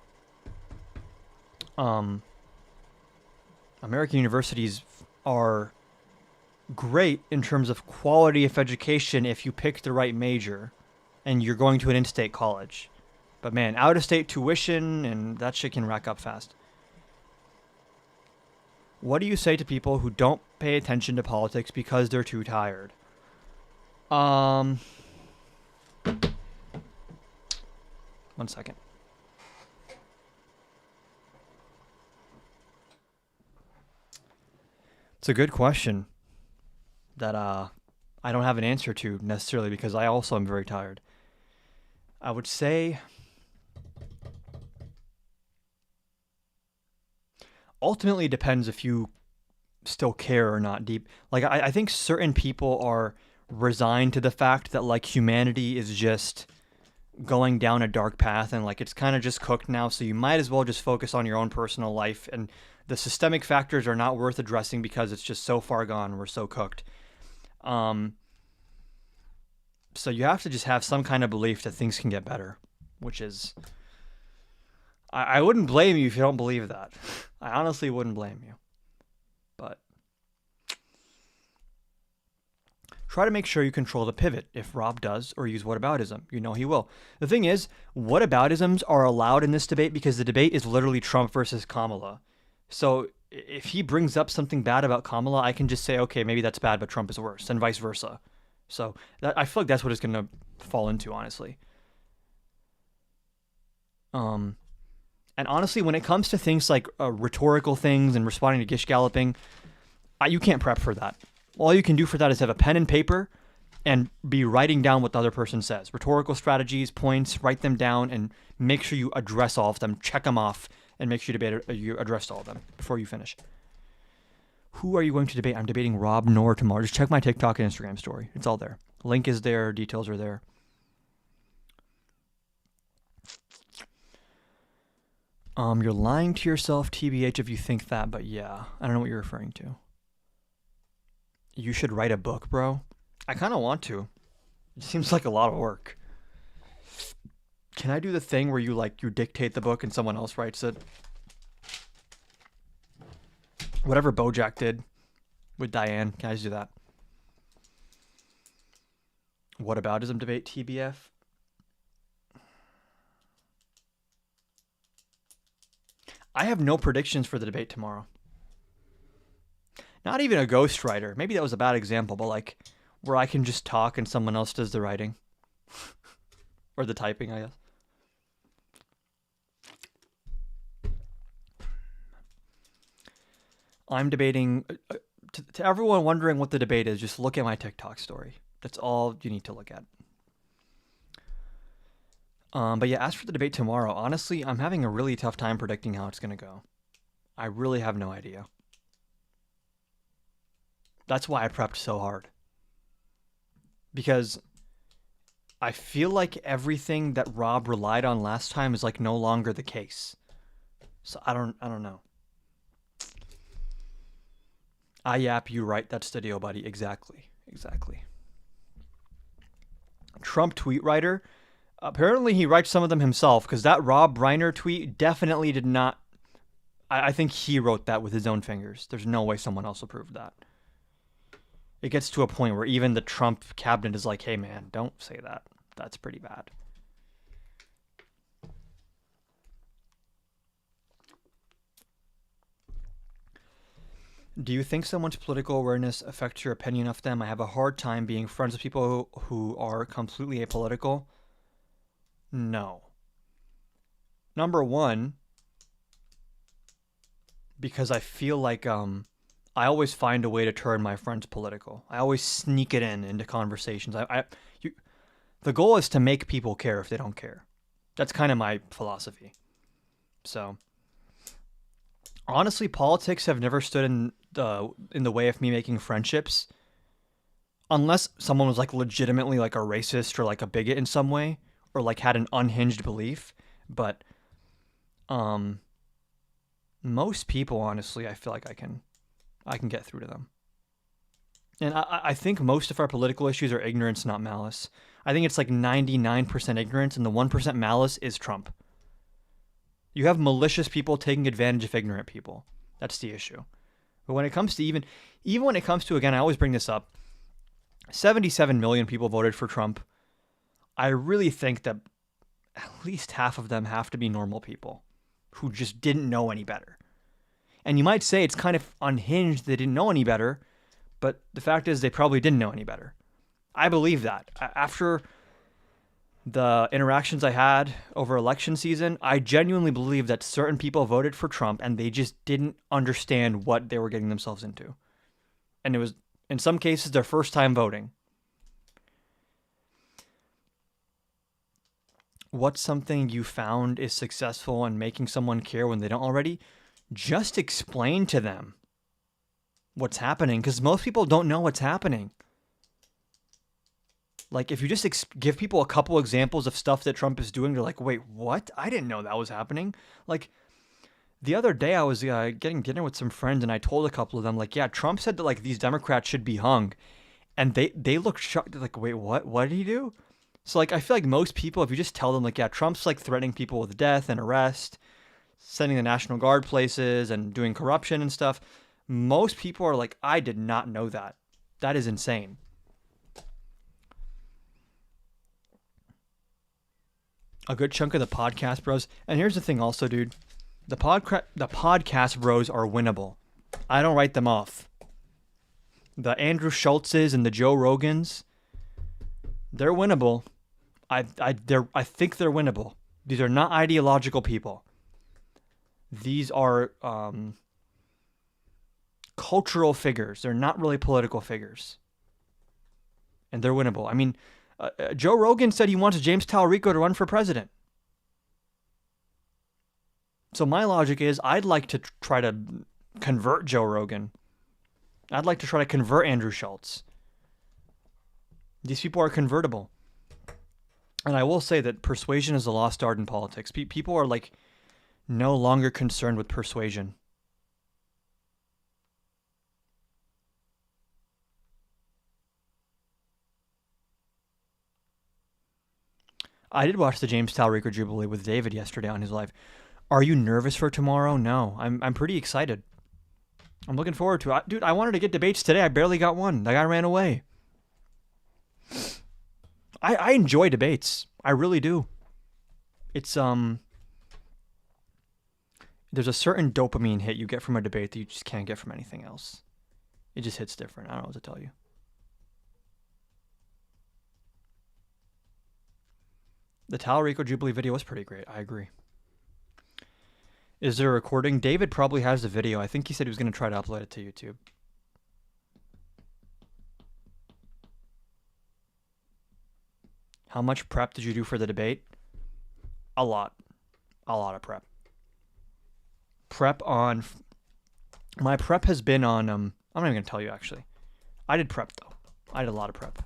American universities are great in terms of quality of education if you pick the right major and you're going to an in-state college. But man, out-of-state tuition and that shit can rack up fast. What do you say to people who don't pay attention to politics because they're too tired? One second. It's a good question that I don't have an answer to necessarily because I also am very tired. I would say ultimately it depends if you still care or not deep. Like I think certain people are resigned to the fact that like humanity is just going down a dark path and like it's kind of just cooked now, so you might as well just focus on your own personal life, and the systemic factors are not worth addressing because it's just so far gone, we're so cooked. So you have to just have some kind of belief that things can get better, which is I wouldn't blame you if you don't believe that. I honestly wouldn't blame you. But try to make sure you control the pivot if Rob does or use whataboutism. You know he will. The thing is, whataboutisms are allowed in this debate because the debate is literally Trump versus Kamala. So if he brings up something bad about Kamala, I can just say, okay, maybe that's bad, but Trump is worse, and vice versa. So I feel like that's what it's going to fall into, honestly. And honestly, when it comes to things like rhetorical things and responding to gish galloping, you can't prep for that. All you can do for that is have a pen and paper and be writing down what the other person says. Rhetorical strategies, points, write them down and make sure you address all of them, check them off, and make sure you addressed all of them before you finish. Who are you going to debate? I'm debating Rob Noor tomorrow. Just check my TikTok and Instagram story. It's all there. Link is there. Details are there. You're lying to yourself, TBH, if you think that, but yeah. I don't know what you're referring to. You should write a book, bro. I kind of want to. It seems like a lot of work. Can I do the thing where you dictate the book and someone else writes it? Whatever Bojack did with Diane. Can I just do that? Whataboutism debate, TBF? I have no predictions for the debate tomorrow. Not even a ghostwriter. Maybe that was a bad example, but like where I can just talk and someone else does the writing. Or the typing, I guess. I'm debating. To everyone wondering what the debate is, just look at my TikTok story. That's all you need to look at. But yeah, as for the debate tomorrow, honestly, I'm having a really tough time predicting how it's going to go. I really have no idea. That's why I prepped so hard. Because I feel like everything that Rob relied on last time is like no longer the case. So I don't know. Yap, you right. That's the deal, buddy. Exactly. Trump tweet writer. Apparently he writes some of them himself, because that Rob Reiner tweet definitely did not. I think he wrote that with his own fingers. There's no way someone else approved that. It gets to a point where even the Trump cabinet is like, hey man, don't say that. That's pretty bad. Do you think someone's political awareness affects your opinion of them? I have a hard time being friends with people who are completely apolitical. No. Number one, because I feel like I always find a way to turn my friends political. I always sneak it into conversations. The goal is to make people care if they don't care. That's kind of my philosophy. So, honestly, politics have never stood in the way of me making friendships, unless someone was like legitimately like a racist or like a bigot in some way, or like had an unhinged belief. But most people, honestly, I feel like I can get through to them. And I think most of our political issues are ignorance, not malice. I think it's like 99% ignorance, and the 1% malice is Trump. You have malicious people taking advantage of ignorant people. That's the issue. But when it comes to even when it comes to, again, I always bring this up, 77 million people voted for Trump. I really think that at least half of them have to be normal people who just didn't know any better. And you might say it's kind of unhinged they didn't know any better, but the fact is they probably didn't know any better. I believe that. After the interactions I had over election season, I genuinely believe that certain people voted for Trump and they just didn't understand what they were getting themselves into. And it was, in some cases, their first time voting. What's something you found is successful in making someone care when they don't already? Just explain to them what's happening, because most people don't know what's happening. Like, if you just give people a couple examples of stuff that Trump is doing, they're like, wait, what? I didn't know that was happening. Like, the other day I was getting dinner with some friends, and I told a couple of them, like, yeah, Trump said that, like, these Democrats should be hung. And they looked shocked. They're like, wait, what? What did he do? So, like, I feel like most people, if you just tell them, like, yeah, Trump's, like, threatening people with death and arrest, sending the National Guard places and doing corruption and stuff, most people are like, I did not know that. That is insane. A good chunk of the podcast bros. And here's the thing also, dude. The podcast bros are winnable. I don't write them off. The Andrew Schultzes and the Joe Rogans, they're winnable. I think they're winnable. These are not ideological people. These are cultural figures. They're not really political figures. And they're winnable. I mean, Joe Rogan said he wants James Talarico to run for president. So my logic is I'd like to try to convert Joe Rogan. I'd like to try to convert Andrew Schultz. These people are convertible. And I will say that persuasion is a lost art in politics. People are like no longer concerned with persuasion. I did watch the James Talarico Jubilee with David yesterday on his live. Are you nervous for tomorrow? No, I'm pretty excited. I'm looking forward to it. Dude, I wanted to get debates today. I barely got one. The guy ran away. I enjoy debates. I really do. It's there's a certain dopamine hit you get from a debate that you just can't get from anything else. It just hits different. I don't know what to tell you. The Talarico Jubilee video was pretty great. I agree. Is there a recording? David probably has the video. I think he said he was going to try to upload it to YouTube. How much prep did you do for the debate? A lot. A lot of prep. Prep on... My prep has been on... I'm not even going to tell you, actually. I did prep, though. I did a lot of prep.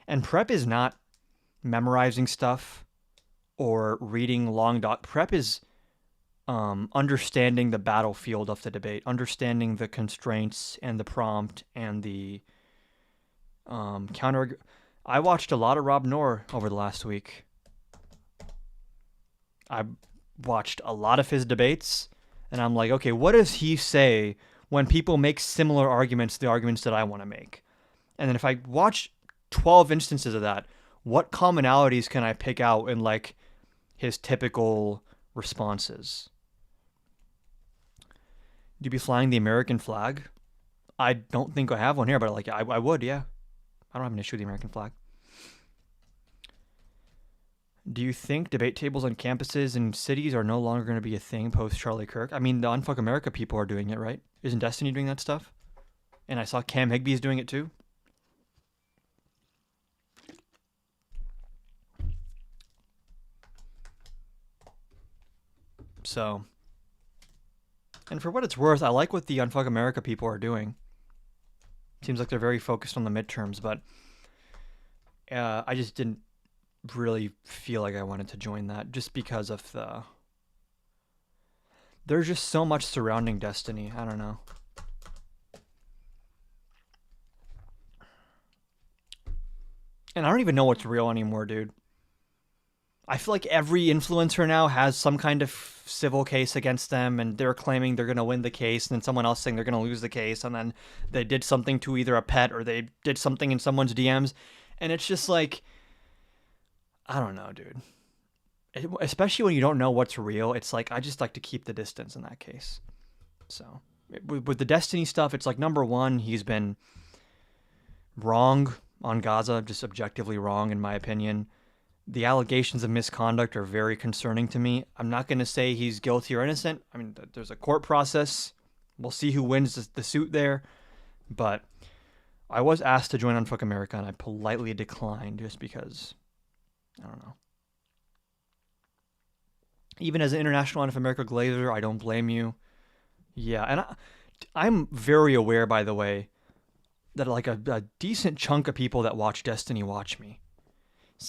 And prep is not memorizing stuff or reading long doc. Prep is understanding the battlefield of the debate, understanding the constraints and the prompt and the counter. I watched a lot of Rob Noor over the last week. I watched a lot of his debates, and I'm like, okay, what does he say when people make similar arguments to the arguments that I want to make? And then if I watch 12 instances of that, what commonalities can I pick out in like his typical responses? Do you be flying the American flag? I don't think I have one here, but like I would, yeah. I don't have an issue with the American flag. Do you think debate tables on campuses and cities are no longer going to be a thing post Charlie Kirk? I mean, the Unfuck America people are doing it, right? Isn't Destiny doing that stuff? And I saw Cam Higby's doing it too. So, and for what it's worth, I like what the Unfuck America people are doing. Seems like they're very focused on the midterms, but I just didn't really feel like I wanted to join that just because of the... There's just so much surrounding Destiny. I don't know. And I don't even know what's real anymore, dude. I feel like every influencer now has some kind of civil case against them, and they're claiming they're going to win the case, and then someone else saying they're going to lose the case, and then they did something to either a pet or they did something in someone's DMs. And it's just like, I don't know, dude. Especially when you don't know what's real, it's like, I just like to keep the distance in that case. So, with the Destiny stuff, it's like, number one, he's been wrong on Gaza, just objectively wrong, in my opinion. The allegations of misconduct are very concerning to me. I'm not going to say he's guilty or innocent. I mean, there's a court process. We'll see who wins the suit there. But I was asked to join Unfuck America, and I politely declined just because, I don't know. Even as an international Unfuck America glazer, I don't blame you. Yeah, and I'm very aware, by the way, that like a decent chunk of people that watch Destiny watch me.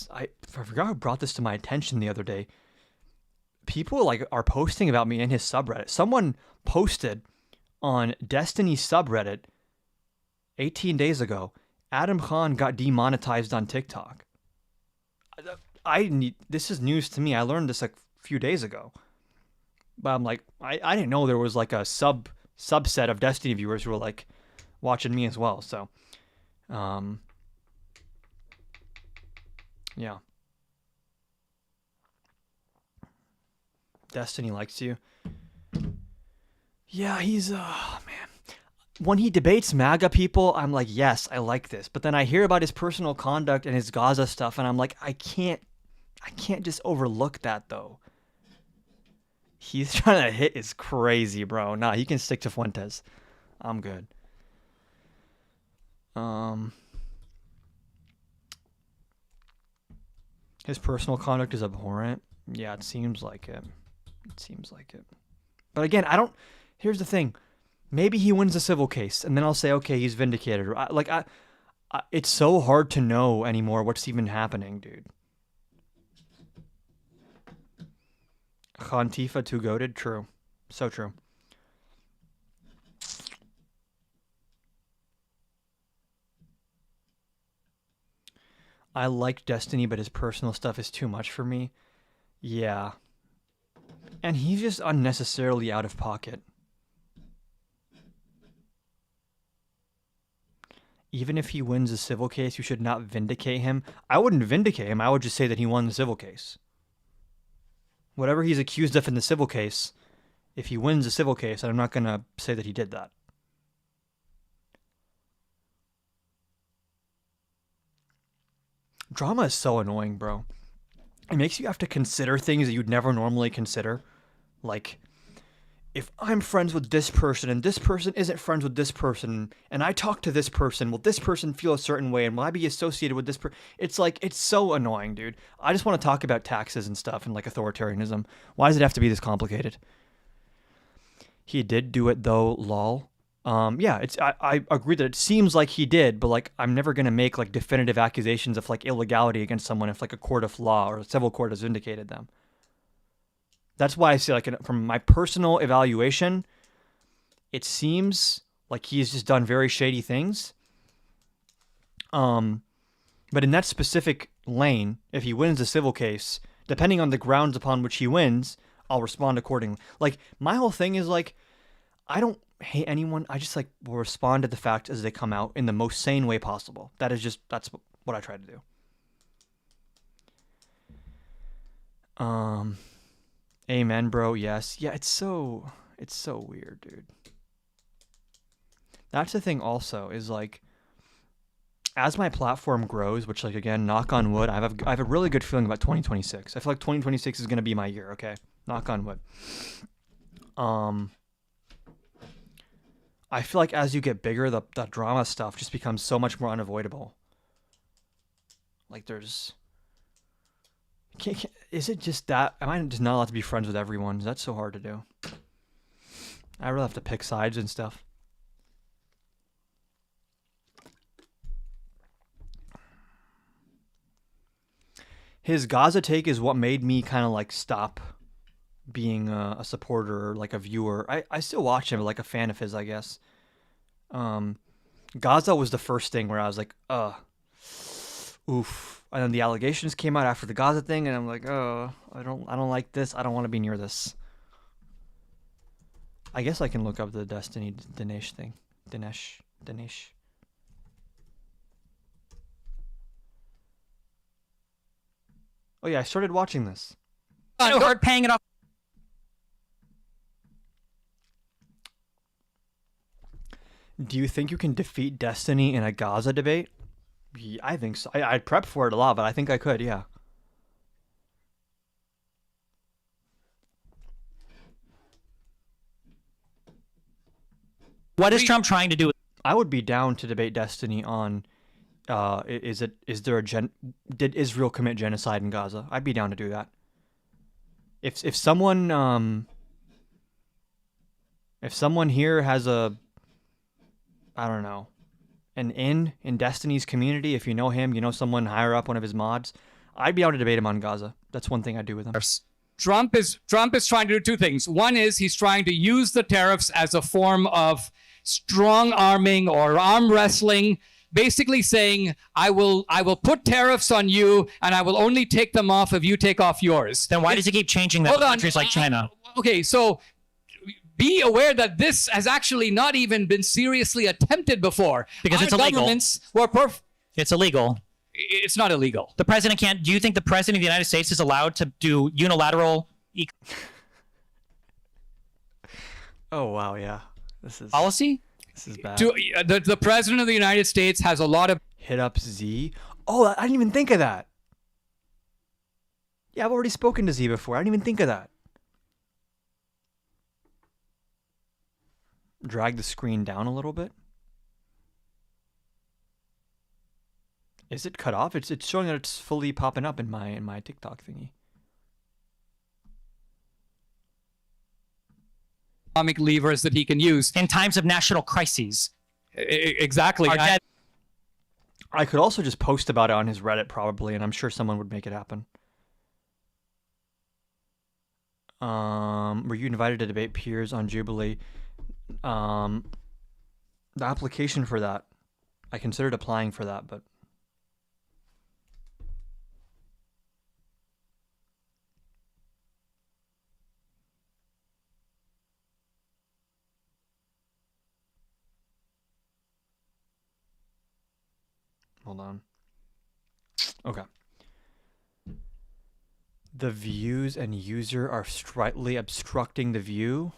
I forgot who brought this to my attention the other day. People like are posting about me in his subreddit. Someone posted on Destiny subreddit 18 days ago, Adam Khan got demonetized on TikTok. This is news to me. I learned this like a few days ago. But I'm like, I didn't know there was like a subset of Destiny viewers who were like watching me as well. So, yeah. Destiny likes you. Yeah, he's man. When he debates MAGA people, I'm like, yes, I like this. But then I hear about his personal conduct and his Gaza stuff, and I'm like, I can't just overlook that though. He's trying to hit is crazy, bro. Nah, he can stick to Fuentes. I'm good. His personal conduct is abhorrent. Yeah, it seems like it. It seems like it. But again, here's the thing. Maybe he wins the civil case, and then I'll say, okay, he's vindicated. It's so hard to know anymore what's even happening, dude. Khantifa too goated? True. So true. I like Destiny, but his personal stuff is too much for me. Yeah. And he's just unnecessarily out of pocket. Even if he wins a civil case, you should not vindicate him. I wouldn't vindicate him. I would just say that he won the civil case. Whatever he's accused of in the civil case, if he wins the civil case, I'm not going to say that he did that. Drama is so annoying, bro. It makes you have to consider things that you'd never normally consider. Like, if I'm friends with this person and this person isn't friends with this person, and I talk to this person, will this person feel a certain way and will I be associated with this person? It's like, it's so annoying, dude. I just want to talk about taxes and stuff and like authoritarianism. Why does it have to be this complicated? He did do it though, lol. Yeah, I agree that it seems like he did, but like I'm never gonna make like definitive accusations of like illegality against someone if like a court of law or a civil court has vindicated them. That's why I say like from my personal evaluation, it seems like he's just done very shady things. But in that specific lane, if he wins the civil case, depending on the grounds upon which he wins, I'll respond accordingly. Like my whole thing is like, I don't hate anyone. I just like will respond to the facts as they come out in the most sane way possible. That's what I try to do. Amen, bro. Yes. Yeah, it's so weird, dude. That's the thing also is like, as my platform grows, which like again, knock on wood, I have a really good feeling about 2026. I feel like 2026 is going to be my year, okay? Knock on wood. I feel like as you get bigger, the drama stuff just becomes so much more unavoidable. Like there's... is it just that? Am I just not allowed to be friends with everyone? Is that so hard to do? I really have to pick sides and stuff. His Gaza take is what made me kind of like stop being a supporter or like a viewer. I still watch him, like a fan of his, I guess. Gaza was the first thing where I was like, oof. And then the allegations came out after the Gaza thing, and I'm like, oh, I don't like this. I don't want to be near this. I guess I can look up the Destiny Dinesh thing. Dinesh. Oh yeah, I started watching this. So hard paying it off. Do you think you can defeat Destiny in a Gaza debate? Yeah, I think so. I'd prep for it a lot, but I think I could, yeah. What is Trump trying to do? I would be down to debate Destiny on did Israel commit genocide in Gaza? I'd be down to do that. If someone here has a, I don't know, an in Destiny's community, if you know him, you know someone higher up, one of his mods, I'd be able to debate him on Gaza. That's one thing I'd do with him. Trump is trying to do two things. One is he's trying to use the tariffs as a form of strong arming or arm wrestling, basically saying, I will put tariffs on you and I will only take them off if you take off yours. Then why does he keep changing that to countries like China? Okay, so be aware that this has actually not even been seriously attempted before. Because it's illegal. It's illegal. It's not illegal. The president can't. Do you think the president of the United States is allowed to do unilateral Oh wow, yeah. This is policy? This is bad. The president of the United States has a lot of... Hit up Z. Oh, I didn't even think of that. Yeah, I've already spoken to Z before. I didn't even think of that. Drag the screen down a little bit. Is it cut off? It's showing that it's fully popping up in my TikTok thingy. economic levers that he can use in times of national crises. Exactly. I could also just post about it on his Reddit probably, and I'm sure someone would make it happen. Were you invited to debate peers on Jubilee? The application for that, I considered applying for that, but hold on. Okay. The views and user are slightly obstructing the view.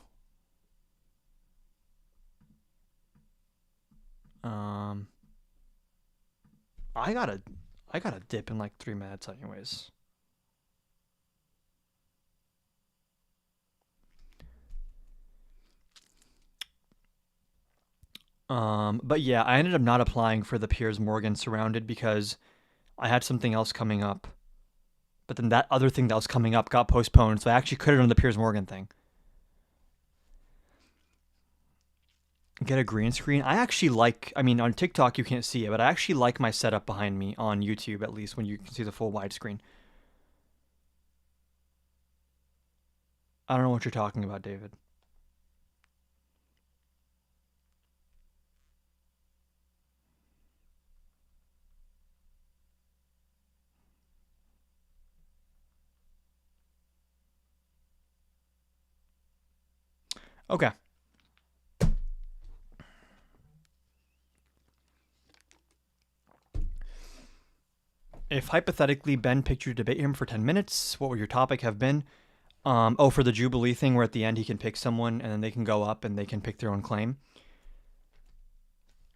I gotta dip in like 3 minutes anyways. But yeah, I ended up not applying for the Piers Morgan Surrounded because I had something else coming up. But then that other thing that was coming up got postponed, so I actually could have done the Piers Morgan thing. Get a green screen. I actually like, I mean, on TikTok you can't see it, but I actually like my setup behind me on YouTube, at least when you can see the full widescreen. I don't know what you're talking about, David. Okay. If hypothetically Ben picked you to debate him for 10 minutes, what would your topic have been? Oh, for the Jubilee thing where at the end he can pick someone and then they can go up and they can pick their own claim.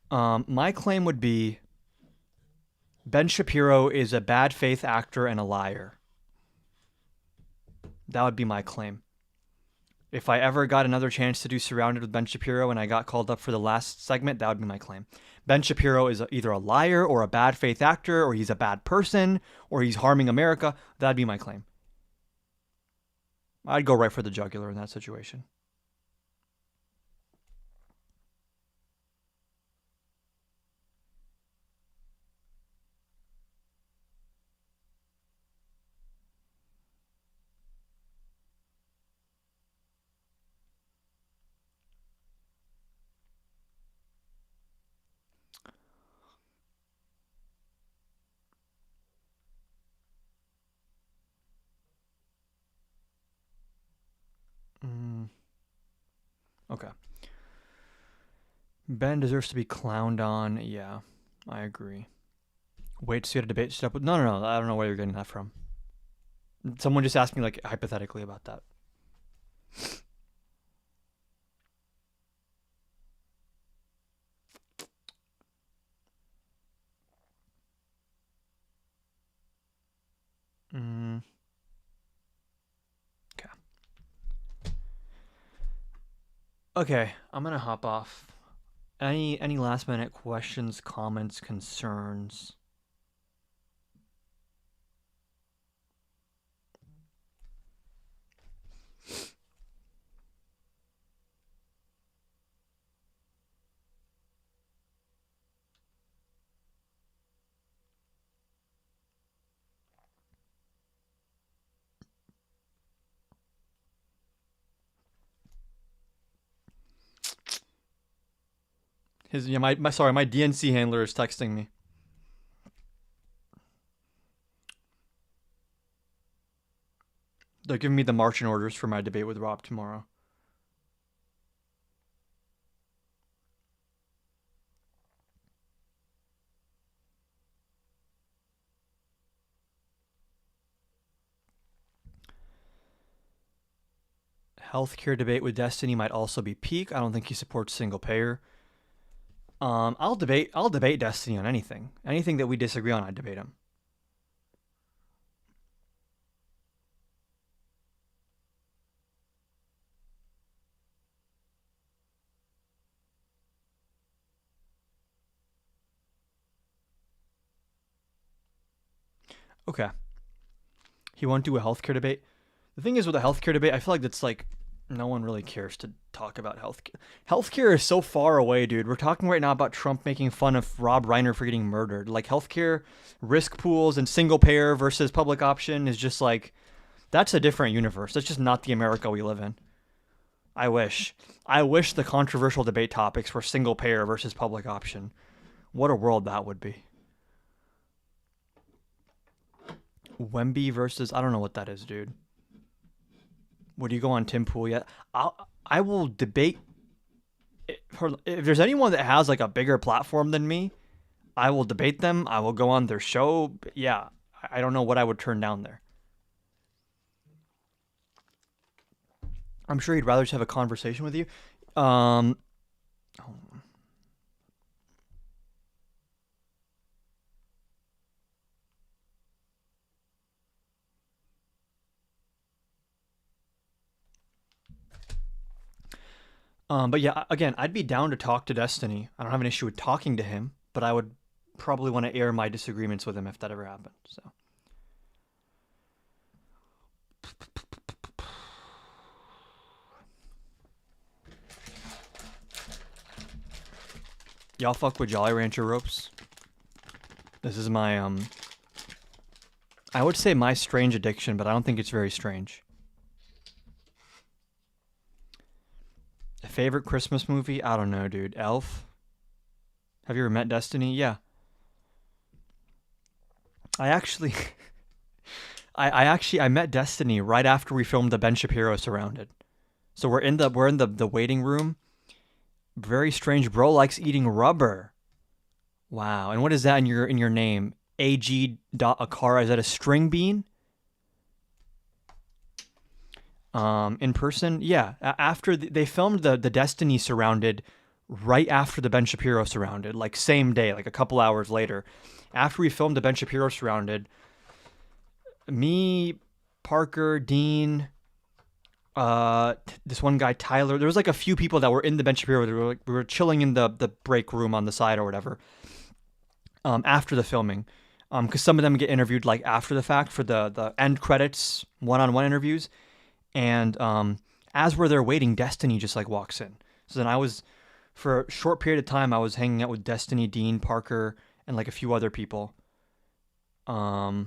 My claim would be Ben Shapiro is a bad faith actor and a liar. That would be my claim. If I ever got another chance to do Surrounded with Ben Shapiro and I got called up for the last segment, that would be my claim. Ben Shapiro is either a liar or a bad faith actor, or he's a bad person, or he's harming America. That'd be my claim. I'd go right for the jugular in that situation. Okay. Ben deserves to be clowned on. Yeah, I agree. Wait to see a debate set up with. No. I don't know where you're getting that from. Someone just asked me like hypothetically about that. Okay. Okay, I'm gonna hop off. Any last minute questions, comments, concerns? My DNC handler is texting me. They're giving me the marching orders for my debate with Rob tomorrow. Healthcare debate with Destiny might also be peak. I don't think he supports single payer. I'll debate Destiny on anything. Anything that we disagree on, I'd debate him. Okay. He won't do a healthcare debate. The thing is with a healthcare debate, I feel like that's like no one really cares to talk about healthcare. Healthcare is so far away, dude. We're talking right now about Trump making fun of Rob Reiner for getting murdered. Like healthcare, risk pools, and single payer versus public option is just like, that's a different universe. That's just not the America we live in. I wish the controversial debate topics were single payer versus public option. What a world that would be. Wemby versus, I don't know what that is, dude. Would you go on Tim Pool yet? I will debate. If there's anyone that has like a bigger platform than me, I will debate them. I will go on their show. Yeah, I don't know what I would turn down there. I'm sure he'd rather just have a conversation with you. Hold on. But yeah, again, I'd be down to talk to Destiny. I don't have an issue with talking to him, but I would probably want to air my disagreements with him if that ever happened. So. Y'all fuck with Jolly Rancher ropes? This is my, I would say my strange addiction, but I don't think it's very strange. A favorite Christmas movie? I don't know, dude. Elf? Have you ever met Destiny? Yeah. I actually... I met Destiny right after we filmed the Ben Shapiro Surrounded. So we're in the waiting room. Very strange. Bro likes eating rubber. Wow. And what is that in your name? AG.Akara. Is that a string bean? In person? Yeah. After they filmed the Destiny Surrounded right after the Ben Shapiro Surrounded, like same day, like a couple hours later. After we filmed the Ben Shapiro Surrounded, me, Parker, Dean, this one guy, Tyler, there was like a few people that were in the Ben Shapiro. We were chilling in the break room on the side or whatever, after the filming. Because some of them get interviewed like after the fact for the end credits, one-on-one interviews. And as we're there waiting, Destiny just like walks in. So then I was, for a short period of time, I was hanging out with Destiny, Dean, Parker, and like a few other people. That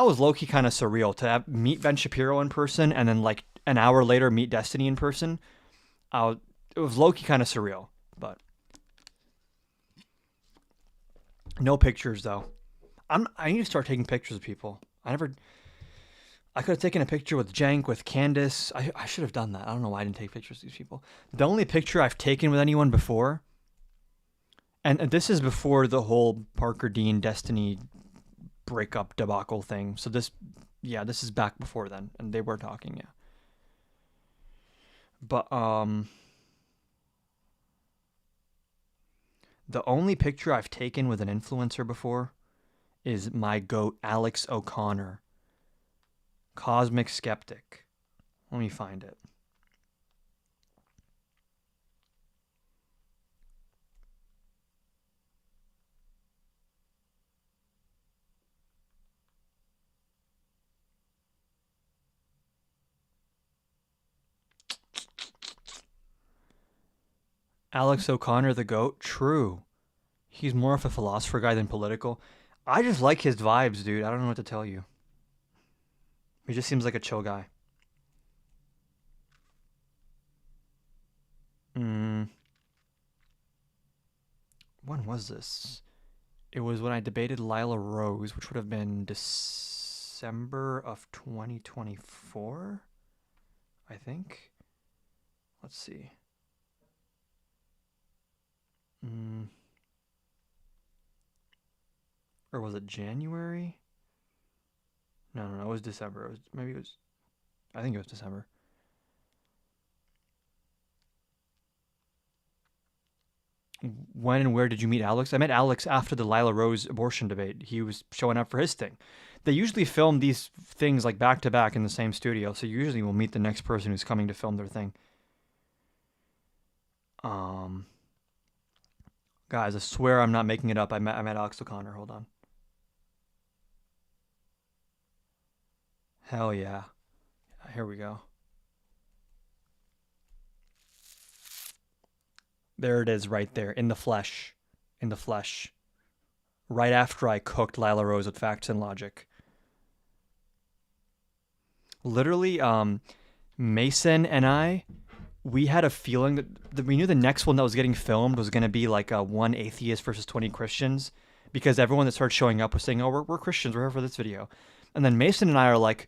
was low-key kind of surreal to meet Ben Shapiro in person and then like an hour later meet Destiny in person. It was low-key kind of surreal, but no pictures though. I need to start taking pictures of people. I could have taken a picture with Jank, with Candace. I should have done that. I don't know why I didn't take pictures of these people. The only picture I've taken with anyone before, and this is before the whole Parker Dean Destiny breakup debacle thing. So this is back before then, and they were talking, yeah. But the only picture I've taken with an influencer before is my goat Alex O'Connor, Cosmic Skeptic. Let me find it. Alex O'Connor, the GOAT? True. He's more of a philosopher guy than political. I just like his vibes, dude. I don't know what to tell you. He just seems like a chill guy. When was this? It was when I debated Lila Rose, which would have been December of 2024, I think. Let's see. Or was it January? No, it was December. I think it was December. When and where did you meet Alex? I met Alex after the Lila Rose abortion debate. He was showing up for his thing. They usually film these things like back to back in the same studio, so usually we'll meet the next person who's coming to film their thing. Guys, I swear I'm not making it up. I met Alex O'Connor. Hold on. Hell yeah. Here we go. There it is right there, in the flesh. In the flesh. Right after I cooked Lila Rose with Facts and Logic. Literally, Mason and I, we had a feeling that we knew the next one that was getting filmed was going to be like one atheist versus 20 Christians, because everyone that started showing up was saying, oh, we're Christians, we're here for this video. And then Mason and I are like,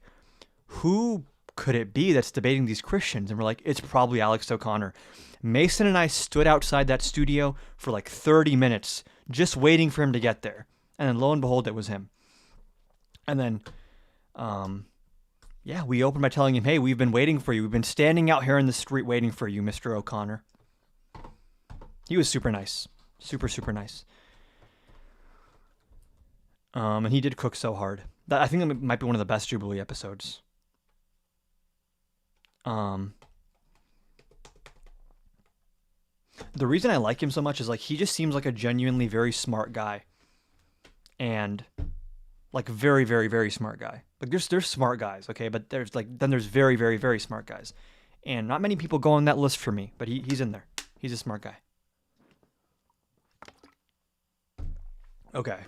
who could it be that's debating these Christians? And we're like, it's probably Alex O'Connor. Mason and I stood outside that studio for like 30 minutes just waiting for him to get there. And then lo and behold, it was him. And then Yeah, we opened by telling him, hey, we've been waiting for you. We've been standing out here in the street waiting for you, Mr. O'Connor. He was super nice. Super, super nice. And he did cook so hard. I think that might be one of the best Jubilee episodes. The reason I like him so much is like he just seems like a genuinely very smart guy. And like very, very, very smart guy. Like there's smart guys, okay, but there's very, very, very smart guys. And not many people go on that list for me, but he's in there. He's a smart guy. Okay.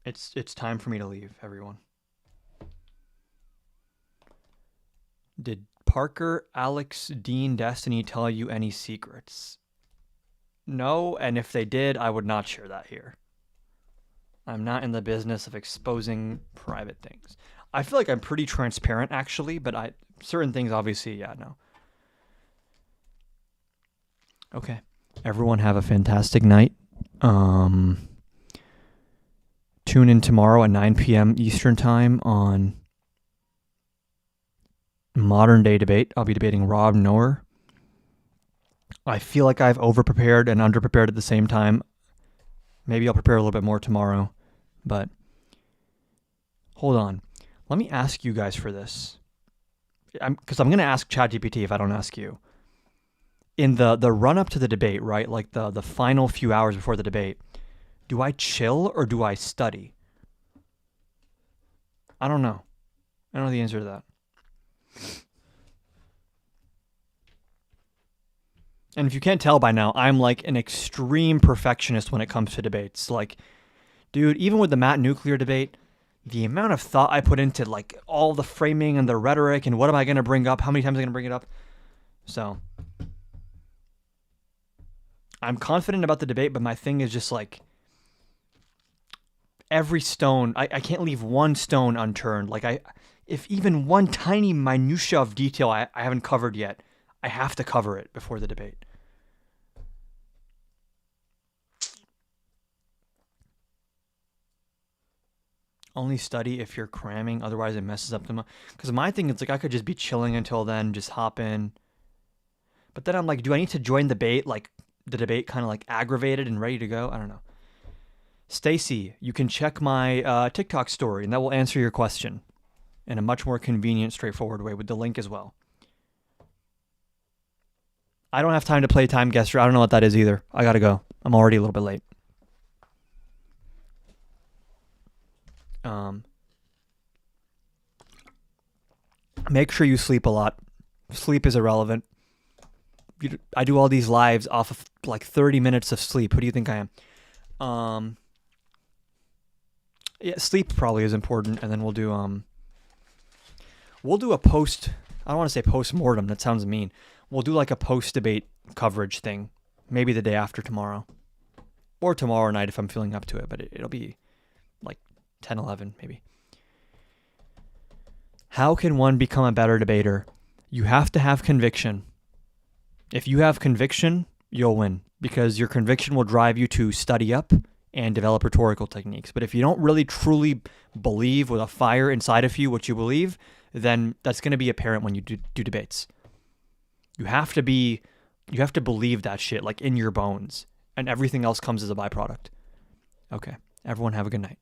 It's time for me to leave, everyone. Did Parker, Alex, Dean, Destiny tell you any secrets? No, and if they did, I would not share that here. I'm not in the business of exposing private things. I feel like I'm pretty transparent, actually, but certain things, obviously, yeah, no. Okay. Everyone have a fantastic night. Tune in tomorrow at 9 p.m. Eastern Time on Modern Day Debate. I'll be debating Rob Noer. I feel like I've over-prepared and under-prepared at the same time. Maybe I'll prepare a little bit more tomorrow, but hold on. Let me ask you guys for this. Because I'm going to ask ChatGPT if I don't ask you. In the run-up to the debate, right, like the final few hours before the debate, do I chill or do I study? I don't know. I don't know the answer to that. And if you can't tell by now, I'm like an extreme perfectionist when it comes to debates. Like, dude, even with the Matt Nuclear debate, the amount of thought I put into like all the framing and the rhetoric and what am I going to bring up, how many times am I going to bring it up. So I'm confident about the debate, but my thing is just like every stone, I can't leave one stone unturned. Like if even one tiny minutia of detail I haven't covered yet, I have to cover it before the debate. Only study if you're cramming, otherwise it messes up the because my thing is like I could just be chilling until then, just hop in. But then I'm like, do I need to join the debate? Like the debate kind of like aggravated and ready to go? I don't know. Stacy, you can check my TikTok story and that will answer your question in a much more convenient, straightforward way with the link as well. I don't have time to play Time Guesser. I don't know what that is either. I gotta go. I'm already a little bit late. Make sure you sleep a lot. Sleep is irrelevant. I do all these lives off of like 30 minutes of sleep. Who do you think I am? Yeah, sleep probably is important, and then we'll do a post. I don't want to say post-mortem. That sounds mean. We'll do like a post-debate coverage thing, maybe the day after tomorrow, or tomorrow night if I'm feeling up to it. But it'll be like 10, 11 maybe. How can one become a better debater? You have to have conviction. If you have conviction, you'll win because your conviction will drive you to study up and develop rhetorical techniques. But if you don't really truly believe with a fire inside of you what you believe, then that's going to be apparent when you do debates. You have to believe that shit like in your bones, and everything else comes as a byproduct. Okay, everyone have a good night.